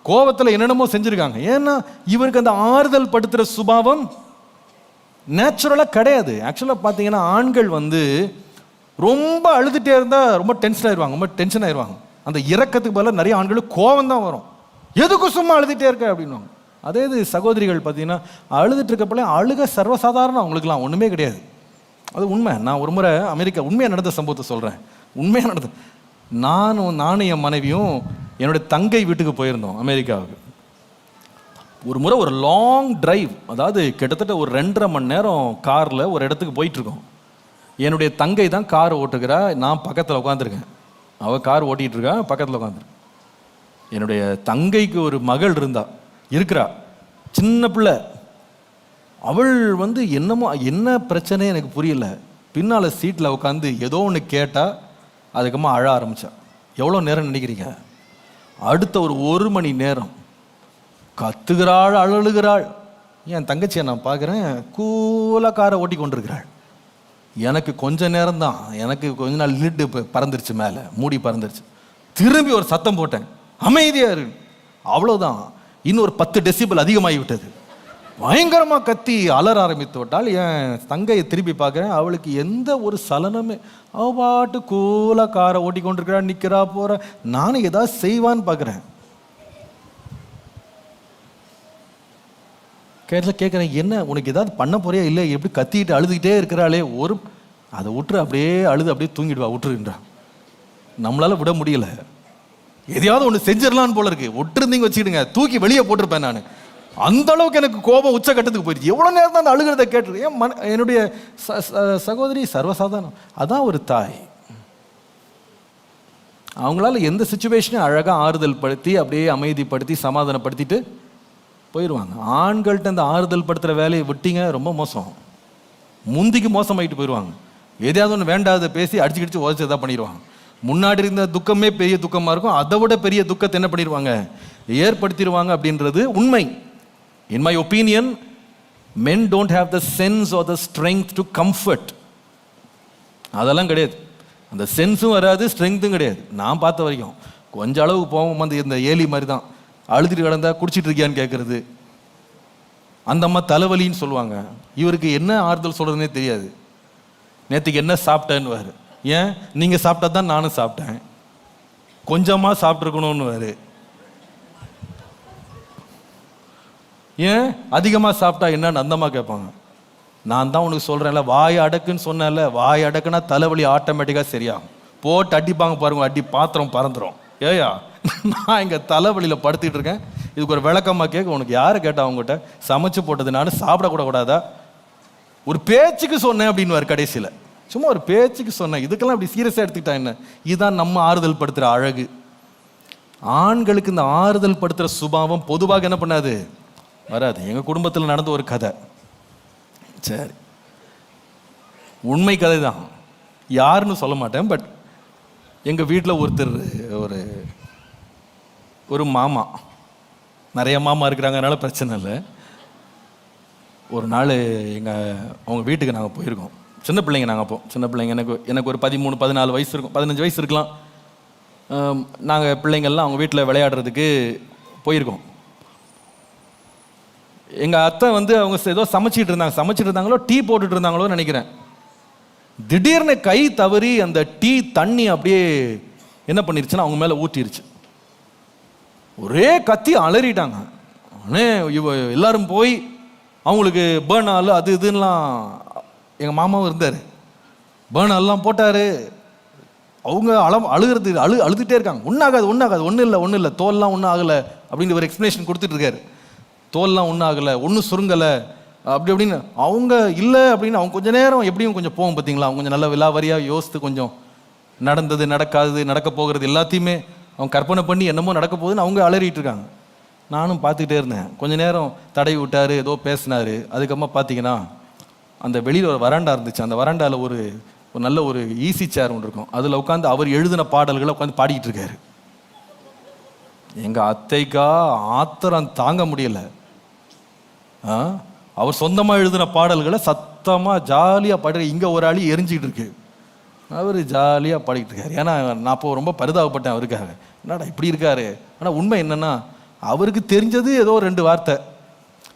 Speaker 2: கோபத்தில் என்னென்னமோ செஞ்சுருக்காங்க. ஏன்னா இவருக்கு அந்த ஆறுதல் படுத்துகிற சுபாவம் நேச்சுரலாக கிடையாது. ஆக்சுவலாக பார்த்தீங்கன்னா ஆண்கள் வந்து ரொம்ப அழுதுகிட்டே இருந்தால் ரொம்ப டென்ஷன் ஆயிடுவாங்க, ரொம்ப டென்ஷன் ஆயிடுவாங்க. அந்த இறக்கத்துக்கு பதிலாக நிறைய ஆண்களுக்கு கோபம் தான் வரும். எதுக்கும் சும்மா அழுதுகிட்டே இருக்க அப்படின்வாங்க. அதே இது சகோதரிகள் பார்த்தீங்கன்னா அழுதுட்டு இருக்கப்பல அழுக சர்வசாதாரணம், அவங்களுக்குலாம் ஒன்றுமே கிடையாது. அது உண்மை. நான் ஒரு முறை அமெரிக்கா உண்மையாக நடந்த சம்பவத்தை சொல்கிறேன். உண்மையாக நடந்த, நானும் என் மனைவியும் என்னுடைய தங்கை வீட்டுக்கு போயிருந்தோம் அமெரிக்காவுக்கு. ஒரு முறை ஒரு லாங் டிரைவ், அதாவது கிட்டத்தட்ட ஒரு 2.5 மணி நேரம் காரில் ஒரு இடத்துக்கு போயிட்டுருக்கோம். என்னுடைய தங்கை தான் கார் ஓட்டுக்கிறா, நான் பக்கத்தில் உட்காந்துருக்கேன். அவள் கார் ஓட்டிகிட்டு இருக்கா, பக்கத்தில் உட்காந்துருக்கேன். என்னுடைய தங்கைக்கு ஒரு மகள் இருக்கிறா, சின்ன பிள்ளை. அவள் வந்து என்னமோ என்ன பிரச்சனை எனக்கு புரியல. பின்னால் சீட்டில் உட்காந்து ஏதோ ஒன்று கேட்டால் அதுக்கப்புறமா அழ ஆரம்பித்தா. எவ்வளோ நேரம் நினைக்கிறீங்க? அடுத்த ஒரு 1 மணி நேரம் கத்துகிறாள், அழுகிறாள். என் தங்கச்சியை நான் பார்க்குறேன், கூலாக காரை ஓட்டி கொண்டிருக்கிறாள். எனக்கு கொஞ்ச நேரம் தான், எனக்கு கொஞ்ச நாள் லிட்டு பறந்துருச்சு, மேலே மூடி பறந்துருச்சு. திரும்பி ஒரு சத்தம் போட்டேன், அமைதியாக இருக்கு. அவ்வளோதான், இன்னும் ஒரு 10 டெசிபிள் அதிகமாகி விட்டது. பயங்கரமாக கத்தி அலற ஆரம்பித்து விட்டால். என் தங்கையை திருப்பி பார்க்குறேன், அவளுக்கு எந்த ஒரு சலனமே, அவள் பாட்டு கூலாக காரை ஓட்டி கொண்டிருக்கிறா, நிற்கிறா, போகிற. நானும் ஏதாவது செய்வான்னு பார்க்குறேன். கேட்குறேன், என்ன உனக்கு ஏதாவது பண்ண போறியா? இல்லை, எப்படி கத்திக்கிட்டு அழுதுகிட்டே இருக்கிறாளே, அதை விட்டுரு, அப்படியே அழுது அப்படியே தூங்கிடுவா, விட்டுருன்றான். நம்மளால விட முடியல. எதையாவது ஒன்று செஞ்சிடலான்னு போல இருக்கு. விட்டுருந்தீங்க வச்சுக்கிடுங்க, தூக்கி வெளியே போட்டிருப்பேன் நான். அந்த அளவுக்கு எனக்கு கோபம் உச்சக்கட்டத்துக்கு போயிடுச்சு. எவ்வளோ நேரம் தான் அந்த அழுகிறத கேட்டு. என்னுடைய சகோதரி சர்வசாதாரணம். அதான் ஒரு தாய். அவங்களால எந்த சுச்சுவேஷனையும் அழகாக ஆறுதல் படுத்தி அப்படியே அமைதிப்படுத்தி சமாதானப்படுத்திட்டு போயிடுவாங்க. ஆண்கள்கிட்ட அந்த ஆறுதல் படுத்துகிற வேலையை விட்டீங்க, ரொம்ப மோசம். முந்திக்கு மோசமாயிட்டு போயிடுவாங்க. எதையாவது ஒன்று வேண்டாத பேசி அடிச்சு உதச்சதாக பண்ணிடுவாங்க. முன்னாடி இருந்த துக்கமே பெரிய துக்கமாக இருக்கும், அதை விட பெரிய துக்கத்தை என்ன பண்ணிடுவாங்க, ஏற்படுத்திடுவாங்க. அப்படின்றது உண்மை. In my opinion, men don't have the sense or the strength to comfort. அதெல்லாம் கிடையாது. அந்த சென்ஸும் வராது, ஸ்ட்ரென்த்தும் கிடையாது. நான் பார்த்த வரைக்கும் கொஞ்சம் அளவுக்கு போவோம், வந்து இந்த ஏலி மாதிரி தான் அழுதுட்டு கிடந்தா குடிச்சிட்டு இருக்கியான்னு கேட்கறது. அந்த அம்மா தலைவலின்னு சொல்லுவாங்க. இவருக்கு என்ன ஆறுதல் சொல்றதுன்னே தெரியாது. நேற்றுக்கு என்ன சாப்பிட்டேன்னு வாரு. ஏன் நீங்க சாப்பிட்டா தான் நானும் சாப்பிட்டேன், கொஞ்சமா சாப்பிட்ருக்கணும்னு வாரு. ஏன் அதிகமாக சாப்பிட்டா என்னன்னு அந்தம்மா கேட்பாங்க. நான் தான் உனக்கு சொல்கிறேன்ல, வாய் அடக்குன்னு சொன்னேன்ல, வாய் அடக்குனா தலைவலி ஆட்டோமேட்டிக்காக சரியாகும். போட்டு அடிப்பாங்க பாருங்க, அடி பாத்திரம் பறந்துடும். ஏயா, நான் இங்கே தலைவலியில் படுத்துக்கிட்டு இருக்கேன், இதுக்கு ஒரு விளக்கமாக கேட்க உனக்கு யாரை கேட்டா? அவங்ககிட்ட சமைச்சு போட்டது நான் சாப்பிடக்கூட கூடாதா? ஒரு பேச்சுக்கு சொன்னேன் அப்படின்னு கடைசியில், சும்மா ஒரு பேச்சுக்கு சொன்னேன். இதுக்கெல்லாம் இப்படி சீரியஸாக எடுத்துக்கிட்டா என்ன? இதுதான் நம்ம ஆறுதல் படுத்துகிற அழகு. ஆண்களுக்கு இந்த ஆறுதல் படுத்துகிற சுபாவம் பொதுவாக என்ன பண்ணாது, வராது. எங்கள் குடும்பத்தில் நடந்த ஒரு கதை. சரி, உண்மை கதை தான், யாருன்னு சொல்ல மாட்டேன். பட் எங்கள் வீட்டில் ஒருத்தர், ஒரு மாமா, நிறைய மாமா இருக்கிறாங்க, அதனால பிரச்சனை இல்லை. ஒரு நாள் அவங்க வீட்டுக்கு நாங்கள் போயிருக்கோம். சின்ன பிள்ளைங்க நாங்கள் அப்போ சின்ன பிள்ளைங்க, எனக்கு ஒரு 13, 14 வயசு இருக்கும், 15 வயசு இருக்கலாம். நாங்கள் பிள்ளைங்கள்லாம் அவங்க வீட்டில் விளையாடுறதுக்கு போயிருக்கோம். எங்கள் அத்தை வந்து அவங்க ஏதோ சமைச்சிட்டு இருந்தாங்களோ டீ போட்டுட்டு இருந்தாங்களோ நினைக்கிறேன். திடீர்னு கை தவறி அந்த டீ தண்ணி அப்படியே என்ன பண்ணிருச்சுன்னா அவங்க மேலே ஊற்றிருச்சு. ஒரே கத்தி அலறிட்டாங்க. எல்லாரும் போய் அவங்களுக்கு பேர்ன் ஆல் அது இதுன்னெலாம், எங்கள் மாமாவும் இருந்தார், பேர்ன் ஆல்லாம் போட்டார். அவங்க அழுதுகிட்டே இருக்காங்க. ஒன்றும் இல்லை, தோல்லாம் ஒன்றும் ஆகலை அப்படின்னு ஒரு எக்ஸ்பிளேஷன் கொடுத்துட்டு இருக்காரு. தோல்லாம் ஒன்றும் ஆகலை, ஒன்றும் சுருங்கலை அப்படின்னு. அவங்க இல்லை அப்படின்னு அவங்க கொஞ்சம் நேரம் எப்படியும் கொஞ்சம் போகும் பார்த்தீங்களா, அவங்க கொஞ்சம் நல்ல விலாவரியாக யோசித்து கொஞ்சம் நடந்தது நடக்காதது நடக்க போகிறது எல்லாத்தையுமே அவங்க கற்பனை பண்ணி என்னமோ நடக்க போகுதுன்னு அவங்க அலறிட்டு இருக்காங்க. நானும் பார்த்துக்கிட்டே இருந்தேன். கொஞ்சம் நேரம் தடவி விட்டார், ஏதோ பேசினார். அதுக்கப்புறமா பார்த்தீங்கன்னா அந்த வெளியில் ஒரு வராண்டா இருந்துச்சு. அந்த வராண்டாவில் ஒரு நல்ல ஒரு ஈஸி சேர் ஒன்று இருக்கும். அதில் உட்காந்து அவர் எழுதின பாடல்களை உட்காந்து பாடிக்கிட்டு இருக்காரு. எங்கள் அத்தைக்கா ஆத்திரம் தாங்க முடியல. அவர் சொந்தமாக எழுதின பாடல்களை சத்தமாக ஜாலியாக பாடுற. இங்கே ஒரு ஆளி எரிஞ்சிக்கிட்டு இருக்கு, அவர் ஜாலியாக பாடிக்கிட்டு இருக்காரு. ஏன்னா நான் இப்போ ரொம்ப பரிதாபப்பட்டேன் அவருக்காக, என்னடா இப்படி இருக்காரு. ஆனால் உண்மை என்னென்னா அவருக்கு தெரிஞ்சது ஏதோ 2 வார்த்தை,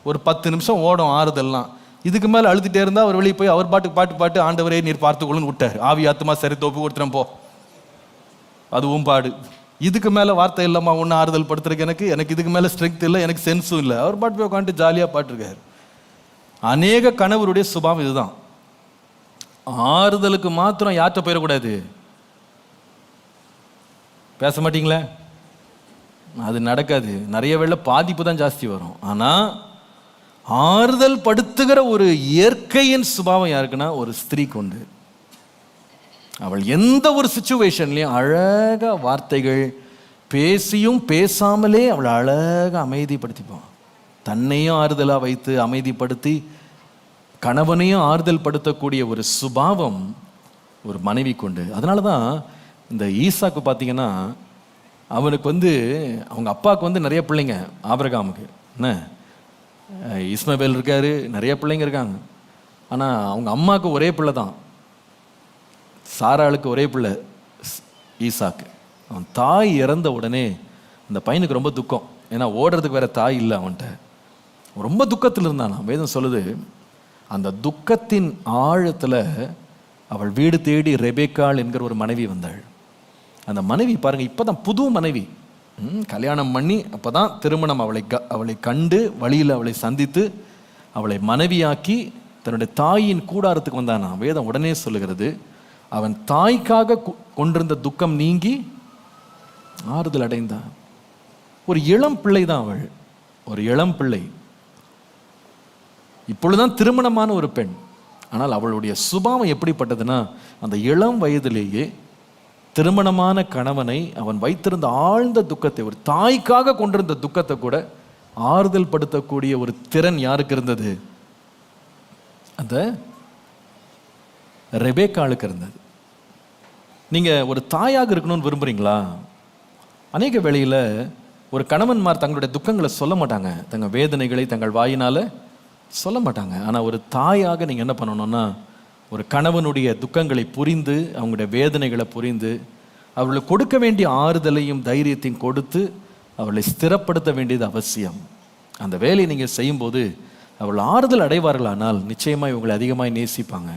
Speaker 2: ஒரு 10 நிமிஷம் ஓடும் ஆறுதல்லாம். இதுக்கு மேலே அழுதுகிட்டே இருந்தால் அவர் வெளியே போய் அவர் பாட்டு ஆண்டவரே நீர் பார்த்துக்கொள்ளுன்னு விட்டார். ஆவி ஆத்துமா சரி தோப்பு கொடுத்துறேன் போ, அதுவும் பாடு. இதுக்கு மேலே வார்த்தை இல்லைம்மா ஒன்று ஆறுதல் படுத்துறதுக்கு எனக்கு இதுக்கு மேலே ஸ்ட்ரென்த் இல்லை, எனக்கு சென்ஸும் இல்லை. அவர் பாட்டு போய் உட்காந்துட்டு ஜாலியாக பாட்டுருக்காரு. அநேக கணவருடைய சுபாவம் இதுதான். ஆறுதலுக்கு மாத்திரம் யார்கிட்ட போயிடக்கூடாது, பேச மாட்டீங்களே, அது நடக்காது. நிறைய வேளை பாதிப்பு தான் ஜாஸ்தி வரும். ஆனால் ஆறுதல் படுத்துகிற ஒரு இயற்கையின் சுபாவம் யாருக்குன்னா ஒரு ஸ்திரீ கொண்டு. அவள் எந்த ஒரு சிச்சுவேஷன்லையும் அழகாக வார்த்தைகள் பேசியும் பேசாமலே அவளை அழகாக அமைதிப்படுத்திப்பான். தன்னையும் ஆறுதலாக வைத்து அமைதிப்படுத்தி கணவனையும் ஆறுதல் படுத்தக்கூடிய ஒரு சுபாவம் ஒரு மனைவி கொண்டு. அதனால தான் இந்த ஈசாக்கு பார்த்தீங்கன்னா அவனுக்கு அவங்க அப்பாவுக்கு நிறைய பிள்ளைங்க. ஆபிரகாமுக்கு என்ன இஸ்மவேல் இருக்காரு, நிறைய பிள்ளைங்க இருக்காங்க. ஆனால் அவங்க அம்மாவுக்கு ஒரே பிள்ளை தான், சாராளுக்கு ஒரே பிள்ளை ஈசாக்கு. அவன் தாய் இறந்த உடனே அந்த பையனுக்கு ரொம்ப துக்கம். ஏன்னா ஓடுறதுக்கு வேற தாய் இல்லை அவன்கிட்ட. ரொம்ப துக்கத்தில் இருந்தானா. வேதம் சொல்லுது அந்த துக்கத்தின் ஆழத்தில் அவள் வீடு தேடி ரெபேக்காள் என்கிற ஒரு மனைவி வந்தாள். அந்த மனைவி பாருங்க, இப்போதான் புது மனைவி, கல்யாணம் பண்ணி அப்போதான் திருமணம். அவளை கண்டு வழியில் அவளை சந்தித்து அவளை மனைவியாக்கி தன்னுடைய தாயின் கூடாரத்துக்கு வந்தானா. வேதம் உடனே சொல்லுகிறது அவன் தாய்க்காக கொண்டிருந்த துக்கம் நீங்கி ஆறுதல் அடைந்தான். ஒரு இளம் பிள்ளை தான் அவள், ஒரு இளம் பிள்ளை, இப்பொழுதுதான் திருமணமான ஒரு பெண். ஆனால் அவளுடைய சுபாவம் எப்படிப்பட்டதுன்னா அந்த இளம் வயதிலேயே திருமணமான கணவனை அவன் வைத்திருந்த ஆழ்ந்த துக்கத்தை, ஒரு தாய்க்காக கொண்டிருந்த துக்கத்தை கூட ஆறுதல் படுத்தக்கூடிய ஒரு திறன் யாருக்கு இருந்தது? அந்த ரெபேக்காளுக்கு இருந்தது. நீங்க ஒரு தாயாக இருக்கணும்னு விரும்புறீங்களா? அநேக வேளையில் ஒரு கணவன்மார் தங்களுடைய துக்கங்களை சொல்ல மாட்டாங்க, தங்கள் வேதனைகளை தங்கள் வாயினால சொல்ல மாட்டாங்க. ஆனால் ஒரு தாயாக நீங்கள் என்ன பண்ணணும்னா ஒரு கணவனுடைய துக்கங்களை புரிந்து அவங்களுடைய வேதனைகளை புரிந்து அவர்களுக்கு கொடுக்க வேண்டிய ஆறுதலையும் தைரியத்தையும் கொடுத்து அவளை ஸ்திரப்படுத்த வேண்டியது அவசியம். அந்த வேலையை நீங்கள் செய்யும்போது அவள் ஆறுதல் அடைவார்களானால் நிச்சயமாக இவங்களை அதிகமாக நேசிப்பாங்க.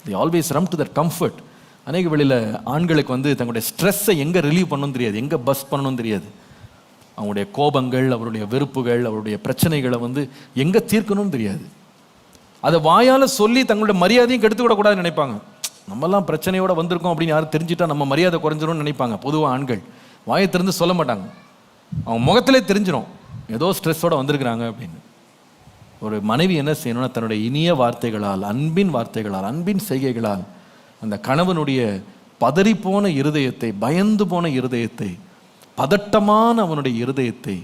Speaker 2: They always run to that comfort. அநேக வேளையில் ஆண்களுக்கு தங்களுடைய ஸ்ட்ரெஸ்ஸை எங்கே ரிலீவ் பண்ணணும் தெரியாது, எங்கே பஸ் பண்ணணும் தெரியாது. அவங்களுடைய கோபங்கள், அவருடைய வெறுப்புகள், அவருடைய பிரச்சனைகளை எங்கே தீர்க்கணும்னு தெரியாது. அதை வாயால் சொல்லி தங்களுடைய மரியாதையும் கெடுத்துவிடக்கூடாதுன்னு நினைப்பாங்க. நம்மெல்லாம் பிரச்சனையோட வந்திருக்கோம் அப்படின்னு யாரும் தெரிஞ்சுட்டா நம்ம மரியாதை குறைஞ்சிரும்னு நினைப்பாங்க. பொதுவாக ஆண்கள் வாயை திறந்து சொல்ல மாட்டாங்க, அவங்க முகத்திலே தெரிஞ்சிடும் ஏதோ ஸ்ட்ரெஸ்ஸோட வந்திருக்கிறாங்க அப்படின்னு. ஒரு மனைவி என்ன செய்யணும்னா தன்னுடைய இனிய வார்த்தைகளால், அன்பின் வார்த்தைகளால், அன்பின் செய்கைகளால் அந்த கணவனுடைய பதறிப்போன இருதயத்தை, பயந்து போன இருதயத்தை, பதட்டமான அவனுடைய இருதயத்தை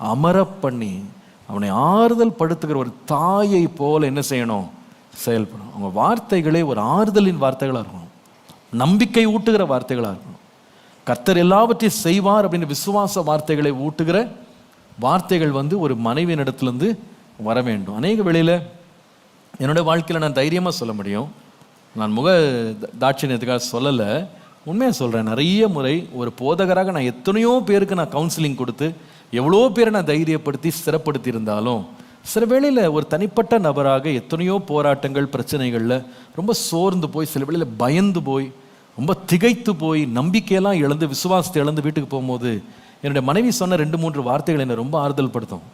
Speaker 2: அமர பண்ணி அவனை ஆறுதல் படுத்துகிற ஒரு தாயை போல என்ன செய்யணும்? செயல்படும். அவங்க வார்த்தைகளே ஒரு ஆறுதலின் வார்த்தைகளாக இருக்கணும், நம்பிக்கை ஊட்டுகிற வார்த்தைகளாக இருக்கணும். கர்த்தர் எல்லாவற்றையும் செய்வார் அப்படின்னு விசுவாச வார்த்தைகளை ஊட்டுகிற வார்த்தைகள் ஒரு மனைவியின் இடத்துலேருந்து வர வேண்டும். அநேக வேளையில் என்னுடைய வாழ்க்கையில் நான் தைரியமாக சொல்ல முடியும், நான் முக தாட்சியத்துக்காக சொல்லலை, உண்மையாக சொல்கிறேன். நிறைய முறை ஒரு போதகராக நான் எத்தனையோ பேருக்கு நான் கவுன்சிலிங் கொடுத்து எவ்வளோ பேரை நான் தைரியப்படுத்தி ஸ்திரப்படுத்தி இருந்தாலும் சில வேளையில் ஒரு தனிப்பட்ட நபராக எத்தனையோ போராட்டங்கள் பிரச்சனைகளில் ரொம்ப சோர்ந்து போய், சில வேளையில் பயந்து போய், ரொம்ப திகைத்து போய், நம்பிக்கையெல்லாம் இழந்து, விசுவாசத்தை இழந்து வீட்டுக்கு போகும்போது என்னுடைய மனைவி சொன்ன 2-3 வார்த்தைகள் என்னை ரொம்ப ஆறுதல் படுத்தும்.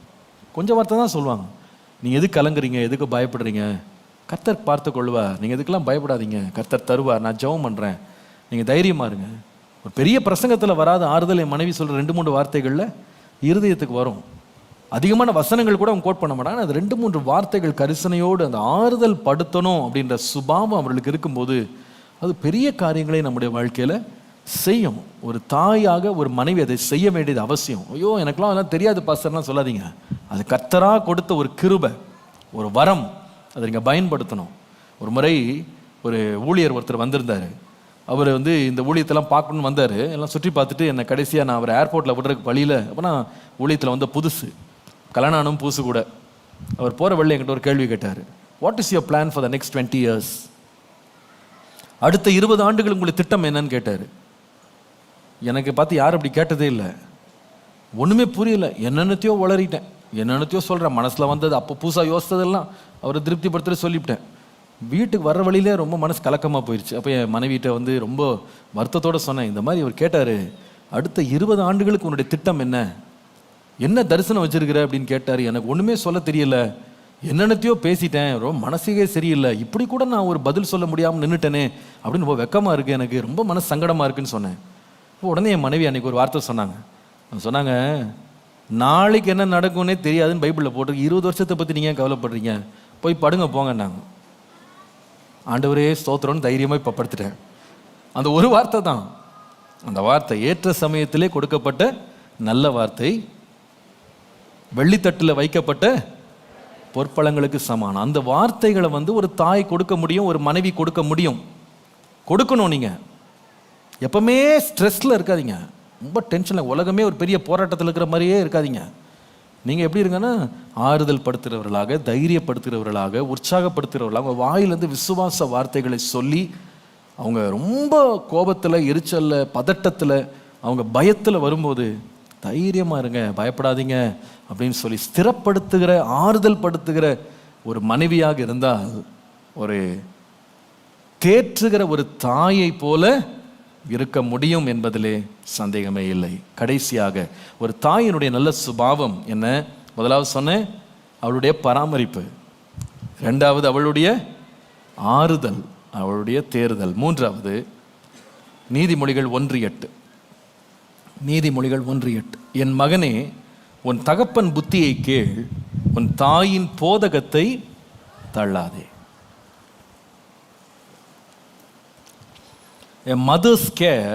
Speaker 2: கொஞ்சம் வார்த்தை தான் சொல்லுவாங்க. நீங்கள் எதுக்கு கலங்குறீங்க, எதுக்கு பயப்படுறீங்க, கர்த்தர் பார்த்து கொள்வார், நீங்கள் எதுக்கெல்லாம் பயப்படாதீங்க, கர்த்தர் தருவார், நான் ஜெபம் பண்ணுறேன், நீங்கள் தைரியமாக இருங்க. ஒரு பெரிய பிரசங்கத்தில் வராத ஆறுதல் என் மனைவி சொல்கிற 2-3 வார்த்தைகளில் இருதயத்துக்கு வரும். அதிகமான வசனங்கள் கூட அவங்க கோட் பண்ண மாட்டாங்க. அது 2-3 வார்த்தைகள் கரிசனையோடு அந்த ஆறுதல் படுத்தணும் அப்படின்ற சுபாவம் அவர்களுக்கு இருக்கும்போது அது பெரிய காரியங்களை நம்முடைய வாழ்க்கையில் செய்யும். ஒரு தாயாக ஒரு மனைவி அதை செய்ய வேண்டியது அவசியம். ஐயோ எனக்குலாம் அதெல்லாம் தெரியாது பாஸ்டர்லாம் சொல்லாதீங்க, அது கர்த்தராக கொடுத்த ஒரு கிருபை, ஒரு வரம், அதை நீங்கள் பயன்படுத்தணும். ஒரு முறை ஒரு ஊழியர் ஒருத்தர் வந்திருந்தார். அவர் இந்த ஊழியத்தெல்லாம் பார்க்கணுன்னு வந்தார். எல்லாம் சுற்றி பார்த்துட்டு என்னை கடைசியாக நான் அவர் ஏர்போர்ட்டில் விடுறதுக்கு வழியில், அப்போ நான் ஊழியத்தில் புதுசு, கல்யாணம் புதுசு கூட. அவர் போகிற வழியில் என்கிட்ட ஒரு கேள்வி கேட்டார். What is your plan for the next 20 years? அடுத்த 20 ஆண்டுகள் உங்களுக்கு திட்டம் என்னன்னு கேட்டார். எனக்கு பார்த்து யாரும் அப்படி கேட்டதே இல்லை. ஒன்றுமே புரியல. என்னென்னத்தையோ வளரிட்டேன், என்னென்னத்தையோ சொல்கிறேன். மனசில் வந்தது அப்போ புதுசாக யோசித்ததெல்லாம் அவரை திருப்திப்படுத்துகிற சொல்லிவிட்டேன். வீட்டுக்கு வர்ற வழியிலே ரொம்ப மனசு கலக்கமாக போயிடுச்சு. அப்போ என் மனைவிட்ட வந்து ரொம்ப வருத்தத்தோடு சொன்னேன், இந்த மாதிரி அவர் கேட்டார், அடுத்த 20 ஆண்டுகளுக்கு உன்னுடைய திட்டம் என்ன, என்ன தரிசனம் வச்சிருக்கிற அப்படின்னு கேட்டார். எனக்கு ஒன்றுமே சொல்ல தெரியல, என்னென்னத்தையோ பேசிட்டேன், ரொம்ப மனசுக்கே சரியில்லை, இப்படி கூட நான் ஒரு பதில் சொல்ல முடியாமல் நின்றுட்டேனே அப்படின்னு ரொம்ப வெக்கமாக இருக்குது, எனக்கு ரொம்ப மனசு சங்கடமாக இருக்குன்னு சொன்னேன். உடனே என் மனைவி அன்றைக்கி ஒரு வார்த்தை சொன்னாங்க. சொன்னாங்க, நாளைக்கு என்ன நடக்கும்னே தெரியாதுன்னு பைபிளில் போட்டு 20 வருஷத்தை பற்றி நீங்கள் ஏன் கவலைப்படுறீங்க, போய் படுங்க போங்கன்னாங்க. ஆண்டவரே ஸ்தோத்திரம்னு தைரியமாக இப்போ படுத்துட்டேன். அந்த ஒரு வார்த்தை தான், அந்த வார்த்தை ஏற்ற சமயத்திலே கொடுக்கப்பட்ட நல்ல வார்த்தை, வெள்ளித்தட்டில் வைக்கப்பட்ட பொற்பழங்களுக்கு சமானம். அந்த வார்த்தைகளை வந்து ஒரு தாய் கொடுக்க முடியும், ஒரு மனைவி கொடுக்க முடியும். கொடுக்கணும். நீங்கள் எப்பவுமே ஸ்ட்ரெஸ்ஸில் இருக்காதீங்க, ரொம்ப டென்ஷனில், உலகமே ஒரு பெரிய போராட்டத்தில் இருக்கிற மாதிரியே இருக்காதீங்க. நீங்கள் எப்படி இருங்கன்னா ஆறுதல் படுத்துகிறவர்களாக, தைரியப்படுத்துகிறவர்களாக, உற்சாகப்படுத்துகிறவர்களாக, அவங்க வாயிலேருந்து விசுவாச வார்த்தைகளை சொல்லி, அவங்க ரொம்ப கோபத்தில், எரிச்சலில், பதட்டத்தில், அவங்க பயத்தில் வரும்போது தைரியமாக இருங்க, பயப்படாதீங்க அப்படின்னு சொல்லி ஸ்திரப்படுத்துகிற, ஆறுதல் படுத்துகிற ஒரு மனைவியாக இருந்தால், ஒரு தேற்றுகிற ஒரு தாயை போல இருக்க முடியும் என்பதிலே சந்தேகமே இல்லை. கடைசியாக ஒரு தாயினுடைய நல்ல சுபாவம் என்ன? முதலாவது சொன்னேன், அவளுடைய பராமரிப்பு. இரண்டாவது அவளுடைய ஆறுதல், அவளுடைய தேறுதல். மூன்றாவது நீதிமொழிகள் 1:8. நீதிமொழிகள் 1:8, என் மகனே உன் தகப்பன் புத்தியை கேள், உன் தாயின் போதகத்தை தள்ளாதே. A mother's care,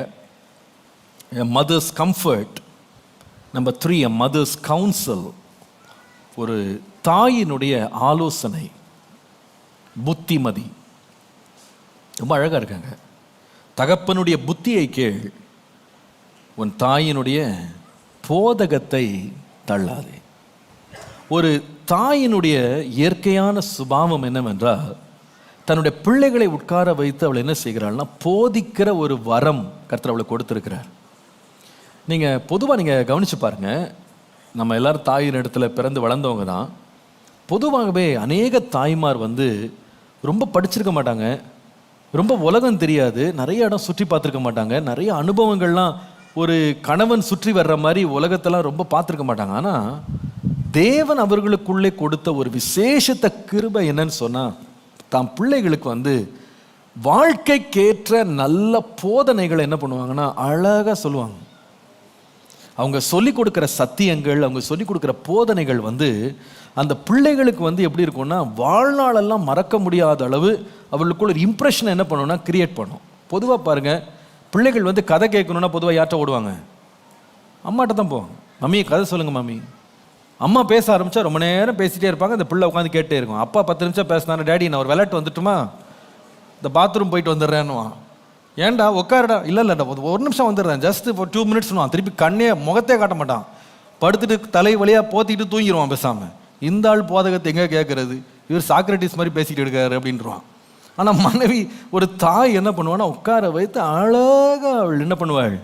Speaker 2: a mother's comfort. Number 3, a mother's counsel. ஒரு தாயினுடைய ஆலோசனை, புத்திமதி. ரொம்ப அழகாக இருக்காங்க. தகப்பனுடைய புத்தியை கேள், உன் தாயினுடைய போதகத்தை தள்ளாதே. ஒரு தாயினுடைய இயற்கையான சுபாவம் என்னவென்றால், தன்னுடைய பிள்ளைகளை உட்கார வைத்து அவளை என்ன செய்கிறாள்னா போதிக்கிற ஒரு வரம் கர்த்தர் அவளை கொடுத்துருக்கிறார். நீங்கள் பொதுவாக நீங்கள் கவனித்து பாருங்கள், நம்ம எல்லாரும் தாயின் இடத்துல பிறந்து வளர்ந்தவங்க தான். பொதுவாகவே அநேக தாய்மார் வந்து ரொம்ப படிச்சிருக்க மாட்டாங்க, ரொம்ப உலகம் தெரியாது, நிறைய இடம் சுற்றி பார்த்துருக்க மாட்டாங்க, நிறைய அனுபவங்கள்லாம் ஒரு கணவன் சுற்றி வர்ற மாதிரி உலகத்தெல்லாம் ரொம்ப பார்த்துருக்க மாட்டாங்க. ஆனால் தேவன் அவர்களுக்குள்ளே கொடுத்த ஒரு விசேஷத்த கிருபை என்னன்னு சொன்னால், தாம் பிள்ளைகளுக்கு வந்து வாழ்க்கைக்கேற்ற நல்ல போதனைகளை என்ன பண்ணுவாங்கன்னா அழகாக சொல்லுவாங்க. அவங்க சொல்லிக் கொடுக்குற சத்தியங்கள், அவங்க சொல்லிக் கொடுக்குற போதனைகள் வந்து அந்த பிள்ளைகளுக்கு வந்து எப்படி இருக்கும்னா வாழ்நாளெல்லாம் மறக்க முடியாத அளவு அவர்களுக்குள்ள ஒரு இம்ப்ரெஷனை என்ன பண்ணுன்னா கிரியேட் பண்ணும். பொதுவாக பாருங்கள், பிள்ளைகள் வந்து கதை கேட்கணுன்னா பொதுவாக யார்கிட்ட ஓடுவாங்க? அம்மாட்ட தான் போவாங்க. மம்மி கதை சொல்லுங்கள் மம்மி. அம்மா பேச ஆரம்பித்தா ரொம்ப நேரம் பேசிகிட்டே இருப்பாங்க, அந்த பிள்ளை உட்காந்து கேட்டே இருக்கும். அப்பா 10 நிமிஷம் பேசினாரு, டேடி நான் ஒரு விளையாட்டு வந்துட்டுமா, இந்த பாத்ரூம் போயிட்டு வந்துடுறேன்னுவான். ஏன்டா உட்காருடா, இல்லைடா ஒரு நிமிஷம் வந்துடுறேன், ஜஸ்ட் ஒரு 2 மினிட்ஸ்னுவான். திருப்பி கண்ணே முகத்தே காட்ட மாட்டான், படுத்துட்டு தலை வழியாக போத்திட்டு தூங்கிடுவான் பேசாமல். இந்த ஆள் போதகத்தை எங்கே கேட்கறது, இவர் சாக்ரட்டிஸ் மாதிரி பேசிக்கிட்டு இருக்காரு அப்படின்றான். ஆனால் மனைவி ஒரு தாய் என்ன பண்ணுவான்னா உட்கார வைத்து அழகாக அவள் என்ன பண்ணுவாள்,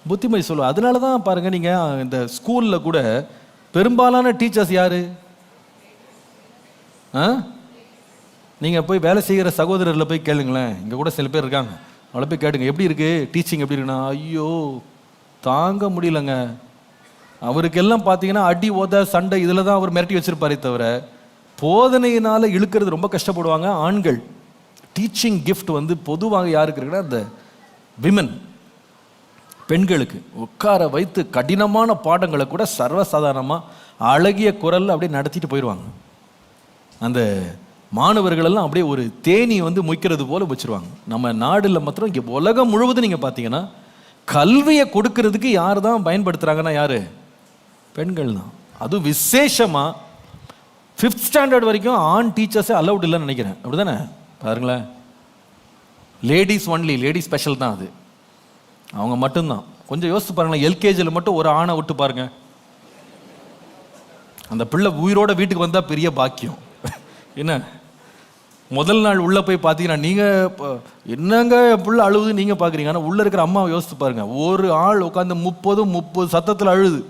Speaker 2: புத்திமதி சொல்லுவாள். அதனால தான் பாருங்கள், நீங்கள் இந்த ஸ்கூலில் கூட பெரும்பாலான டீச்சர்ஸ் யாரு? நீங்கள் போய் வேலை செய்கிற சகோதரரில் போய் கேளுங்களேன், இங்கே கூட சில பேர் இருக்காங்க, அவளை போய் கேட்டுங்க எப்படி இருக்குது டீச்சிங், எப்படி இருக்குன்னா ஐயோ தாங்க முடியலங்க. அவருக்கெல்லாம் பார்த்தீங்கன்னா அடி ஓத சண்டை இதில் தான் அவர் மிரட்டி வச்சிருப்பாரே தவிர போதனையினால் இழுக்கிறது ரொம்ப கஷ்டப்படுவாங்க ஆண்கள். டீச்சிங் கிஃப்ட் வந்து பொதுவாக யாருக்கு இருக்குன்னா அந்த விமன், பெண்களுக்கு. உட்கார வைத்து கடினமான பாடங்களை கூட சர்வசாதாரணமாக அழகிய குரலில் அப்படியே நடத்திட்டு போயிடுவாங்க. அந்த மாணவர்களெல்லாம் அப்படியே ஒரு தேனி வந்து முய்க்கிறது போல வச்சுருவாங்க. நம்ம நாடில் மாத்திரம் இங்கே உலகம் முழுவதும் நீங்கள் பார்த்தீங்கன்னா கல்வியை கொடுக்கறதுக்கு யார் தான் பயன்படுத்துகிறாங்கன்னா யார்? பெண்கள் தான். அதுவும் விசேஷமாக 5th ஸ்டாண்டர்ட் வரைக்கும் ஆண் டீச்சர்ஸே அலவுட் இல்லைன்னு நினைக்கிறேன், அப்படி தானே? பாருங்களேன், லேடிஸ் ஒன்லி, லேடி ஸ்பெஷல் தான் அது, அவங்க மட்டும்தான். கொஞ்சம் யோசித்து பாருங்களேன், எல்கேஜியில் மட்டும் ஒரு ஆணை விட்டு பாருங்க, அந்த பிள்ளை உயிரோட வீட்டுக்கு வந்தால் பெரிய பாக்கியம் என்ன? முதல் நாள் உள்ளே போய் பார்த்தீங்கன்னா நீங்கள் என்னங்க புள்ள அழுவுது நீங்கள் பார்க்குறீங்க, ஆனால் உள்ளே இருக்கிற அம்மாவை யோசித்து பாருங்க. ஒரு ஆள் உட்காந்து 30 சத்தத்தில் அழுது,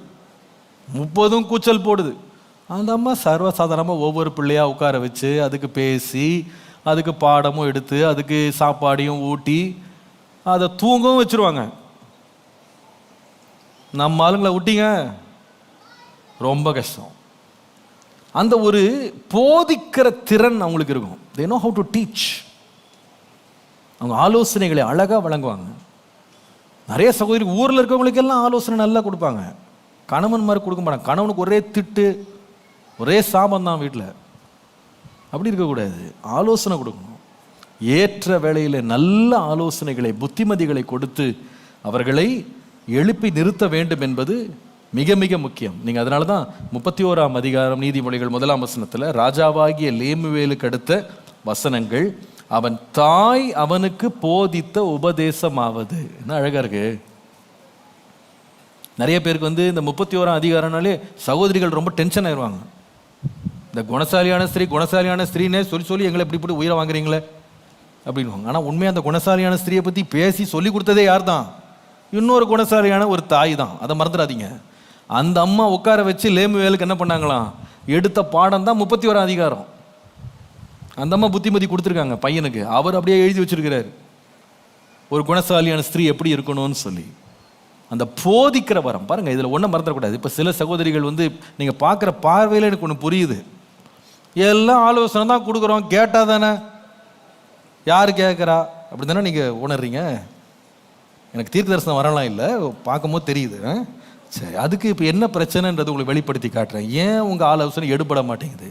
Speaker 2: 30 கூச்சல் போடுது. அந்த அம்மா சர்வசாதாரணமாக ஒவ்வொரு பிள்ளையாக உட்கார வச்சு அதுக்கு பேசி அதுக்கு பாடமும் எடுத்து அதுக்கு சாப்பாடையும் ஊட்டி அதை தூங்கவும் வச்சுருவாங்க. நம்ம ஆளுங்களை விட்டீங்க ரொம்ப கஷ்டம். அந்த ஒரு போதிக்கிற திறன் அவங்களுக்கு இருக்கும். they know how to teach. அவங்க ஆலோசனைகளை அழகாக வழங்குவாங்க. நிறைய சகோதரி ஊரில் இருக்கவங்களுக்கு எல்லாம் ஆலோசனை நல்லா கொடுப்பாங்க. கணவன் மாதிரி கொடுக்க மாட்டாங்க. கணவனுக்கு ஒரே திட்டு ஒரே சாபம் தான் வீட்டில். அப்படி இருக்கக்கூடாது, ஆலோசனை கொடுக்கணும். ஏற்ற வேளையில் நல்ல ஆலோசனைகளை புத்திமதிகளை கொடுத்து அவர்களை எழுப்பி நிறுத்த வேண்டும் என்பது மிக மிக முக்கியம். நீங்கள் அதனால தான் 31ஆம் அதிகாரம் நீதிமொழிகள் 1ஆம் வசனத்தில் ராஜாவாகிய லேமுவேலுக்கு அடுத்த வசனங்கள், அவன் தாய் அவனுக்கு போதித்த உபதேசமாவது. என்ன அழகா இருக்கு. நிறைய பேருக்கு வந்து இந்த 31ஆம் அதிகாரம்னாலே சகோதரிகள் ரொம்ப டென்ஷன் ஆயிடுவாங்க. இந்த குணசாலியான ஸ்திரீனே சொல்லி எங்களை இப்படி உயிரை வாங்குறீங்களே அப்படின்வாங்க. ஆனால் உண்மையாக அந்த குணசாலியான ஸ்திரீயை பற்றி பேசி சொல்லி கொடுத்ததே யார் தான்? இன்னொரு குணசாலியான ஒரு தாய் தான். அதை மறந்துடாதீங்க. அந்த அம்மா உட்கார வச்சு லேமுவேலுக்கு என்ன பண்ணாங்களாம், எடுத்த பாடம் தான் 31ஆம் அதிகாரம். அந்த அம்மா புத்திமதி கொடுத்துருக்காங்க பையனுக்கு. அவர் அப்படியே எழுதி வச்சிருக்கிறார் ஒரு குணசாலியான ஸ்திரீ எப்படி இருக்கணும்னு சொல்லி. அந்த போதிக்கிற வரம் பாருங்கள், இதில் ஒன்றும் மறந்துடக்கூடாது. இப்போ சில சகோதரிகள் வந்து நீங்கள் பார்க்குற பார்வையில் எனக்கு ஒன்று புரியுது, எல்லாம் ஆலோசனை தான் கொடுக்குறோம், கேட்டால் தானே, யார் கேட்குறா அப்படி தானே நீங்கள் உணர்றீங்க. எனக்கு தீர்க்க தரிசனம் வரலாம் இல்லை, பார்க்கும்போது தெரியுது. சரி, அதுக்கு இப்போ என்ன பிரச்சனைன்றது உங்களுக்கு வெளிப்படுத்தி காட்டுறேன். ஏன் உங்கள் ஆலோசனை எடுபட மாட்டேங்குது?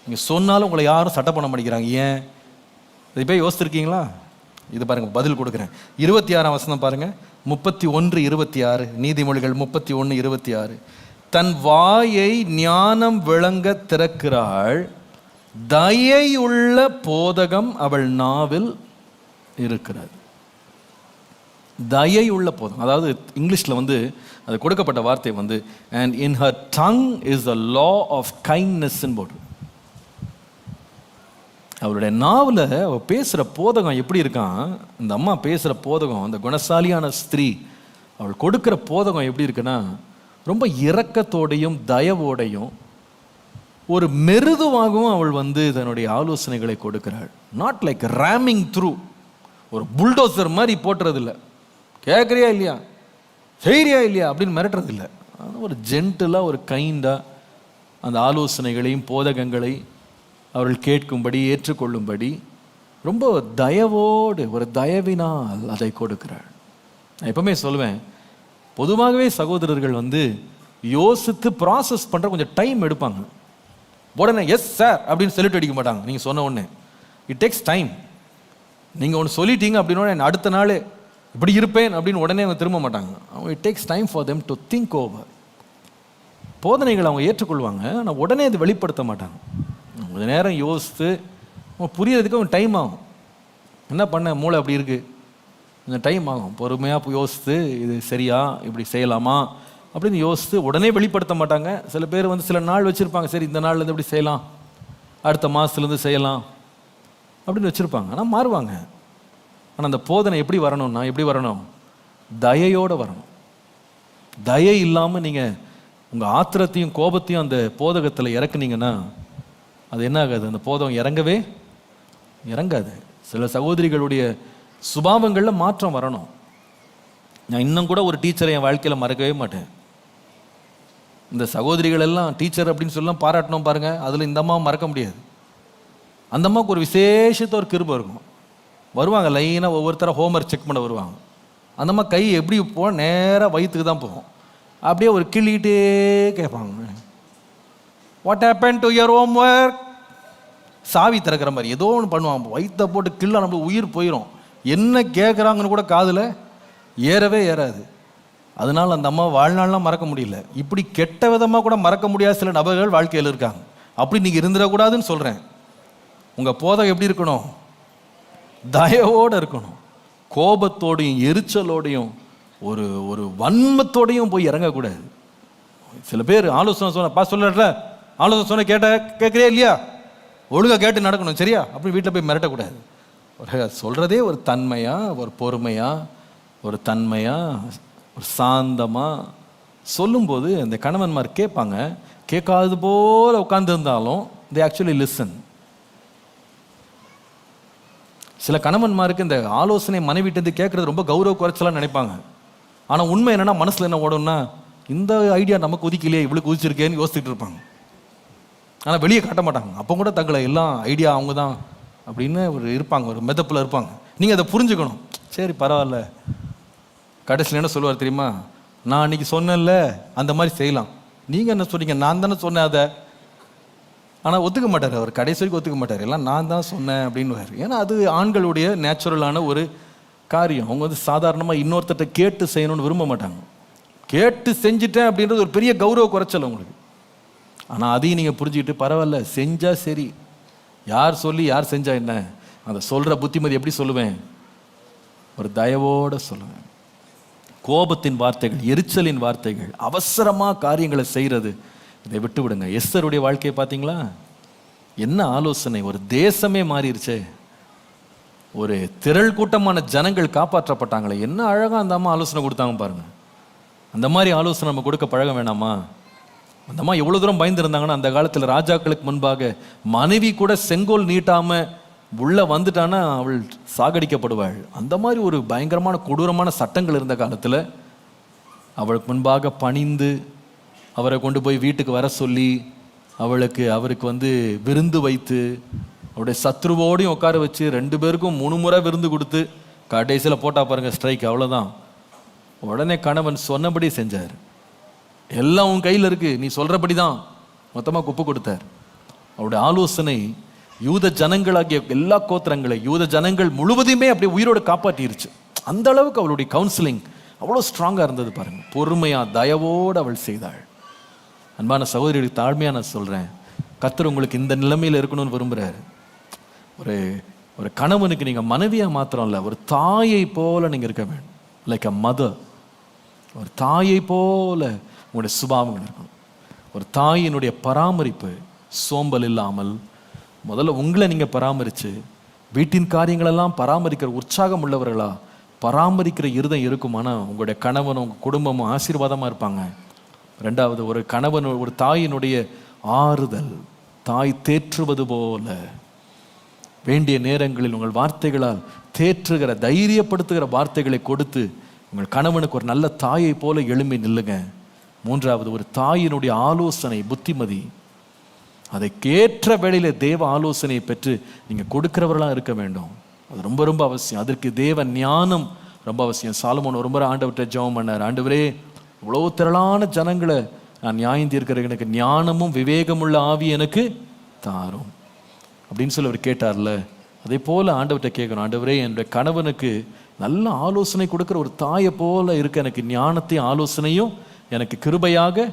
Speaker 2: நீங்கள் சொன்னாலும் உங்களை யாரும் சட்டை பண்ண மாட்டேங்கிறாங்க. ஏன்? இது போய் யோசிச்சிருக்கீங்களா? இது பாருங்கள், பதில் கொடுக்குறேன். 26ஆம் வசனம் பாருங்கள், 31:26 நீதிமொழிகள் 31:26. தன் வாயை ஞானம் விளங்க திறக்கிறாள், தயையுள்ள போதகம் அவள் நாவில் இருக்கிறது. தயையுள்ள போதகம், அதாவது இங்கிலீஷில் வந்து அது கொடுக்கப்பட்ட வார்த்தை வந்து and in her tongue is the law of kindness போடு. அவருடைய நாவில் அவள் பேசுகிற போதகம் எப்படி இருக்கான், இந்த அம்மா பேசுகிற போதகம், அந்த குணசாலியான ஸ்திரீ அவள் கொடுக்குற போதகம் எப்படி இருக்குன்னா, ரொம்ப இரக்கத்தோடையும் தயவோடையும் ஒரு மெருதுவாகவும் அவள் வந்து தன்னுடைய ஆலோசனைகளை கொடுக்கிறாள். நாட் லைக் ரேமிங் த்ரூ, ஒரு புல்டோசர் மாதிரி போட்டுறதில்லை, கேட்குறியா இல்லையா செய்கிறியா இல்லையா அப்படின்னு மிரட்டுறது இல்லை. ஒரு ஜென்டிலாக ஒரு கைண்டாக அந்த ஆலோசனைகளையும் போதகங்களை அவர்கள் கேட்கும்படி ஏற்றுக்கொள்ளும்படி ரொம்ப தயவோடு ஒரு தயவினால் அதை கொடுக்கிறாள். நான் எப்பவுமே சொல்லுவேன், பொதுவாகவே சகோதரர்கள் வந்து யோசித்து ப்ராசஸ் பண்ணுற கொஞ்சம் டைம் எடுப்பாங்க. உடனே எஸ் சார் அப்படின்னு சொல்லிட்டு அடிக்க மாட்டாங்க. நீங்கள் சொன்ன உடனே இட் டேக்ஸ் டைம். நீங்கள் ஒன்று சொல்லிட்டீங்க அப்படின்னா அடுத்த நாள் இப்படி இருப்பேன் அப்படின்னு உடனே அவங்க திரும்ப மாட்டாங்க. அவங்க it takes time for them to think over. போதனைகளை அவங்க ஏற்றுக்கொள்வாங்க, ஆனால் உடனே அது வெளிப்படுத்த மாட்டாங்க. கொஞ்சம் நேரம் யோசித்து புரியறதுக்கு அவங்க டைம் ஆகும். என்ன பண்ண மூளை அப்படி இருக்குது, கொஞ்சம் டைம் ஆகும். பொறுமையாக யோசித்து இது சரியா இப்படி செய்யலாமா அப்படின்னு யோசித்து உடனே வெளிப்படுத்த மாட்டாங்க. சில பேர் வந்து சில நாள் வச்சுருப்பாங்க, சரி இந்த நாள்லேருந்து இப்படி செய்யலாம், அடுத்த மாதத்துலேருந்து செய்யலாம் அப்படின்னு வச்சுருப்பாங்க. ஆனால் மாறுவாங்க. ஆனால் அந்த போதனை எப்படி வரணும்னா, எப்படி வரணும், தயையோடு வரணும். தயை இல்லாமல் நீங்கள் உங்கள் ஆத்திரத்தையும் கோபத்தையும் அந்த போதகத்தில் இறக்குனீங்கன்னா அது என்ன ஆகாது, அந்த போதகம் இறங்கவே இறங்காது. சில சகோதரிகளுடைய சுபாவங்களில் மாற்றம் வரணும். நான் இன்னும் கூட ஒரு டீச்சரை என் வாழ்க்கையில் மறக்கவே மாட்டேன். இந்த சகோதரிகள் எல்லாம் டீச்சர் அப்படின்னு சொல்லலாம் பாராட்டணும் பாருங்கள், அதில் இந்த அம்மாவை மறக்க முடியாது. அந்த அம்மாவுக்கு ஒரு விசேஷத்தை ஒரு கிருபை இருக்கும். வருவாங்க லைனாக ஒவ்வொருத்தர ஹோம்ஒர்க் செக் பண்ண வருவாங்க. அந்த அம்மா கை எப்படி போனால் நேராக வயிற்றுக்கு தான் போகும். அப்படியே ஒரு கிள்ளிகிட்டே கேட்பாங்க, what happen to your homework? சாவி திறக்கிற மாதிரி ஏதோ ஒன்று பண்ணுவாங்க. வயிற்றை போட்டு கிள்ள நம்மளுக்கு உயிர் போயிடும். என்ன கேட்குறாங்கன்னு கூட காதில் ஏறவே ஏறாது. அதனால் அந்த அம்மா வாழ்நாள்லாம் மறக்க முடியல. இப்படி கெட்ட விதமாக கூட மறக்க முடியாத சில நபர்கள் வாழ்க்கையில் இருக்காங்க. அப்படி நீங்கள் இருந்துடக்கூடாதுன்னு சொல்கிறேன். உங்கள் போதகம் எப்படி இருக்கணும், தயவோடு இருக்கணும். கோபத்தோடையும் எரிச்சலோடையும் ஒரு ஒரு வன்மத்தோடையும் போய் இறங்கக்கூடாது. சில பேர் ஆலோசனை சொன்ன சொல்ல ஆலோசனை சொன்ன கேட்குறியா இல்லையா ஒழுங்காக கேட்டு நடக்கணும், சரியா? அப்படி வீட்டில் போய் மிரட்டக்கூடாது. ஒரு சொல்கிறதே ஒரு தன்மையாக, ஒரு பொறுமையாக, ஒரு தன்மையாக, ஒரு சாந்தமாக சொல்லும்போது அந்த கணவன்மார் கேட்பாங்க. கேட்காதது போல் உட்காந்துருந்தாலும் they actually listen. சில கணவன்மாருக்கு இந்த ஆலோசனை மனைவிட்டு கேட்குறது ரொம்ப கௌரவ குறைச்சலாக நினைப்பாங்க. ஆனால் உண்மை என்னென்னா மனசில் என்ன ஓடும்னா, இந்த ஐடியா நமக்கு ஒதுக்கலையே, இவளுக்கு ஒதிச்சிருக்கேன்னு யோசிச்சுட்டு இருப்பாங்க. ஆனால் வெளியே காட்ட மாட்டாங்க. அப்போ கூட தங்களை எல்லாம் ஐடியா அவங்க தான் அப்படின்னு ஒரு இருப்பாங்க, ஒரு மெதப்பில் இருப்பாங்க. நீங்கள் அதை புரிஞ்சுக்கணும். சரி பரவாயில்ல. கடைசியில் என்ன சொல்லுவார் தெரியுமா? நான் அன்றைக்கி சொன்னேன்ல, அந்த மாதிரி செய்யலாம். நீங்கள் என்ன சொன்னீங்க? நான் தானே சொன்னேன் அதை. ஆனால் ஒத்துக்க மாட்டார் அவர், கடைசி வரைக்கும் ஒத்துக்க மாட்டார். எல்லாம் நான் தான் சொன்னேன் அப்படின்னு. ஏன்னா அது ஆண்களுடைய நேச்சுரலான ஒரு காரியம். அவங்க வந்து சாதாரணமாக இன்னொருத்தட்ட கேட்டு செய்யணும்னு விரும்ப மாட்டாங்க. கேட்டு செஞ்சுட்டேன் அப்படின்றது ஒரு பெரிய கௌரவ குறைச்சல் உங்களுக்கு. ஆனால் அதையும் நீங்கள் புரிஞ்சுக்கிட்டு பரவாயில்ல, செஞ்சால் சரி, யார் சொல்லி யார் செஞ்சா என்ன, அந்த சொல்கிற புத்திமதி எப்படி சொல்லுவேன்? ஒரு தயவோடு சொல்லுவேன். கோபத்தின் வார்த்தைகள், எரிச்சலின் வார்த்தைகள், அவசரமாக காரியங்களை செய்கிறது, இதை விட்டு விடுங்க. எஸ்தருடைய வாழ்க்கையை பார்த்தீங்களா? என்ன ஆலோசனை! ஒரு தேசமே மாறிடுச்சே. ஒரு திரள் கூட்டமான ஜனங்கள் காப்பாற்றப்பட்டாங்களே. என்ன அழகாக அந்த அம்மா ஆலோசனை கொடுத்தாங்க பாருங்க. அந்த மாதிரி ஆலோசனை நம்ம கொடுக்க பழக வேணாமா? அந்த அம்மா எவ்வளோ தூரம் பயந்துருந்தாங்கன்னா, அந்த காலத்தில் ராஜாக்களுக்கு முன்பாக மனைவி கூட செங்கோல் நீட்டாமல் உள்ள வந்துட்டானா அவள் சாகடிக்கப்படுவாள். அந்த மாதிரி ஒரு பயங்கரமான கொடூரமான சட்டங்கள் இருந்த காலத்தில் அவளுக்கு முன்பாக பணிந்து அவரை கொண்டு போய் வீட்டுக்கு வர சொல்லி அவருக்கு வந்து விருந்து வைத்து அவருடைய சத்ருவோடையும் உட்கார வச்சு 2 பேருக்கும் 3 முறை விருந்து கொடுத்து கடைசியில் போட்டா பாருங்க ஸ்ட்ரைக். அவ்வளோதான். உடனே கணவன் சொன்னபடி செஞ்சார். எல்லாம் உன் கையில் இருக்கு, நீ சொல்றபடி தான் மொத்தமாக குப்பு கொடுத்தார். அவருடைய ஆலோசனை யூத ஜனங்களாகிய எல்லா கோத்திரங்களை, யூத ஜனங்கள் முழுவதுமே அப்படியே உயிரோடு காப்பாற்றிருச்சு. அந்த அளவுக்கு அவளுடைய கவுன்சிலிங் அவ்வளோ ஸ்ட்ராங்காக இருந்தது பாருங்க. பொறுமையா தயவோடு அவள் செய்தாள். அன்பான சகோதரிகளுக்கு தாழ்மையாக நான் சொல்கிறேன், கர்த்தர் உங்களுக்கு இந்த நிலைமையில் இருக்கணும்னு விரும்புகிறார். ஒரு கணவனுக்கு நீங்கள் மனைவியாக மாத்திரம் இல்லை, ஒரு தாயை போல நீங்கள் இருக்க வேண்டும். Like a mother. ஒரு தாயை போல உங்களுடைய சுபாவங்கள் இருக்கணும். ஒரு தாயினுடைய பராமரிப்பு, சோம்பல் இல்லாமல் முதல்ல உங்களை நீங்கள் பராமரித்து வீட்டின் காரியங்களெல்லாம் பராமரிக்கிற உற்சாகம் உள்ளவர்களா பராமரிக்கிற இருதயம் இருக்குமானா உங்களுடைய கணவனும் உங்கள் குடும்பமும் ஆசீர்வாதமாக இருப்பாங்க. 2வது, ஒரு கணவன் ஒரு தாயினுடைய ஆறுதல், தாய் தேற்றுவது போல வேண்டிய நேரங்களில் உங்கள் வார்த்தைகளால் தேற்றுகிற தைரியப்படுத்துகிற வார்த்தைகளை கொடுத்து உங்கள் கணவனுக்கு ஒரு நல்ல தாயை போல எழும்பி நில்லுங்க. 3வது, ஒரு தாயினுடைய ஆலோசனை, புத்திமதி, அதை கேட்ட வேளையில தேவ ஆலோசனையை பெற்று நீங்கள் கொடுக்கிறவர்களாக இருக்க வேண்டும். அது ரொம்ப ரொம்ப அவசியம். அதற்கு தேவ ஞானம் ரொம்ப அவசியம். சாலமோன் ஒரு முறை ஆண்டவர்கிட்ட ஜெபம் பண்ணார். ஆண்டவரே, இவ்வளோ திரளான ஜனங்களை நான் நியாயம் தீர்க்கிற எனக்கு ஞானமும் விவேகமுள்ள ஆவி எனக்கு தாரும் அப்படின்னு சொல்லி அவர் கேட்டார்ல. அதே போல் ஆண்டவர்கிட்ட கேட்கணும், ஆண்டவரே என்னுடைய கணவனுக்கு நல்ல ஆலோசனை கொடுக்குற ஒரு தாயை போல இருக்க எனக்கு ஞானத்தையும் ஆலோசனையும் எனக்கு கிருபையாக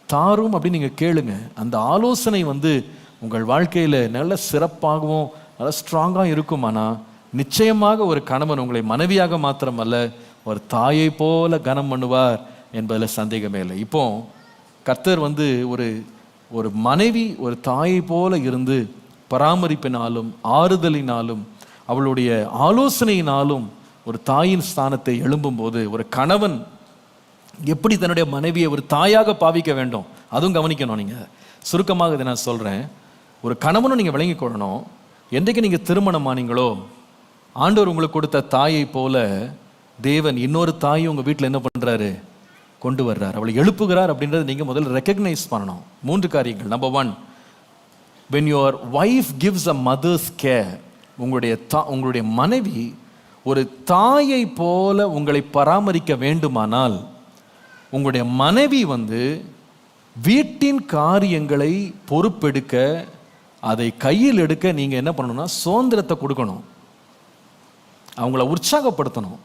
Speaker 2: தாரும் அப்படின்னு நீங்கள் கேளுங்க. அந்த ஆலோசனை வந்து உங்கள் வாழ்க்கையில் நல்ல சிறப்பாகவும் நல்ல ஸ்ட்ராங்காக இருக்குமானா நிச்சயமாக ஒரு கணவன் உங்களை மனைவியாக மாத்திரமல்ல ஒரு தாயை போல கனம் பண்ணுவார் என்பதில் சந்தேகமே இல்லை. இப்போ கர்த்தர் வந்து ஒரு மனைவி ஒரு தாயை போல இருந்து பராமரிப்பினாலும் ஆறுதலினாலும் அவளுடைய ஆலோசனையினாலும் ஒரு தாயின் ஸ்தானத்தை எழும்பும்போது ஒரு கணவன் எப்படி தன்னுடைய மனைவியை ஒரு தாயாக பாவிக்க வேண்டும் அதுவும் கவனிக்கணும். நீங்கள் சுருக்கமாக இதை நான் சொல்கிறேன். ஒரு கணவனும் நீங்கள் விளங்கி கொள்ளணும். என்றைக்கு நீங்கள் திருமணமானீங்களோ ஆண்டவர் உங்களுக்கு கொடுத்த தாயை போல தேவன் இன்னொரு தாயை உங்கள் வீட்டில் என்ன பண்ணுறாரு, கொண்டு வர்றார், அவளை எழுப்புகிறார் அப்படின்றத நீங்கள் முதல்ல ரெக்கக்னைஸ் பண்ணணும். 3 காரியங்கள். Number 1, when your wife gives a mother's care, உங்களுடைய மனைவி ஒரு தாயை போல உங்களை பராமரிக்க வேண்டுமானால் உங்களுடைய மனைவி வந்து வீட்டின் காரியங்களை பொறுப்பெடுக்க, அதை கையில் எடுக்க நீங்கள் என்ன பண்ணணும்னா சுதந்திரத்தை கொடுக்கணும், அவங்கள உற்சாகப்படுத்தணும்.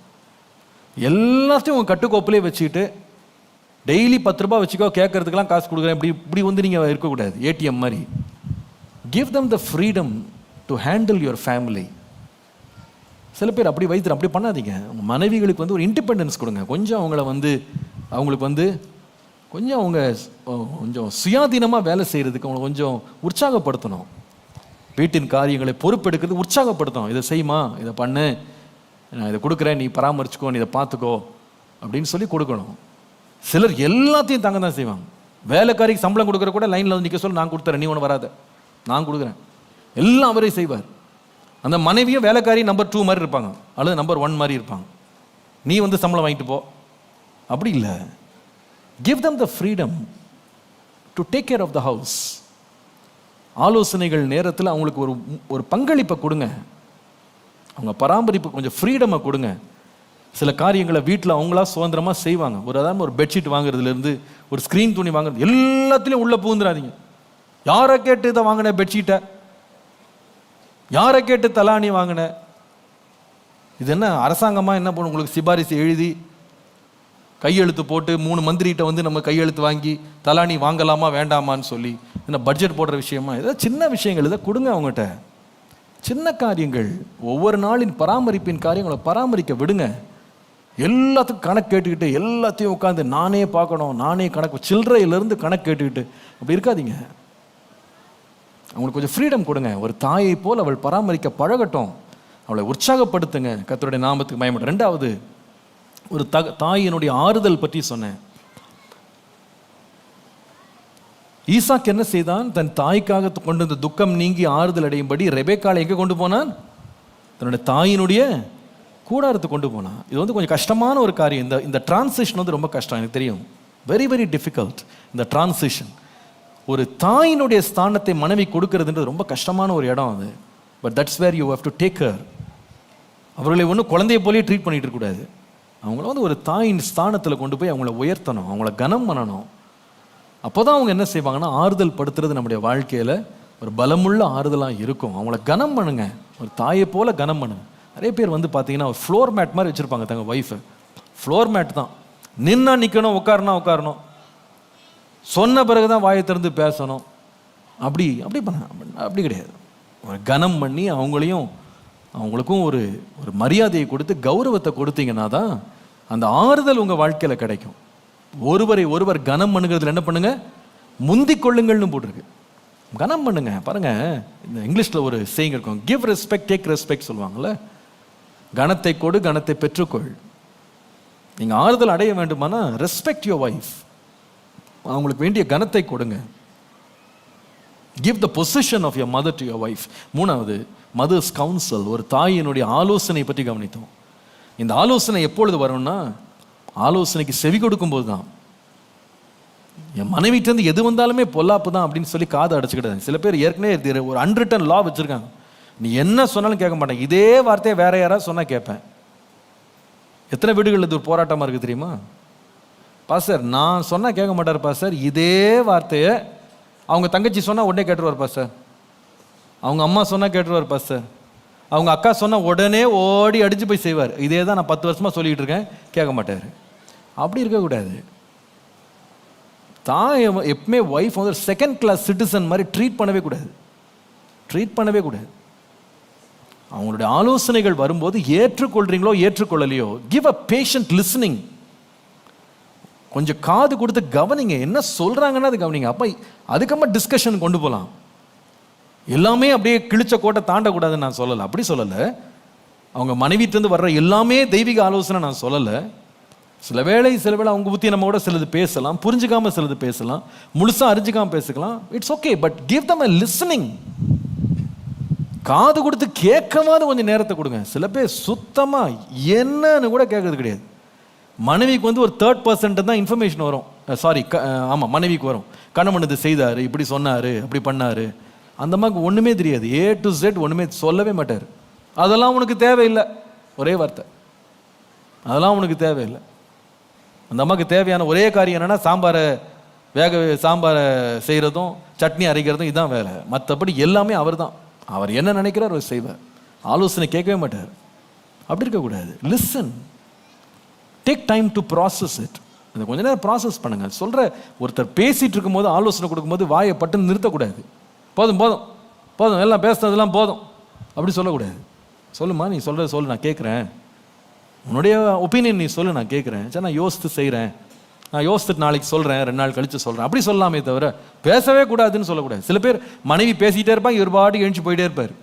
Speaker 2: எல்லாத்தையும் உங்கள் கட்டுக்கோப்பிலே வச்சுக்கிட்டு டெய்லி 10 ரூபாய் வச்சுக்கோ, கேட்கறதுக்கெல்லாம் காசு கொடுக்குறேன், இப்படி வந்து நீங்கள் இருக்கக்கூடாது. ஏடிஎம் மாதிரி. Give them the freedom to handle your family. சில பேர் அப்படி வைத்து அப்படி பண்ணாதீங்க. உங்கள் மனைவிகளுக்கு வந்து ஒரு இண்டிபெண்டன்ஸ் கொடுங்க. கொஞ்சம் அவங்களுக்கு வந்து கொஞ்சம் சுயாதீனமாக வேலை செய்கிறதுக்கு அவங்களை கொஞ்சம் உற்சாகப்படுத்தணும். வீட்டின் காரியங்களை பொறுப்பெடுக்கிறது உற்சாகப்படுத்தும். இதை செய்யுமா, இதை பண்ணு, நான் இதை கொடுக்குறேன், நீ பராமரிச்சுக்கோ, நீ இதை பார்த்துக்கோ அப்படின்னு சொல்லி கொடுக்கணும். சிலர் எல்லாத்தையும் தாங்க தான் செய்வாங்க. வேலைக்காரிக்கு சம்பளம் கொடுக்குற கூட லைனில் வந்து நிற்க சொல்லி, நான் கொடுத்துறேன், நீ ஒன்று வராத, நான் கொடுக்குறேன், எல்லாம் அவரே செய்வார். அந்த மனைவியும் வேலைக்காரி நம்பர் 2 மாதிரி இருப்பாங்க, அல்லது நம்பர் 1 மாதிரி இருப்பாங்க. நீ வந்து சம்பளம் வாங்கிட்டு போ, அப்படி இல்லை. Give them the freedom to take care of the house. ஆலோசனைகள் நேரத்தில் அவங்களுக்கு ஒரு பங்களிப்பை கொடுங்க. அவங்க பராமரிப்பு கொஞ்சம் ஃப்ரீடமை கொடுங்க. சில காரியங்களை வீட்டில் அவங்களா சுதந்திரமாக செய்வாங்க. அதாவது ஒரு பெட்ஷீட் வாங்குறதுலேருந்து ஒரு ஸ்க்ரீன் துணி வாங்குறது எல்லாத்துலேயும் உள்ளே பூந்துடாதீங்க. யாரை கேட்டு இதை வாங்கின பெட்ஷீட்டை, யாரை கேட்டு தலாணி வாங்கின, இது என்ன அரசாங்கமாக என்ன பண்ணும், உங்களுக்கு சிபாரிசு எழுதி கையெழுத்து போட்டு 3 மந்திரிகிட்ட வந்து நம்ம கையெழுத்து வாங்கி தலாணி வாங்கலாமா வேண்டாமான்னு சொல்லி என்ன பட்ஜெட் போடுற விஷயமா? ஏதாவது சின்ன விஷயங்கள் இதை கொடுங்க அவங்ககிட்ட. சின்ன காரியங்கள், ஒவ்வொரு நாளின் பராமரிப்பின் காரியங்களை பராமரிக்க விடுங்க. எல்லாத்துக்கும் கணக்கு கேட்டுக்கிட்டு எல்லாத்தையும் உட்காந்து நானே பார்க்கணும், நானே கணக்கு, சில்லறையிலேருந்து கணக்கு கேட்டுக்கிட்டு அப்படி இருக்காதீங்க. அவங்களுக்கு கொஞ்சம் ஃப்ரீடம் கொடுங்க. ஒரு தாயை போல் அவள் பராமரிக்க பழகட்டும். அவளை உற்சாகப்படுத்துங்க. கர்த்தருடைய நாமத்துக்கு மகிமை. 2வது, ஒரு தாயினுடைய ஆறுதல் பற்றி சொன்னேன். ஈசாக்கு என்ன செய்தான்? தன் தாய்க்காக கொண்டு வந்த துக்கம் நீங்கி ஆறுதல் அடையும்படி ரெபேக்காளை எங்கே கொண்டு போனான்? தன்னுடைய தாயினுடைய கூடாரத்துக்கு கொண்டு போனான். இது வந்து கொஞ்சம் கஷ்டமான ஒரு காரியம். இந்த டிரான்சிஷன் வந்து ரொம்ப கஷ்டம், எனக்கு தெரியும். வெரி வெரி டிஃபிகல்ட் இந்த டிரான்சிஷன். ஒரு தாயினுடைய ஸ்தானத்தை மனைவி கொடுக்கறதுன்றது ரொம்ப கஷ்டமான ஒரு இடம் அது. But that's where you have to take care. அவர்களை ஒன்றும் குழந்தைய போலேயே ட்ரீட் பண்ணிட்டு இருக்கக்கூடாது. அவங்கள வந்து ஒரு தாயின் ஸ்தானத்தில் கொண்டு போய் அவங்கள உயர்த்தணும், அவங்கள கனம் பண்ணணும். அப்போ தான் அவங்க என்ன செய்வாங்கன்னா, ஆறுதல் படுத்துறது நம்முடைய வாழ்க்கையில் ஒரு பலமுள்ள ஆறுதலாக இருக்கும். அவங்கள கனம் பண்ணுங்க, ஒரு தாயை போல கனம் பண்ணுங்க. நிறைய பேர் வந்து பார்த்தீங்கன்னா ஒரு ஃப்ளோர் மேட் மாதிரி வச்சுருப்பாங்க தங்க ஒய்ஃபை. ஃப்ளோர் மேட் தான், நின்னா நிற்கணும், உட்காரனா உட்காரணும், சொன்ன பிறகு தான் வாயை திறந்து பேசணும். அப்படி கிடையாது. ஒரு கனம் பண்ணி அவங்களுக்கும் ஒரு மரியாதையை கொடுத்து கௌரவத்தை கொடுத்தீங்கன்னா தான் அந்த ஆறுதல் உங்கள் வாழ்க்கையில் கிடைக்கும். ஒருவரை ஒருவர் கனம் பண்ணுங்கிறதுல என்ன பண்ணுங்க, முந்திக் கொள்ளுங்கள்னு போட்டிருக்கு. கனம் பண்ணுங்க. பாருங்க, இந்த இங்கிலீஷில் ஒரு சேயிங் இருக்கும், கிவ் ரெஸ்பெக்ட் டேக் ரெஸ்பெக்ட் சொல்லுவாங்கள்ல. கனத்தை கொடு, கனத்தை பெற்றுக்கொள். நீங்கள் ஆறுதல் அடைய வேண்டுமானா ரெஸ்பெக்ட் யுவர் வைஃப். அவங்களுக்கு வேண்டிய கனத்தை கொடுங்க. Give the position of your mother to your wife. 3வது, மதர்ஸ் கவுன்சில். ஒரு தாயினுடைய ஆலோசனை பற்றி கவனித்தோம். இந்த ஆலோசனை எப்பொழுது வரும்னா, ஆலோசனைக்கு செவி கொடுக்கும்போது தான். என் மனைவிட்டேருந்து எது வந்தாலுமே பொல்லாப்பு தான் அப்படின்னு சொல்லி காதை அடைச்சிக்கிட்டாங்க. சில பேர் ஏற்கனவே ஒரு அன்ரிட்டன் லா வச்சுருக்காங்க. நீ என்ன சொன்னாலும் கேட்க மாட்டேன், இதே வார்த்தையை வேற யாராவது சொன்னால் கேட்பேன். எத்தனை வீடுகளில் இது ஒரு போராட்டமாக இருக்குது தெரியுமா? பாஸ்டர் நான் சொன்னால் கேட்க மாட்டார் பாஸ்டர், இதே வார்த்தையை அவங்க தங்கச்சி சொன்னால் உடனே கேட்டுருவார் பாஸ்டர், அவங்க அம்மா சொன்னால் கேட்டுருவார் பாஸ்டர், அவங்க அக்கா சொன்னால் உடனே ஓடி அடித்து போய் செய்வார். இதே தான் நான் 10 வருஷமாக சொல்லிக்கிட்டு இருக்கேன், கேட்க மாட்டார். அப்படி இருக்கக்கூடாது. தாய் எப்பவுமே ஒய்ஃப் வந்து செகண்ட் கிளாஸ் சிட்டிசன் மாதிரி ட்ரீட் பண்ணவே கூடாது. அவங்களுடைய ஆலோசனைகள் வரும்போது ஏற்றுக்கொள்றீங்களோ ஏற்றுக்கொள்ளலையோ, கிவ் அ பேஷண்ட் லிஸ்னிங். கொஞ்சம் காது கொடுத்து கவனிங்க, என்ன சொல்றாங்கன்னா அது கவனிங்க. அப்போ அதுக்கப்புறமா டிஸ்கஷன் கொண்டு போகலாம். எல்லாமே அப்படியே கிழிச்ச கோட்டை தாண்டக்கூடாதுன்னு நான் சொல்லலை, அப்படி சொல்லலை. அவங்க மனைவிட்டிருந்து வர்ற எல்லாமே தெய்வீக ஆலோசனை நான் சொல்லலை. சில வேளை அவங்க புத்தி நம்ம கூட சிலது பேசலாம், புரிஞ்சுக்காம சிலது பேசலாம், முழுசா அறிஞ்சுக்காம பேசிக்கலாம். It's okay, but give them a listening. காது கொடுத்து கேட்கவாது கொஞ்சம் நேரத்தை கொடுங்க. சில பேர் சுத்தமா என்னன்னு கூட கேட்கறது கிடையாது. மனைவிக்கு வந்து ஒரு 3rd தான் இன்ஃபர்மேஷன் வரும். ஆமாம், மனைவிக்கு வரும். கணவன் இது செய்தார், இப்படி சொன்னார், அப்படி பண்ணார். அந்த அம்மாவுக்கு ஒன்றுமே தெரியாது. A to Z ஒன்றுமே சொல்லவே மாட்டார். அதெல்லாம் உனக்கு தேவையில்லை, ஒரே வார்த்தை, அதெல்லாம் உனக்கு தேவையில்லை. அந்த அம்மாவுக்கு தேவையான ஒரே காரியம் என்னென்னா சாம்பாரை செய்கிறதும் சட்னி அரைக்கிறதும் இதுதான் வேலை. மற்றபடி எல்லாமே அவர் தான். அவர் என்ன நினைக்கிறார் அவர் செய்வார். ஆலோசனை கேட்கவே மாட்டார். அப்படி இருக்கக்கூடாது. Listen, take time to process it. அதை கொஞ்ச நேரம் ப்ராசஸ் பண்ணுங்க. சொல்கிற ஒருத்தர் பேசிகிட்டு இருக்கும்போது ஆலோசனை கொடுக்கும்போது வாயை பட்டுன்னு நிறுத்தக்கூடாது. போதும் எல்லாம் பேசுனதெல்லாம் போதும் அப்படி சொல்லக்கூடாது. சொல்லுமா, நீ சொல்கிறத சொல்லு, நான் கேட்குறேன். உன்னுடைய ஒப்பீனியன் நீ சொல்லு, நான் கேட்குறேன். சரி, நான் யோசித்து செய்கிறேன் நான் யோசித்துட்டு நாளைக்கு சொல்கிறேன், 2 நாள் கழித்து சொல்கிறேன், அப்படி சொல்லலாமே தவிர பேசவே கூடாதுன்னு சொல்லக்கூடாது. சில பேர் மனைவி பேசிகிட்டே இருப்பாங்க, இவர் பாட்டுக்கு எழுந்து போயிட்டே இருப்பார்.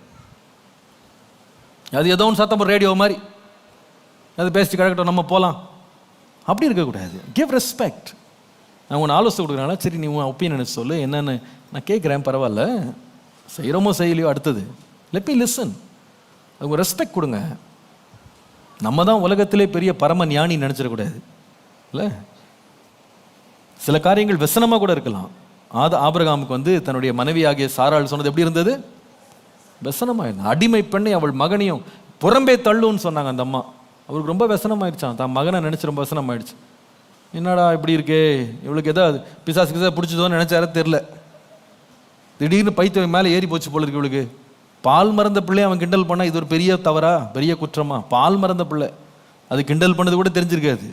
Speaker 2: அது ஏதோ ஒன்று சத்தம் ரேடியோ மாதிரி, அது பேசிட்டு கிடக்கட்டும் நம்ம போகலாம், அப்படி இருக்கக்கூடாது. Give respect. நான் உன்னை ஆலோசனை கொடுக்குறேன்னா சரி நீ உன் ஒப்பீனியன் சொல்லு, என்னென்னு நான் கேட்குறேன், பரவாயில்ல, செய்கிறோமோ செய்யலையோ, அடுத்தது லெட் மீ லிசன். அவங்க ரெஸ்பெக்ட் கொடுங்க. நம்ம தான் உலகத்திலே பெரிய பரம ஞானி நினச்சிடக்கூடாது இல்லை. சில காரியங்கள் व्यसனமாக கூட இருக்கலாம். ஆபிரகாமுக்கு வந்து தன்னுடைய மனைவி ஆகிய சாராள் சொன்னது எப்படி இருந்தது? व्यसனமாக. அடிமை பெண்ணை அவள் மகனையும் புறம்பே தள்ளுன்னு சொன்னாங்க அந்த அம்மா. அவருக்கு ரொம்ப व्यसனமாயிடுச்சான், தான் மகனை நினச்சி ரொம்ப व्यसனமாயிடுச்சு. என்னடா இப்படி இருக்கே, இவளுக்கு எதாவது பிசாசு பிடிச்சதோன்னு நினச்சார தெரில, திடீர்னு பைத்திய மேலே ஏறி போச்சு போல இருக்கு இவளுக்கு. பால் மறந்த பிள்ளை அவன் கிண்டல் பண்ணால் இது ஒரு பெரிய தவறா, பெரிய குற்றமா? பால் மறந்த பிள்ளை அது கிண்டல் பண்ணது கூட தெரிஞ்சிருக்காது.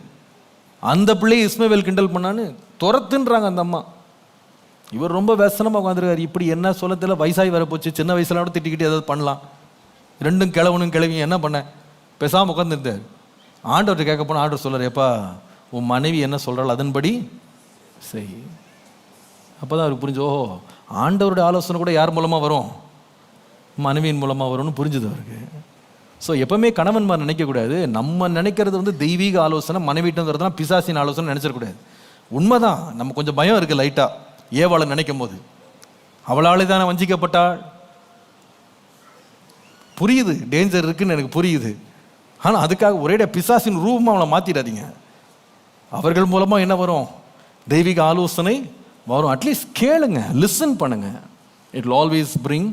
Speaker 2: அந்த பிள்ளையை இஸ்மவேல் கிண்டல் பண்ணான்னு துரத்துன்றாங்க அந்த அம்மா. இவர் ரொம்ப व्यसனமாக உட்காந்துருக்காரு. இப்படி என்ன சொல்லத்தில் வயசாகி வரப்போச்சு, சின்ன வயசுல கூட திட்டிக்கிட்டு ஏதாவது பண்ணலாம். ரெண்டும் கிழவனும் கிழவியும் என்ன பண்ண, பேசாமல் உட்காந்துருந்தார். ஆண்டவர்கிட்ட கேட்க போனால் ஆண்டவர் சொல்கிறார், எப்பா உன் மனைவி என்ன சொல்கிறாள் அதன்படி செய். அப்போ தான் அவருக்கு புரிஞ்சு, ஓஹோ ஆண்டவருடைய ஆலோசனை கூட யார் மூலமாக வரும்? மனைவியின் மூலமாக வரும்னு புரிஞ்சுது அவருக்கு. ஸோ எப்பவுமே கணவன்மார் நினைக்கக்கூடாது நம்ம நினைக்கிறது வந்து தெய்வீக ஆலோசனை, மனைவிட்டம் வருதுன்னா பிசாசின் ஆலோசனை நினச்சிடக்கூடாது. உண்மைதான், நம்ம கொஞ்சம் பயம் இருக்குது லைட்டாக ஏவாளை நினைக்கும் போது. அவளாலே தானே வஞ்சிக்கப்பட்டாள், புரியுது டேஞ்சர் இருக்குன்னு எனக்கு புரியுது. ஆனால் அதுக்காக ஒரேடியா பிசாசின் ரூபமாக அவளை மாற்றிடாதீங்க. அவர்கள் மூலமாக என்ன வரும்? தெய்வீக ஆலோசனை வரும். அட்லீஸ்ட் கேளுங்க, லிசன் பண்ணுங்க. It will always bring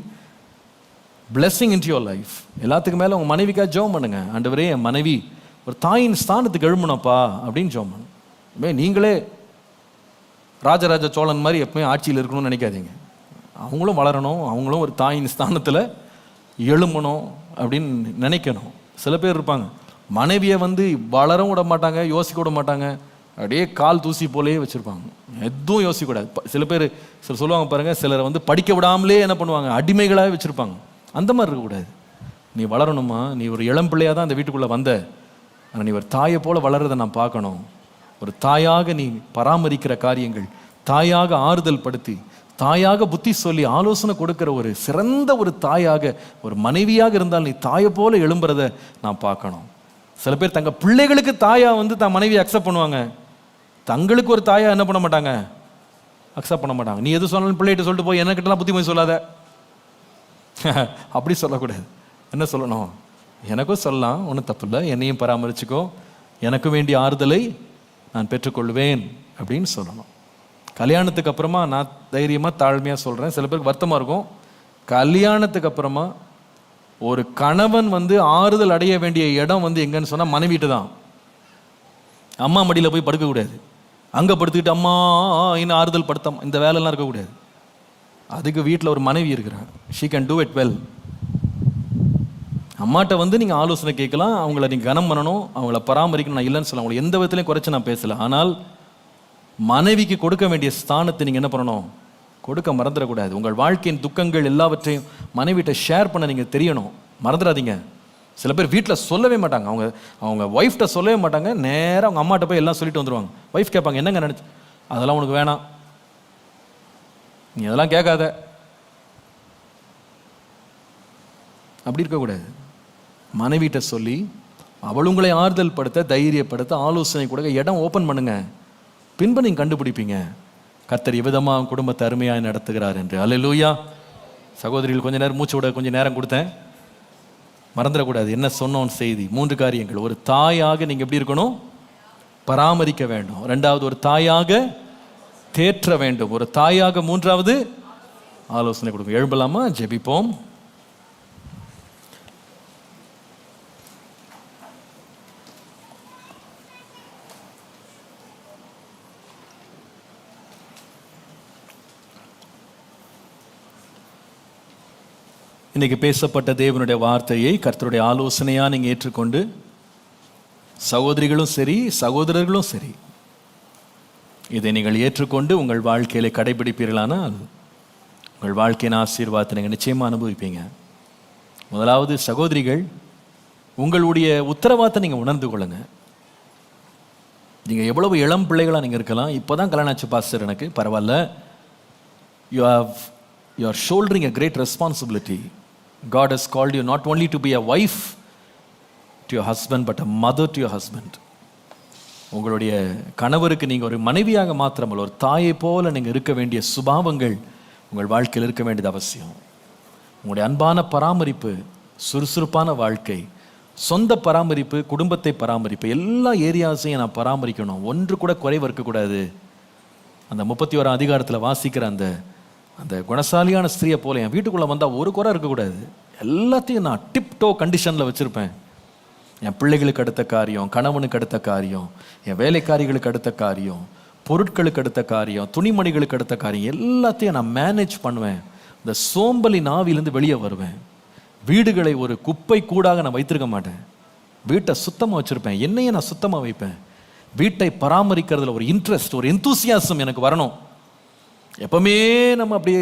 Speaker 2: blessing into your life. எல்லாத்துக்கு மேலே உங்கள் மனைவிக்காக ஜெபம் பண்ணுங்க. ஆண்டவரே என் மனைவி ஒரு தாயின் ஸ்தானத்துக்கு எழுமணப்பா அப்படின்னு ஜெபம் பண்ணுங்க. நீங்களே ராஜராஜ சோழன் மாதிரி எப்பவுமே ஆட்சியில் இருக்கணும்னு நினைக்காதீங்க. அவங்களும் வளரணும், அவங்களும் ஒரு தாயின் ஸ்தானத்தில் எழுமணும் அப்படின்னு நினைக்கணும். சில பேர் இருப்பாங்க மனைவியை வந்து வளரவும் விட மாட்டாங்க, யோசிக்க விட மாட்டாங்க, அப்படியே கால் தூசி போலே வச்சுருப்பாங்க, எதுவும் யோசிக்கக்கூடாது. சில பேர் சொல்லுவாங்க பாருங்கள், சிலரை வந்து படிக்க விடாமலே என்ன பண்ணுவாங்க, அடிமைகளாகவே வச்சுருப்பாங்க. அந்த மாதிரி இருக்கக்கூடாது. நீ வளரணுமா, நீ ஒரு இளம் பிள்ளையாக தான் அந்த வீட்டுக்குள்ளே வந்த, ஆனால் நீ ஒரு தாயை போல் வளர்றதை நான் பார்க்கணும். ஒரு தாயாக நீ பராமரிக்கிற காரியங்கள், தாயாக ஆறுதல் படுத்தி, தாயாக புத்தி சொல்லி ஆலோசனை கொடுக்குற ஒரு சிறந்த ஒரு தாயாக, ஒரு மனைவியாக இருந்தால் நீ தாயை போல எழும்புறத நான் பார்க்கணும். சில பேர் தங்கள் பிள்ளைகளுக்கு தாயா வந்து தான் மனைவியை அக்செப்ட் பண்ணுவாங்க, தங்களுக்கு ஒரு தாயா என்ன பண்ண மாட்டாங்க, அக்செப்ட் பண்ண மாட்டாங்க. நீ எது சொன்னாலும் பிள்ளைகிட்ட சொல்லிட்டு போய் எனக்கிட்டலாம் புத்திமதி சொல்லாத, அப்படி சொல்லக்கூடாது. என்ன சொல்லணும்? எனக்கும் சொல்லலாம், ஒன்றும் தப்பு இல்லை, என்னையும் பராமரிச்சுக்கோ, எனக்கு வேண்டிய ஆறுதலை நான் பெற்றுக்கொள்வேன் அப்படின்னு சொல்லணும். கல்யாணத்துக்கு அப்புறமா நான் தைரியமாக தாழ்மையாக சொல்கிறேன், சில பேருக்கு வருத்தமாக இருக்கும், கல்யாணத்துக்கு அப்புறமா ஒரு கணவன் வந்து ஆறுதல் அடைய வேண்டிய இடம் வந்து எங்கன்னு சொன்னால் மனைவிட்டு தான். அம்மா மடியில் போய் படுக்கக்கூடாது, அங்கே படுத்துக்கிட்டு அம்மா இன்னும் ஆறுதல் படுத்த, இந்த வேலைலாம் இருக்கக்கூடாது. அதுக்கு வீட்டில் ஒரு மனைவி இருக்கிறாங்க, she can do it well. அம்மாட்ட வந்து நீங்கள் ஆலோசனை கேட்கலாம், அவங்கள நீங்கள் கனம் பண்ணணும், அவங்கள பராமரிக்கணும், நான் இல்லைன்னு சொல்ல, அவங்களை எந்த விதத்துலையும் குறைச்சி நான் பேசலை. ஆனால் மனைவிக்கு கொடுக்க வேண்டிய ஸ்தானத்தை நீங்கள் என்ன பண்ணணும், கொடுக்க மறந்துடக்கூடாது. உங்கள் வாழ்க்கையின் துக்கங்கள் எல்லாவற்றையும் மனைவிட்ட ஷேர் பண்ண நீங்கள் தெரியணும், மறந்துடாதீங்க. சில பேர் வீட்டில் சொல்லவே மாட்டாங்க, அவங்க ஒய்ஃப்ட்ட சொல்லவே மாட்டாங்க, நேராக அவங்க அம்மாட்ட போய் எல்லாம் சொல்லிட்டு வந்துடுவாங்க. ஒய்ஃப் கேட்பாங்க, என்னங்க நினச்சி, அதெல்லாம் உனக்கு வேணாம், நீ அதெல்லாம் கேட்காத, அப்படி இருக்கக்கூடாது. மனைவிட்ட சொல்லி அவள் உங்களை ஆறுதல் படுத்த, தைரியப்படுத்த, ஆலோசனை கொடுக்க இடம் ஓப்பன் பண்ணுங்க. பின்பு நீங்கள் கண்டுபிடிப்பீங்க கர்த்தர் எவ்விதமாக குடும்பத்தை அருமையாக நடத்துகிறார் என்று. அல்லேலூயா. சகோதரிகள் கொஞ்ச நேரம் மூச்சு விட கொஞ்சம் நேரம் கொடுத்தேன், மறந்துடக்கூடாது என்ன சொன்னோம் செய்தி. 3 காரியங்கள். ஒரு தாயாக நீங்கள் எப்படி இருக்கணும், பராமரிக்க வேண்டும். 2வது ஒரு தாயாக தேற்ற வேண்டும். ஒரு தாயாக 3வது ஆலோசனை கொடுக்கும். எழும்பலாமா, ஜெபிப்போம். இன்னைக்கு பேசப்பட்ட தேவனுடைய வார்த்தையை கர்த்தருடைய ஆலோசனையாக நீங்கள் ஏற்றுக்கொண்டு, சகோதரிகளும் சரி சகோதரர்களும் சரி, இதை நீங்கள் ஏற்றுக்கொண்டு உங்கள் வாழ்க்கையில கடைபிடிப்பீர்களானால் உங்கள் வாழ்க்கையின் ஆசீர்வாதத்தை நீங்கள் நிச்சயமாக அனுபவிப்பீங்க. முதலாவது சகோதரிகள், உங்களுடைய உத்தரவாதத்தை நீங்கள் உணர்ந்து கொள்ளுங்க. நீங்கள் எவ்வளவு இளம் பிள்ளைகளாக நீங்கள் இருக்கலாம். இப்போ தான் கல்யாணம் ஆச்சு பாஸ்டர், எனக்கு பரவாயில்ல. You are shouldering a great responsibility. God has called you not only to be a wife to your husband but a mother to your husband. உங்களுடைய கணவருக்கு நீங்கள் ஒரு மனைவியாக மாத்திரமல்ல, ஒரு தாயை போல நீங்கள் இருக்க வேண்டிய சுபாவங்கள் உங்கள் வாழ்க்கையில் இருக்க வேண்டியது அவசியம். உங்களுடைய அன்பான பராமரிப்பு, சுறுசுறுப்பான வாழ்க்கை, சொந்த பராமரிப்பு, குடும்பத்தை பராமரிப்பு, எல்லா ஏரியாஸையும் நான் பராமரிக்கணும். ஒன்று கூட குறைவு இருக்கக்கூடாது. அந்த 31ஆம் அதிகாரத்தில் வாசிக்கிற அந்த குணசாலியான ஸ்திரியை போல என் வீட்டுக்குள்ளே வந்தால் ஒரு குறை இருக்கக்கூடாது. எல்லாத்தையும் நான் டிப்டோ கண்டிஷனில் வச்சுருப்பேன். என் பிள்ளைகளுக்கு அடுத்த காரியம், கணவனுக்கு அடுத்த காரியம், என் வேலைக்காரிகளுக்கு அடுத்த காரியம், பொருட்களுக்கு அடுத்த காரியம், துணிமணிகளுக்கு அடுத்த காரியம், எல்லாத்தையும் நான் மேனேஜ் பண்ணுவேன். இந்த சோம்பலின் ஆவியிலேருந்து வெளியே வருவேன். வீடுகளை ஒரு குப்பை கூடாக நான் வைத்திருக்க மாட்டேன். வீட்டை சுத்தமாக வச்சுருப்பேன். என்னையே நான் சுத்தமாக வைப்பேன். வீட்டை பராமரிக்கிறதுல ஒரு இன்ட்ரெஸ்ட், ஒரு எந்தூசியாசம் எனக்கு வரணும். எப்பவுமே நம்ம அப்படியே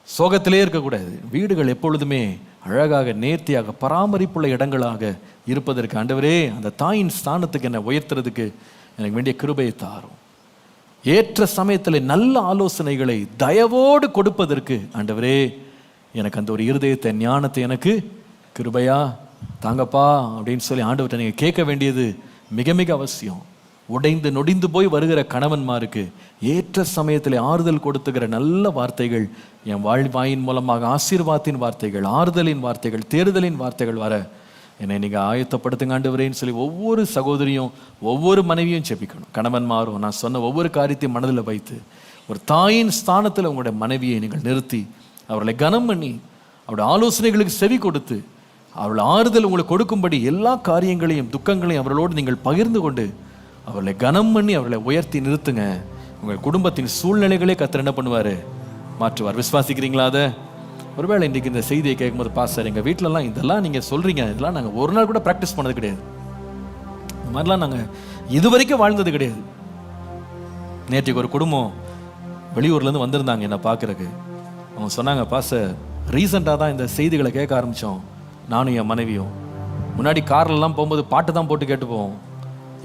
Speaker 2: சோகத்திலே இருக்கக்கூடாது. வீடுகள் எப்பொழுதுமே அழகாக, நேர்த்தியாக, பராமரிப்புள்ள இடங்களாக இருப்பதற்கு ஆண்டவரே, அந்த தாயின் ஸ்தானத்துக்கு என்னை உயர்த்துறதுக்கு எனக்கு வேண்டிய கிருபையை தாரும். ஏற்ற சமயத்தில் நல்ல ஆலோசனைகளை தயவோடு கொடுப்பதற்கு ஆண்டவரே, எனக்கு அந்த ஒரு இருதயத்தை, ஞானத்தை எனக்கு கிருபையா தாங்கப்பா அப்படின்னு சொல்லி ஆண்டவர்கிட்ட நீங்கள் கேட்க வேண்டியது மிக மிக அவசியம். உடைந்து நொடிந்து போய் வருகிற கணவன்மாருக்கு ஏற்ற சமயத்தில் ஆறுதல் கொடுத்துக்கிற நல்ல வார்த்தைகள் என் வாயின் மூலமாக, ஆசீர்வாதத்தின் வார்த்தைகள், ஆறுதலின் வார்த்தைகள், தேறுதலின் வார்த்தைகள் வர என்னை நீங்கள் ஆயத்தப்படுத்துங்க ஆண்டவரேன்னு சொல்லி ஒவ்வொரு சகோதரியும் ஒவ்வொரு மனைவியும் ஜெபிக்கணும். கணவன்மாரும் நான் சொன்ன ஒவ்வொரு காரியத்தையும் மனதில் வைத்து ஒரு தாயின் ஸ்தானத்தில் உங்களுடைய மனைவியை நீங்கள் நிறுத்தி அவர்களை கனம் பண்ணி அவருடைய ஆலோசனைகளுக்கு செவி கொடுத்து அவர்கள் ஆறுதல் உங்களுக்கு கொடுக்கும்படி எல்லா காரியங்களையும், துக்கங்களையும் அவர்களோடு நீங்கள் பகிர்ந்து கொண்டு அவர்களை கனம் பண்ணி அவர்களை உயர்த்தி நிறுத்துங்க. உங்கள் குடும்பத்தின் சூழ்நிலைகளே கர்த்தர் என்ன பண்ணுவார்? மாற்றுவார். விசுவாசிக்கிறீங்களா? அதை ஒருவேளை இன்றைக்கி இந்த செய்தியை கேட்கும்போது, பாஸ்டர் எங்கள் வீட்டிலலாம் இதெல்லாம் நீங்கள் சொல்கிறீங்க, இதெல்லாம் நாங்கள் ஒரு நாள் கூட ப்ராக்டிஸ் பண்ணது கிடையாது, இந்த மாதிரிலாம் நாங்கள் இது வரைக்கும் வாழ்ந்தது கிடையாது. நேற்றுக்கு ஒரு குடும்பம் வெளியூர்லேருந்து வந்திருந்தாங்க என்னை பார்க்குறக்கு. அவங்க சொன்னாங்க, பாஸ்டர் ரீசெண்டாக தான் இந்த செய்திகளை கேட்க ஆரம்பித்தோம், நானும் என் மனைவியும். முன்னாடி கார்லலாம் போகும்போது பாட்டு தான் போட்டு கேட்டு போவோம்.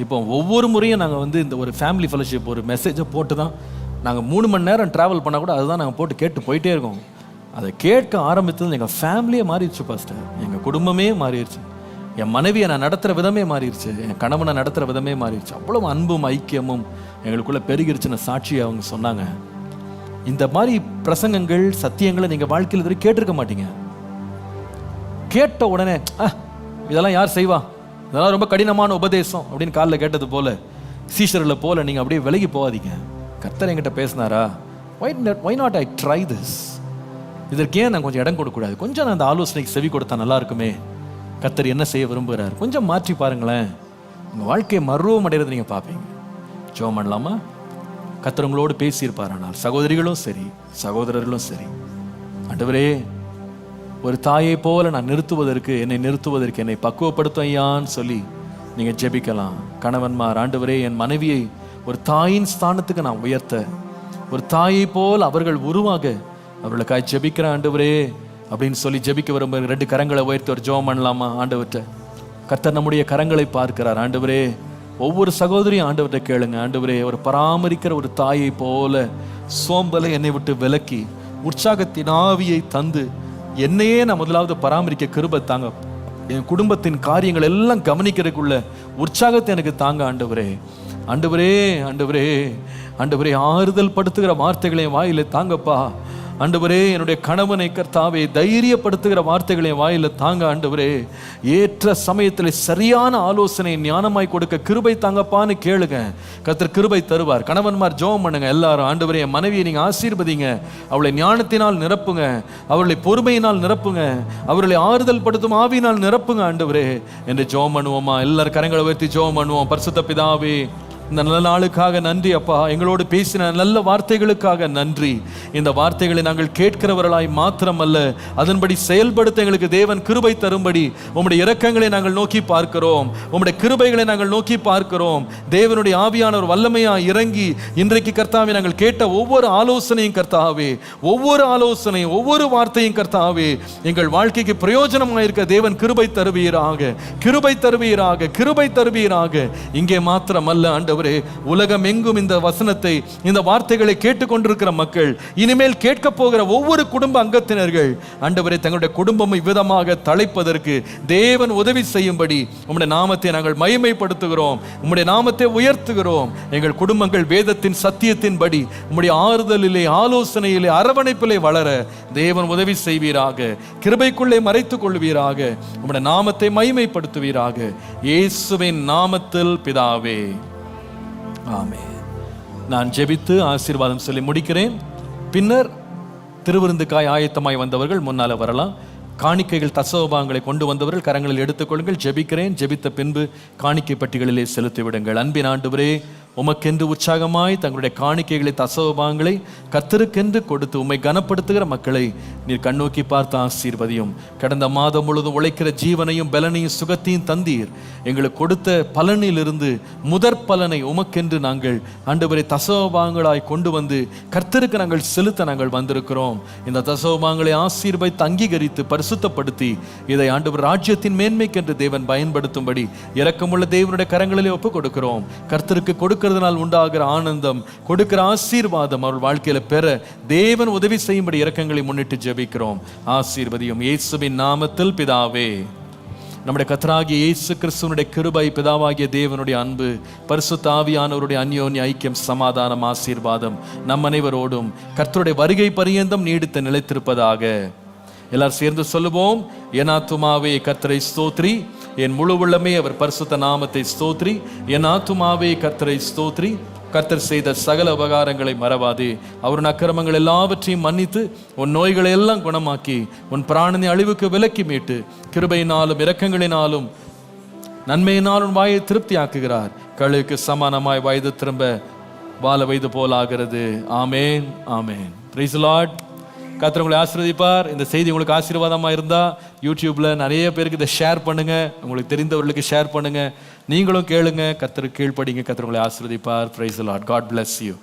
Speaker 2: இப்போ ஒவ்வொரு முறையும் நாங்கள் இந்த ஒரு ஃபேமிலி ஃபெலோஷிப் ஒரு மெசேஜை போட்டு தான் நாங்கள் 3 மணி நேரம் ட்ராவல் பண்ணால் கூட அதுதான் நாங்கள் போட்டு கேட்டு போயிட்டே இருக்கோம். அதை கேட்க ஆரம்பித்தது எங்கள் ஃபேமிலியே மாறிடுச்சு பாஸ்டர். எங்கள் குடும்பமே மாறிடுச்சு. என் மனைவியை நான் நடத்துகிற விதமே மாறிடுச்சு. என் கணவனை நடத்துகிற விதமே மாறிடுச்சு. அவ்வளோ அன்பும் ஐக்கியமும் எங்களுக்குள்ளே பெருகிருச்சுன்னு சாட்சியை அவங்க சொன்னாங்க. இந்த மாதிரி பிரசங்கங்கள், சத்தியங்களை நீங்கள் வாழ்க்கையில் இதுவரை கேட்டிருக்க மாட்டீங்க. கேட்ட உடனே இதெல்லாம் யார் செய்வா, இதெல்லாம் ரொம்ப கடினமான உபதேசம் அப்படின்னு காலில் கேட்டது போல, சீஷர்களை போல நீங்கள் அப்படியே விலகி போகாதீங்க. கர்த்தர் என்கிட்ட பேசினாரா, why not I try this? இதற்கு ஏன் நான் கொஞ்சம் இடம் கொடுக்கக்கூடாது? கொஞ்சம் நான் அந்த ஆலோசனைக்கு செவி கொடுத்தா நல்லா இருக்குமே. கர்த்தர் என்ன செய்ய விரும்புகிறார், கொஞ்சம் மாற்றி பாருங்களேன். உங்கள் வாழ்க்கையை மர்வம் அடைகிறது நீங்கள் பார்ப்பீங்க. ஜெபம் பண்ணலாமா? கர்த்தர் உங்களோடு பேசியிருப்பார். ஆனால் சகோதரிகளும் சரி, சகோதரர்களும் சரி, ஆண்டவரே ஒரு தாயை போல நான் என்னை நிறுத்துவதற்கு என்னை பக்குவப்படுத்தும் ஐயான்னு சொல்லி நீங்கள் ஜெபிக்கலாம். கணவன்மார், ஆண்டவரே என் மனைவியை ஒரு தாயின் ஸ்தானத்துக்கு நான் உயர்த்த, ஒரு தாயை போல் அவர்கள் உருவாக அவர்களுக்காக ஜெபிக்கிறேன் ஆண்டவரே அப்படின்னு சொல்லி ஜெபிக்க விரும்ப 2 கரங்களை உயர்த்தி ஒரு ஜெபம் பண்ணலாமா? ஆண்டவர்கிட்ட கர்த்தர் நம்முடைய கரங்களை பார்க்கிறார். ஆண்டவரே ஒவ்வொரு சகோதரியும் ஆண்டவர்கிட்ட கேளுங்க. ஆண்டவரே ஒரு பராமரிக்கிற ஒரு தாயை போல சோம்பலை என்னை விட்டு விலக்கி உற்சாகத்தின் ஆவியை தந்து என்னையே நான் முதலாவது பராமரிக்க கிருபை தாங்க. என் குடும்பத்தின் காரியங்கள் எல்லாம் கவனிக்கிறதுக்குள்ள உற்சாகத்தை எனக்கு தாங்க ஆண்டவரே. ஆண்டவரே ஆண்டவரே ஆண்டவரே ஆறுதல் படுத்துகிற வார்த்தைகளை வாயில தாங்கப்பா. ஆண்டவரே என்னுடைய கணவனை கர்த்தாவே தைரியப்படுத்துகிற வார்த்தைகளை வாயில தாங்க ஆண்டவரே. ஏற்ற சமயத்தில் சரியான ஆலோசனை ஞானமாய் கொடுக்க கிருபை தாங்கப்பான்னு கேளுங்க. கர்த்தர் கிருபை தருவார். கணவன்மார் ஜெபம் பண்ணுங்க எல்லாரும். ஆண்டவரே என் மனைவியை நீங்க ஆசீர்வதிங்க, அவளை ஞானத்தினால் நிரப்புங்க, அவளை பொறுமையினால் நிரப்புங்க, அவர்களை ஆறுதல் படுத்தும் ஆவியினால் நிரப்புங்க ஆண்டவரே என்று ஜெபம் பண்ணுவோமா? எல்லாரும் கரங்களை உயர்த்தி ஜெபம் பண்ணுவோம். பரிசுத்த பிதாவே, இந்த நல்ல நாளுக்காக நன்றி அப்பா. எங்களோடு பேசின நல்ல வார்த்தைகளுக்காக நன்றி. இந்த வார்த்தைகளை நாங்கள் கேட்கிறவர்களாய் மாத்திரமல்ல, அதன்படி செயல்படுத்த எங்களுக்கு தேவன் கிருபை தரும்படி உம்முடைய இரக்கங்களை நாங்கள் நோக்கி பார்க்கிறோம், உம்முடைய கிருபைகளை நாங்கள் நோக்கி பார்க்கிறோம். தேவனுடைய ஆவியானவர் வல்லமையா இறங்கி இன்றைக்கு கர்த்தாவே நாங்கள் கேட்ட ஒவ்வொரு ஆலோசனையும் கர்த்தாவே, ஒவ்வொரு ஆலோசனையும் ஒவ்வொரு வார்த்தையும் கர்த்தாவே எங்கள் வாழ்க்கைக்கு பிரயோஜனமாக இருக்க தேவன் கிருபை தருவீராக, கிருபை தருவீராக, கிருபை தருவீராக. இங்கே மாத்திரமல்ல ஆண்டவரே, ஆண்டவரே, உலகம் எங்கும் இந்த வசனத்தை, இந்த வார்த்தைகளை கேட்டுக்கொண்டிருக்கிற மக்கள், இனிமேல் கேட்க போகிற ஒவ்வொரு குடும்ப அங்கத்தினர்கள் ஆண்டவரே தங்களுடைய குடும்பம் இவ்விதமாக தழைப்பதற்கு தேவன் உதவி செய்யும்படி உம்முடைய நாமத்தை நாங்கள் மகிமைப்படுத்துகிறோம், உம்முடைய நாமத்தை உயர்த்துகிறோம். எங்கள் குடும்பங்கள் வேதத்தின் சத்தியத்தின்படி உம்முடைய ஆறுதலிலே, ஆலோசனையிலே, அரவணைப்பிலே வளர தேவன் உதவி செய்வீராக. கிருபைக்குள்ளே மறைத்துக் கொள்வீராக. உம்முடைய நாமத்தை மகிமைப்படுத்துவீராக. இயேசுவின் நாமத்தில் பிதாவே, ஆமென். நான் ஜெபித்து ஆசீர்வாதம் சொல்லி முடிக்கிறேன். பின்னர் திருவிருந்துக்காய் ஆயத்தமாய் வந்தவர்கள் முன்னால வரலாம். காணிக்கைகள், தசோபாங்களை கொண்டு வந்தவர்கள் கரங்களில் எடுத்துக்கொள்ளுங்கள். ஜெபிக்கிறேன். ஜெபித்த பின்பு காணிக்கை பட்டிகளிலே செலுத்தி விடுங்கள். அன்பின் ஆண்டவரே, உமக்கென்று உற்சாகமாய் தங்களுடைய காணிக்கைகளை, தசோபாங்களை கர்த்தருக்கென்று கொடுத்து உம்மை கனப்படுத்துகிற மக்களை நீர் கண்ணோக்கி பார்த்து ஆசீர்வதியும். கடந்த மாதம் முழுவதும் உழைக்கிற ஜீவனையும் பலனையும் சுகத்தையும் தந்தீர். எங்களுக்கு கொடுத்த பலனிலிருந்து முதற் பலனை உமக்கென்று நாங்கள் ஆண்டவரை தசோபாங்களாய் கொண்டு வந்து கர்த்தருக்கு நாங்கள் செலுத்த நாங்கள் வந்திருக்கிறோம். இந்த தசோபாங்களை ஆசீர்வதித்து அங்கீகரித்து பரிசுத்தப்படுத்தி இதை ஆண்டவர் ராஜ்யத்தின் மேன்மைக்கென்று தேவன் பயன்படுத்தும்படி இரக்கமுள்ள தேவனுடைய கரங்களிலே ஒப்புக் கொடுக்கிறோம். கர்த்தருக்கு கொடுக்கிறதுனால் உண்டாகிற ஆனந்தம், கொடுக்கிற ஆசீர்வாதம் அவர்கள் வாழ்க்கையில பெற தேவன் உதவி செய்யும்படி இரக்கங்களை முன்னிட்டு ஜெபிக்கிறோம். ஆசீர்வதியும் இயேசுவின் நாமத்தில் பிதாவே. நம்முடைய கர்த்தராகிய இயேசு கிறிஸ்துவனுடைய கிருபை, பிதாவாகிய தேவனுடைய அன்பு, பரிசுத்த ஆவியானவருடைய அந்யோன்ய ஐக்கியம், சமாதானம், ஆசீர்வாதம் நம் அனைவரோடும் கர்த்தருடைய வருகை பரியந்தம் நீடித்து நிலைத்திருப்பதாக. எல்லாரும் சேர்ந்து சொல்லுவோம். என் ஆத்துமாவே கர்த்தரை ஸ்தோத்ரி, என் முழு உள்ளமே அவர் பரிசுத்த நாமத்தை ஸ்தோத்ரி. என் ஆத்துமாவே கர்த்தரை ஸ்தோத்ரி. கர்த்தர் செய்த சகல உபகாரங்களை மறவாதே. அவருடைய அக்கிரமங்கள் எல்லாவற்றையும் மன்னித்து உன் நோய்களை எல்லாம் குணமாக்கி உன் பிராணனை அழிவுக்கு விலக்கி மீட்டு கிருபையினாலும் இரக்கங்களினாலும் நன்மையினாலும் வாயை திருப்தி ஆக்குகிறார். கழுகுக்கு சமானமாய் வயது திரும்ப வாழ வயது போலாகிறது. ஆமேன், ஆமேன். Price the Lord. கர்த்தர் உங்களை ஆசீர்வதிப்பார். இந்த செய்தி உங்களுக்கு ஆசீர்வாதமா இருந்தா யூடியூப்ல நிறைய பேருக்கு இதை ஷேர் பண்ணுங்க. உங்களுக்கு தெரிந்தவர்களுக்கு ஷேர் பண்ணுங்க. நீங்களும் கேளுங்க, கர்த்தருக்கு கீழ்ப்படிங்க. கர்த்தர் உங்களை ஆசீர்வதிப்பார். Praise the Lord. God bless you.